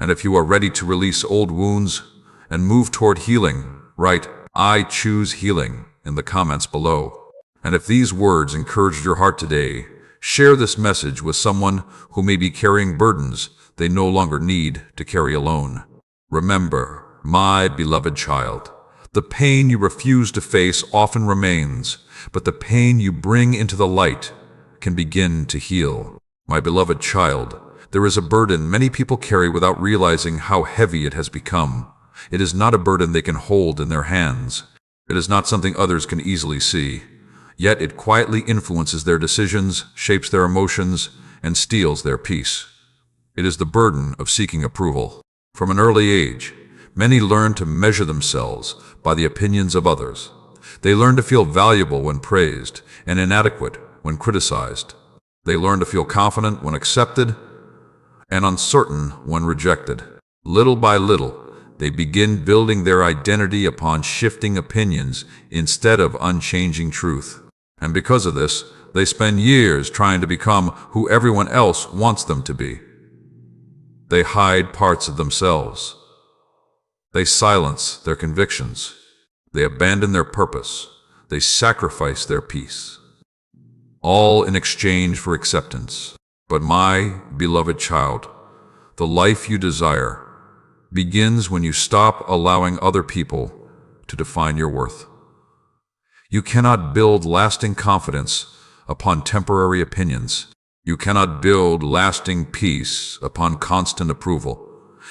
And if you are ready to release old wounds and move toward healing, write, "I choose healing," in the comments below. And if these words encouraged your heart today, share this message with someone who may be carrying burdens they no longer need to carry alone. Remember, my beloved child, the pain you refuse to face often remains, but the pain you bring into the light can begin to heal. My beloved child, there is a burden many people carry without realizing how heavy it has become. It is not a burden they can hold in their hands. It is not something others can easily see. Yet it quietly influences their decisions, shapes their emotions, and steals their peace. It is the burden of seeking approval. From an early age, many learn to measure themselves by the opinions of others. They learn to feel valuable when praised and inadequate when criticized. They learn to feel confident when accepted and uncertain when rejected. Little by little, they begin building their identity upon shifting opinions instead of unchanging truth. And because of this, they spend years trying to become who everyone else wants them to be. They hide parts of themselves. They silence their convictions. They abandon their purpose. They sacrifice their peace. All in exchange for acceptance. But my beloved child, the life you desire begins when you stop allowing other people to define your worth. You cannot build lasting confidence upon temporary opinions. You cannot build lasting peace upon constant approval.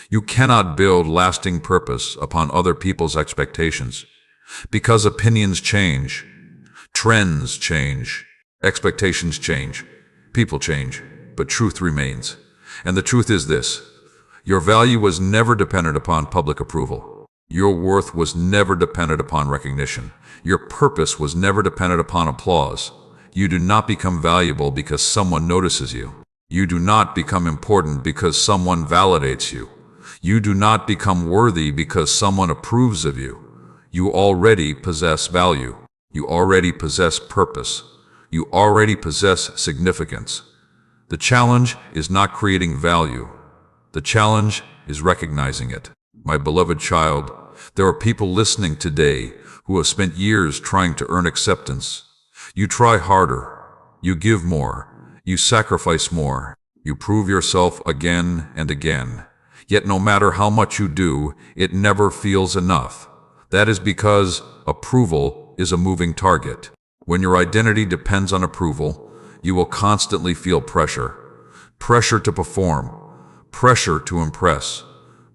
You cannot build lasting purpose upon other people's expectations. Because opinions change, trends change, expectations change, people change, but truth remains. And the truth is this: your value was never dependent upon public approval. Your worth was never dependent upon recognition. Your purpose was never dependent upon applause. You do not become valuable because someone notices you. You do not become important because someone validates you. You do not become worthy because someone approves of you. You already possess value. You already possess purpose. You already possess significance. The challenge is not creating value. The challenge is recognizing it. My beloved child, there are people listening today who have spent years trying to earn acceptance. You try harder. You give more. You sacrifice more. You prove yourself again and again. Yet no matter how much you do, it never feels enough. That is because approval is a moving target. When your identity depends on approval, you will constantly feel pressure. Pressure to perform. Pressure to impress.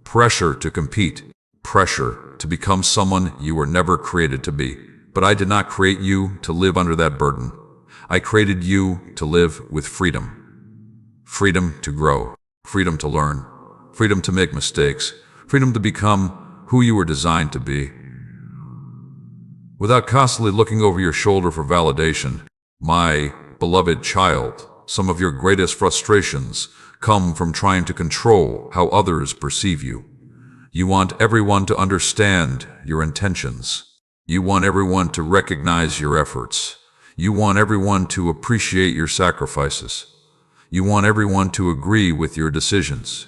Pressure to compete. Pressure to become someone you were never created to be. But I did not create you to live under that burden. I created you to live with freedom. Freedom to grow. Freedom to learn. Freedom to make mistakes. Freedom to become who you were designed to be. Without constantly looking over your shoulder for validation, my beloved child, some of your greatest frustrations come from trying to control how others perceive you. You want everyone to understand your intentions. You want everyone to recognize your efforts. You want everyone to appreciate your sacrifices. You want everyone to agree with your decisions.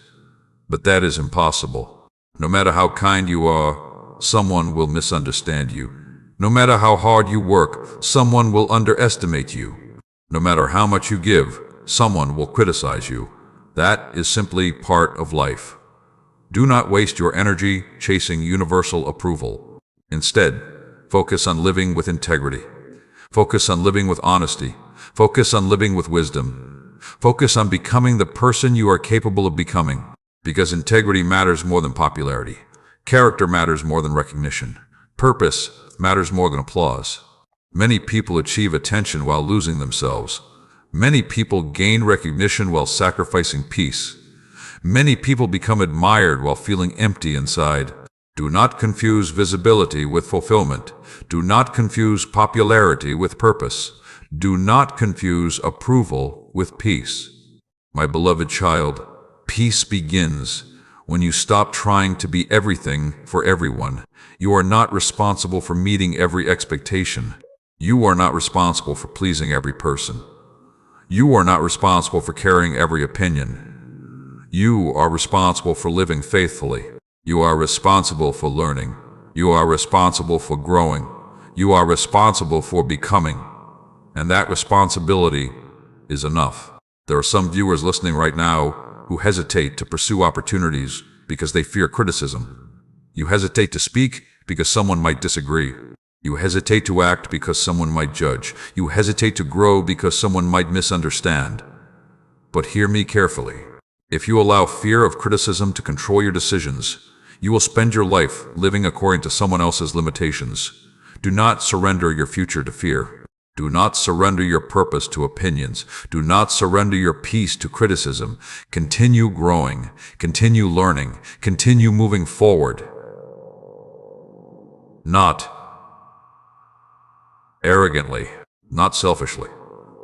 But that is impossible. No matter how kind you are, someone will misunderstand you. No matter how hard you work, someone will underestimate you. No matter how much you give, someone will criticize you. That is simply part of life. Do not waste your energy chasing universal approval. Instead, focus on living with integrity. Focus on living with honesty. Focus on living with wisdom. Focus on becoming the person you are capable of becoming. Because integrity matters more than popularity. Character matters more than recognition. Purpose matters more than applause. Many people achieve attention while losing themselves. Many people gain recognition while sacrificing peace. Many people become admired while feeling empty inside. Do not confuse visibility with fulfillment. Do not confuse popularity with purpose. Do not confuse approval with peace. My beloved child, peace begins when you stop trying to be everything for everyone. You are not responsible for meeting every expectation. You are not responsible for pleasing every person. You are not responsible for carrying every opinion. You are responsible for living faithfully. You are responsible for learning. You are responsible for growing. You are responsible for becoming. And that responsibility is enough. There are some viewers listening right now who hesitate to pursue opportunities because they fear criticism. You hesitate to speak because someone might disagree. You hesitate to act because someone might judge. You hesitate to grow because someone might misunderstand. But hear me carefully. If you allow fear of criticism to control your decisions, you will spend your life living according to someone else's limitations. Do not surrender your future to fear. Do not surrender your purpose to opinions. Do not surrender your peace to criticism. Continue growing. Continue learning. Continue moving forward. Not arrogantly, not selfishly,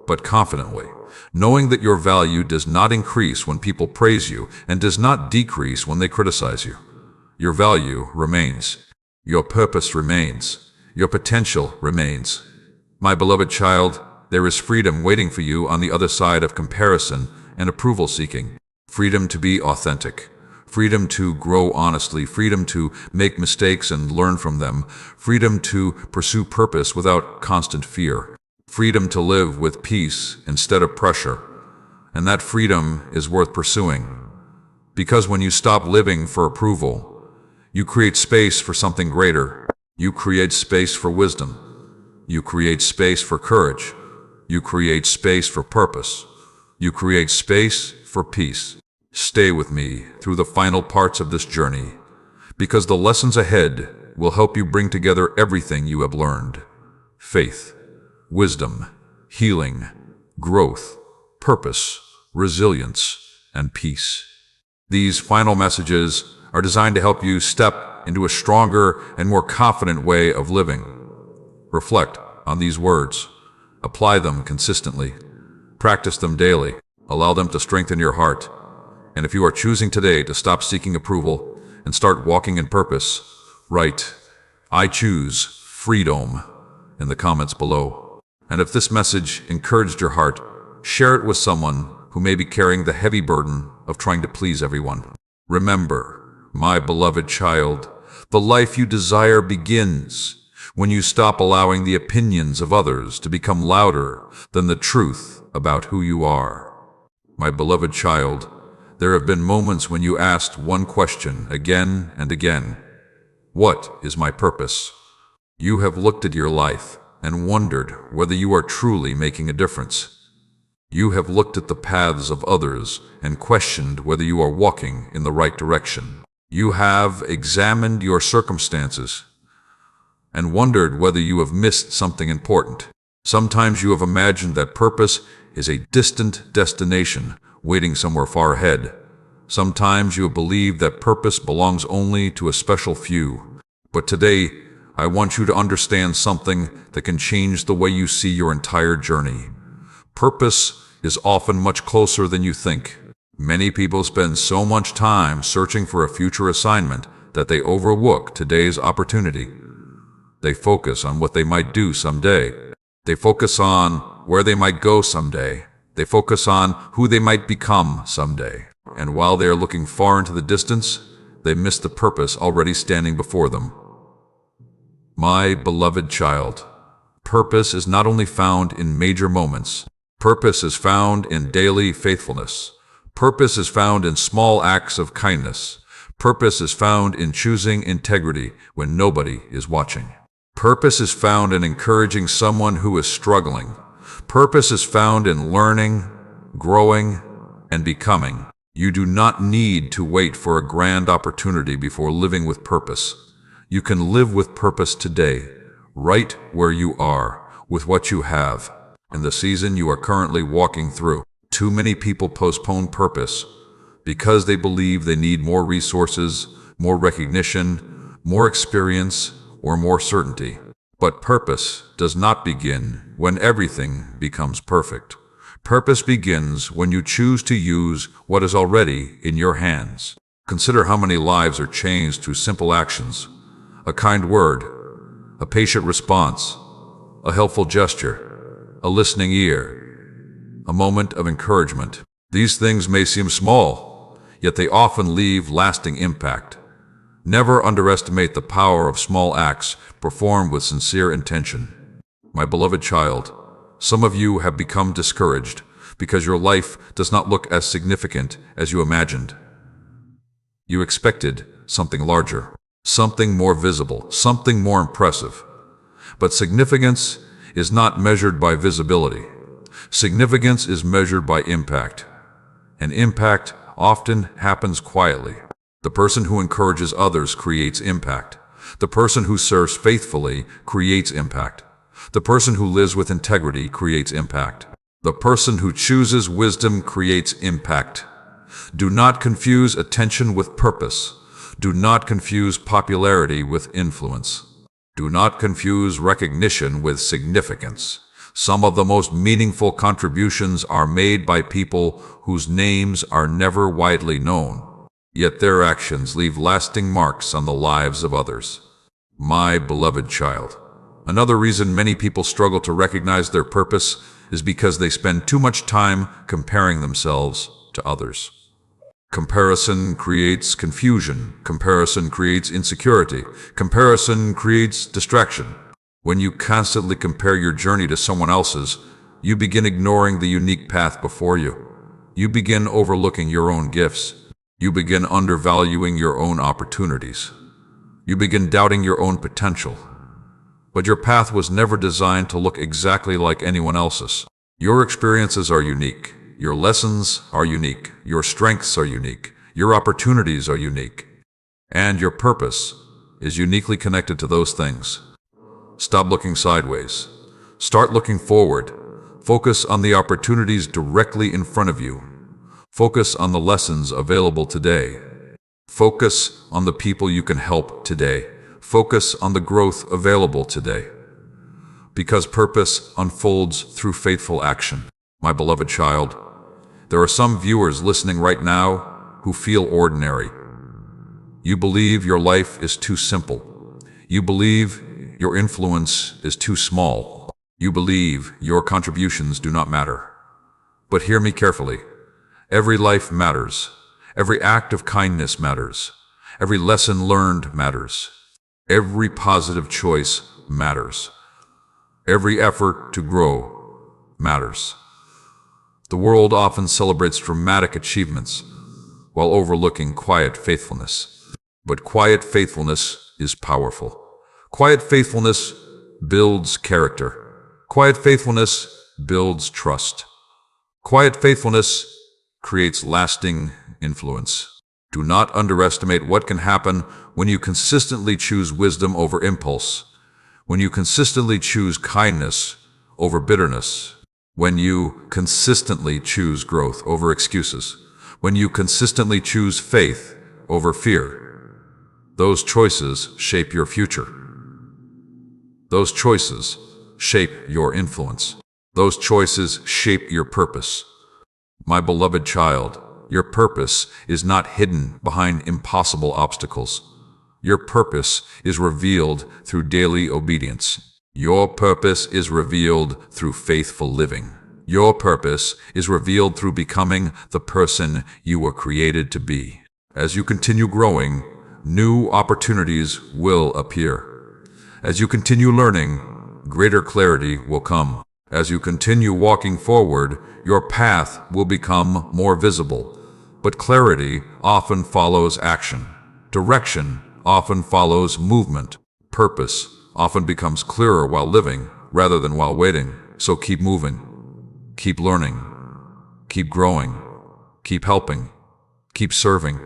but confidently, knowing that your value does not increase when people praise you and does not decrease when they criticize you. Your value remains. Your purpose remains. Your potential remains. My beloved child, there is freedom waiting for you on the other side of comparison and approval seeking. Freedom to be authentic. Freedom to grow honestly. Freedom to make mistakes and learn from them. Freedom to pursue purpose without constant fear. Freedom to live with peace instead of pressure. And that freedom is worth pursuing. Because when you stop living for approval, you create space for something greater. You create space for wisdom. You create space for courage. You create space for purpose. You create space for peace. Stay with me through the final parts of this journey, because the lessons ahead will help you bring together everything you have learned. Faith, wisdom, healing, growth, purpose, resilience, and peace. These final messages are designed to help you step into a stronger and more confident way of living. Reflect on these words. Apply them consistently. Practice them daily. Allow them to strengthen your heart. And if you are choosing today to stop seeking approval and start walking in purpose, write, "I choose freedom," in the comments below. And if this message encouraged your heart, share it with someone who may be carrying the heavy burden of trying to please everyone. Remember, my beloved child, the life you desire begins when you stop allowing the opinions of others to become louder than the truth about who you are. My beloved child, there have been moments when you asked one question again and again. What is my purpose? You have looked at your life and wondered whether you are truly making a difference. You have looked at the paths of others and questioned whether you are walking in the right direction. You have examined your circumstances and wondered whether you have missed something important. Sometimes you have imagined that purpose is a distant destination waiting somewhere far ahead. Sometimes you have believed that purpose belongs only to a special few. But today, I want you to understand something that can change the way you see your entire journey. Purpose is often much closer than you think. Many people spend so much time searching for a future assignment that they overlook today's opportunity. They focus on what they might do someday. They focus on where they might go someday. They focus on who they might become someday. And while they are looking far into the distance, they miss the purpose already standing before them. My beloved child, purpose is not only found in major moments. Purpose is found in daily faithfulness. Purpose is found in small acts of kindness. Purpose is found in choosing integrity when nobody is watching. Purpose is found in encouraging someone who is struggling. Purpose is found in learning, growing, and becoming. You do not need to wait for a grand opportunity before living with purpose. You can live with purpose today, right where you are, with what you have, in the season you are currently walking through. Too many people postpone purpose because they believe they need more resources, more recognition, more experience, or more certainty. But purpose does not begin when everything becomes perfect. Purpose begins when you choose to use what is already in your hands. Consider how many lives are changed through simple actions. A kind word, a patient response, a helpful gesture, a listening ear, a moment of encouragement. These things may seem small, yet they often leave lasting impact. Never underestimate the power of small acts performed with sincere intention. My beloved child, some of you have become discouraged because your life does not look as significant as you imagined. You expected something larger, something more visible, something more impressive. But significance is not measured by visibility. Significance is measured by impact. And impact often happens quietly. The person who encourages others creates impact. The person who serves faithfully creates impact. The person who lives with integrity creates impact. The person who chooses wisdom creates impact. Do not confuse attention with purpose. Do not confuse popularity with influence. Do not confuse recognition with significance. Some of the most meaningful contributions are made by people whose names are never widely known, yet their actions leave lasting marks on the lives of others. My beloved child, another reason many people struggle to recognize their purpose is because they spend too much time comparing themselves to others. Comparison creates confusion. Comparison creates insecurity. Comparison creates distraction. When you constantly compare your journey to someone else's, you begin ignoring the unique path before you. You begin overlooking your own gifts. You begin undervaluing your own opportunities. You begin doubting your own potential. But your path was never designed to look exactly like anyone else's. Your experiences are unique. Your lessons are unique. Your strengths are unique. Your opportunities are unique. And your purpose is uniquely connected to those things. Stop looking sideways. Start looking forward. Focus on the opportunities directly in front of you. Focus on the lessons available today. Focus on the people you can help today. Focus on the growth available today. Because purpose unfolds through faithful action. My beloved child, there are some viewers listening right now who feel ordinary. You believe your life is too simple. You believe your influence is too small. You believe your contributions do not matter. But hear me carefully. Every life matters. Every act of kindness matters. Every lesson learned matters. Every positive choice matters. Every effort to grow matters. The world often celebrates dramatic achievements while overlooking quiet faithfulness. But quiet faithfulness is powerful. Quiet faithfulness builds character. Quiet faithfulness builds trust. Quiet faithfulness creates lasting influence. Do not underestimate what can happen when you consistently choose wisdom over impulse, when you consistently choose kindness over bitterness, when you consistently choose growth over excuses, when you consistently choose faith over fear. Those choices shape your future. Those choices shape your influence. Those choices shape your purpose. My beloved child, your purpose is not hidden behind impossible obstacles. Your purpose is revealed through daily obedience. Your purpose is revealed through faithful living. Your purpose is revealed through becoming the person you were created to be. As you continue growing, new opportunities will appear. As you continue learning, greater clarity will come. As you continue walking forward, your path will become more visible. But clarity often follows action. Direction often follows movement. Purpose often becomes clearer while living rather than while waiting. So keep moving, keep learning, keep growing, keep helping, Keep serving.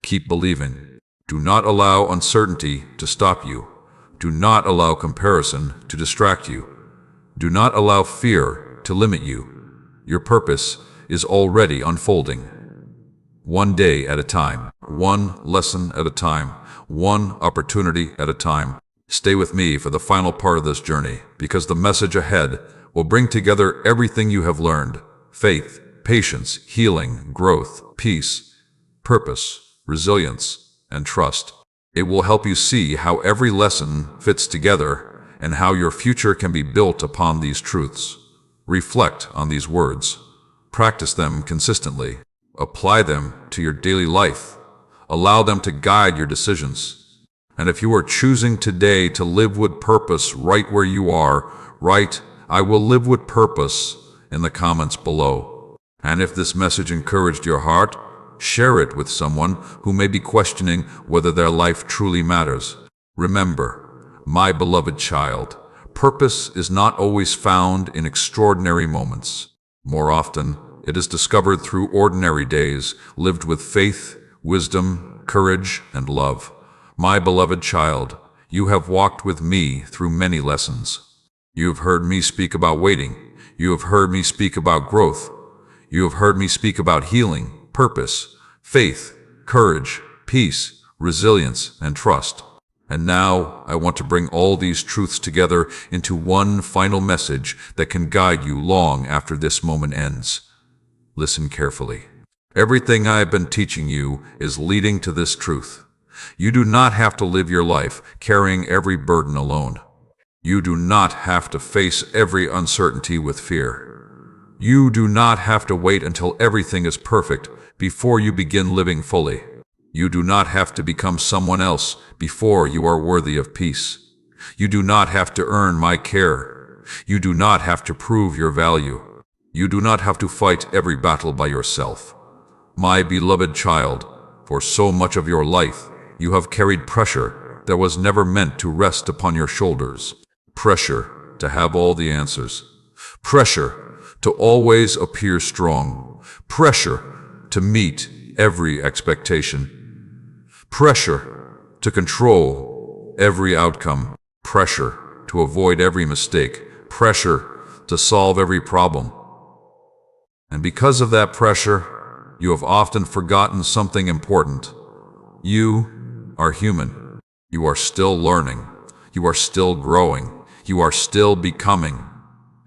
Keep believing. Do not allow uncertainty to stop you. Do not allow comparison to distract you. Do not allow fear to limit you. Your purpose is already unfolding. One day at a time, one lesson at a time, one opportunity at a time. Stay with me for the final part of this journey, because the message ahead will bring together everything you have learned: faith, patience, healing, growth, peace, purpose, resilience, and trust. It will help you see how every lesson fits together and how your future can be built upon these truths. Reflect on these words. Practice them consistently. Apply them to your daily life. Allow them to guide your decisions. And if you are choosing today to live with purpose right where you are, write, "I will live with purpose," in the comments below. And if this message encouraged your heart, share it with someone who may be questioning whether their life truly matters. Remember, my beloved child, purpose is not always found in extraordinary moments. More often, it is discovered through ordinary days, lived with faith, wisdom, courage, and love. My beloved child, you have walked with me through many lessons. You have heard me speak about waiting. You have heard me speak about growth. You have heard me speak about healing, purpose, faith, courage, peace, resilience, and trust. And now I want to bring all these truths together into one final message that can guide you long after this moment ends. Listen carefully. Everything I have been teaching you is leading to this truth. You do not have to live your life carrying every burden alone. You do not have to face every uncertainty with fear. You do not have to wait until everything is perfect before you begin living fully. You do not have to become someone else before you are worthy of peace. You do not have to earn my care. You do not have to prove your value. You do not have to fight every battle by yourself. My beloved child, for so much of your life, you have carried pressure that was never meant to rest upon your shoulders. Pressure to have all the answers. Pressure to always appear strong. Pressure to meet every expectation. Pressure to control every outcome. Pressure to avoid every mistake. Pressure to solve every problem. And because of that pressure, you have often forgotten something important. You are human. You are still learning. You are still growing. You are still becoming.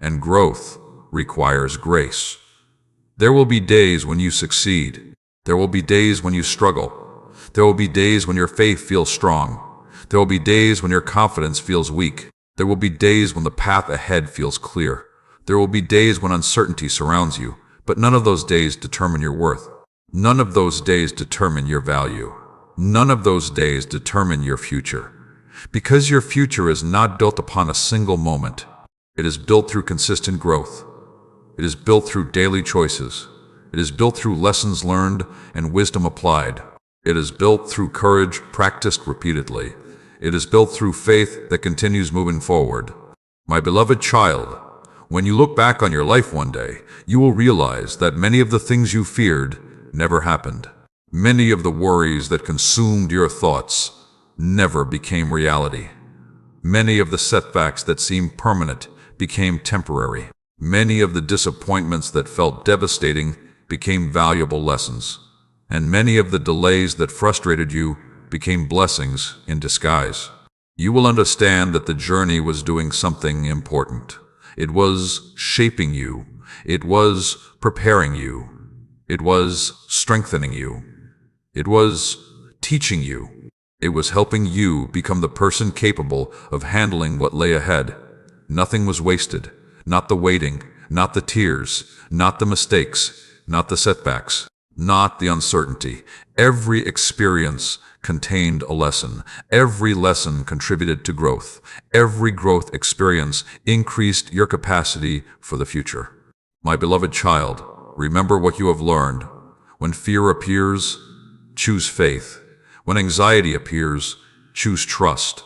And growth requires grace. There will be days when you succeed. There will be days when you struggle. There will be days when your faith feels strong. There will be days when your confidence feels weak. There will be days when the path ahead feels clear. There will be days when uncertainty surrounds you. But none of those days determine your worth. None of those days determine your value. None of those days determine your future. Because your future is not built upon a single moment. It is built through consistent growth. It is built through daily choices. It is built through lessons learned and wisdom applied. It is built through courage practiced repeatedly. It is built through faith that continues moving forward. My beloved child, when you look back on your life one day, you will realize that many of the things you feared never happened. Many of the worries that consumed your thoughts never became reality. Many of the setbacks that seemed permanent became temporary. Many of the disappointments that felt devastating became valuable lessons. And many of the delays that frustrated you became blessings in disguise. You will understand that the journey was doing something important. It was shaping you. It was preparing you. It was strengthening you. It was teaching you. It was helping you become the person capable of handling what lay ahead. Nothing was wasted. Not the waiting, not the tears, not the mistakes, not the setbacks, not the uncertainty. Every experience contained a lesson. Every lesson contributed to growth. Every growth experience increased your capacity for the future. My beloved child, remember what you have learned. When fear appears, choose faith. When anxiety appears, choose trust.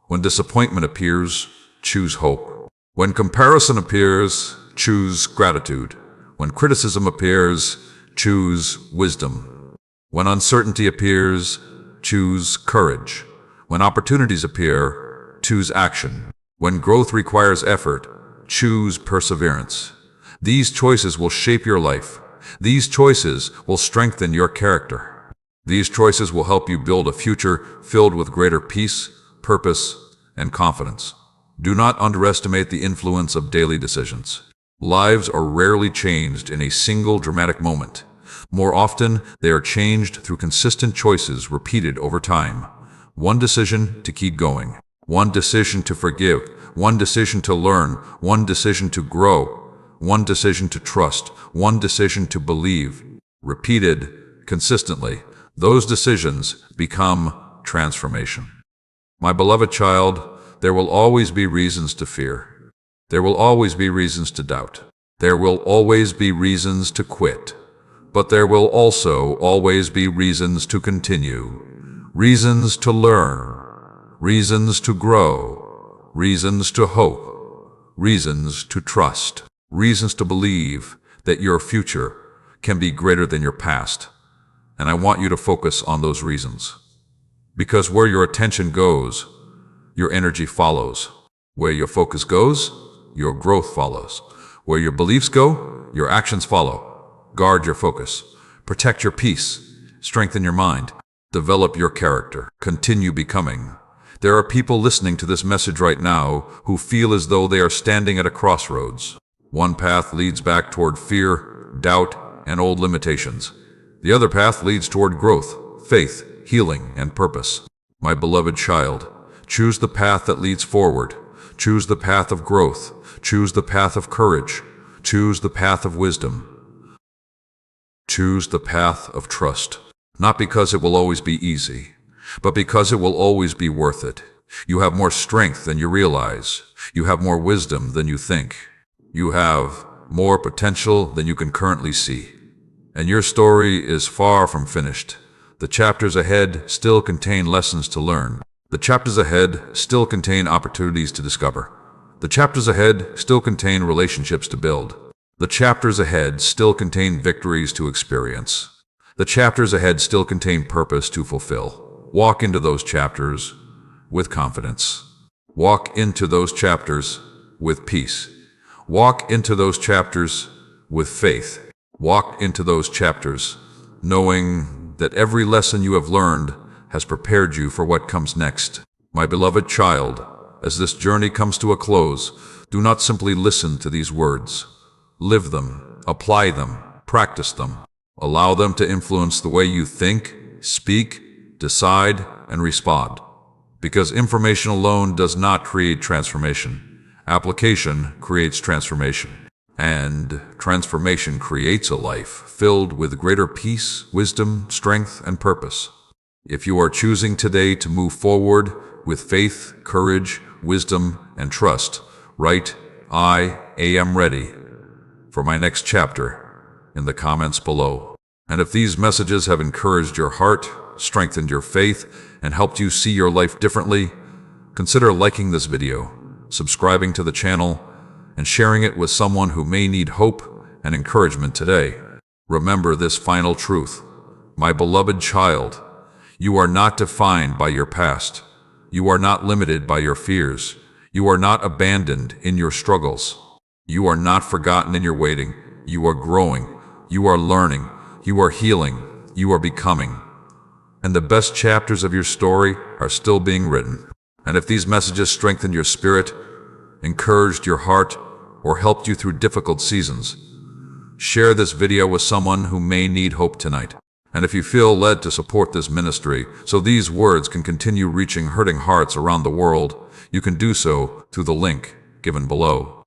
When disappointment appears, choose hope. When comparison appears, choose gratitude. When criticism appears, choose wisdom. When uncertainty appears, choose courage. When opportunities appear, choose action. When growth requires effort, choose perseverance. These choices will shape your life. These choices will strengthen your character. These choices will help you build a future filled with greater peace, purpose, and confidence. Do not underestimate the influence of daily decisions. Lives are rarely changed in a single dramatic moment. More often, they are changed through consistent choices repeated over time. One decision to keep going. One decision to forgive. One decision to learn. One decision to grow. One decision to trust. One decision to believe. Repeated consistently, those decisions become transformation. My beloved child, there will always be reasons to fear. There will always be reasons to doubt. There will always be reasons to quit. But there will also always be reasons to continue, reasons to learn, reasons to grow, reasons to hope, reasons to trust, reasons to believe that your future can be greater than your past. And I want you to focus on those reasons. Because where your attention goes, your energy follows. Where your focus goes, your growth follows. Where your beliefs go, your actions follow. Guard your focus. Protect your peace. Strengthen your mind. Develop your character. Continue becoming. There are people listening to this message right now who feel as though they are standing at a crossroads. One path leads back toward fear, doubt, and old limitations. The other path leads toward growth, faith, healing, and purpose. My beloved child, choose the path that leads forward. Choose the path of growth. Choose the path of courage. Choose the path of wisdom. Choose the path of trust, not because it will always be easy, but because it will always be worth it. You have more strength than you realize. You have more wisdom than you think. You have more potential than you can currently see. And your story is far from finished. The chapters ahead still contain lessons to learn. The chapters ahead still contain opportunities to discover. The chapters ahead still contain relationships to build. The chapters ahead still contain victories to experience. The chapters ahead still contain purpose to fulfill. Walk into those chapters with confidence. Walk into those chapters with peace. Walk into those chapters with faith. Walk into those chapters knowing that every lesson you have learned has prepared you for what comes next. My beloved child, as this journey comes to a close, do not simply listen to these words. Live them, apply them, practice them. Allow them to influence the way you think, speak, decide, and respond. Because information alone does not create transformation. Application creates transformation. And transformation creates a life filled with greater peace, wisdom, strength, and purpose. If you are choosing today to move forward with faith, courage, wisdom, and trust, write, I am ready for my next chapter in the comments below. And if these messages have encouraged your heart, strengthened your faith, and helped you see your life differently, consider liking this video, subscribing to the channel, and sharing it with someone who may need hope and encouragement today. Remember this final truth. My beloved child, you are not defined by your past. You are not limited by your fears. You are not abandoned in your struggles. You are not forgotten in your waiting. You are growing. You are learning. You are healing. You are becoming. And the best chapters of your story are still being written. And if these messages strengthened your spirit, encouraged your heart, or helped you through difficult seasons, share this video with someone who may need hope tonight. And if you feel led to support this ministry so these words can continue reaching hurting hearts around the world, you can do so through the link given below.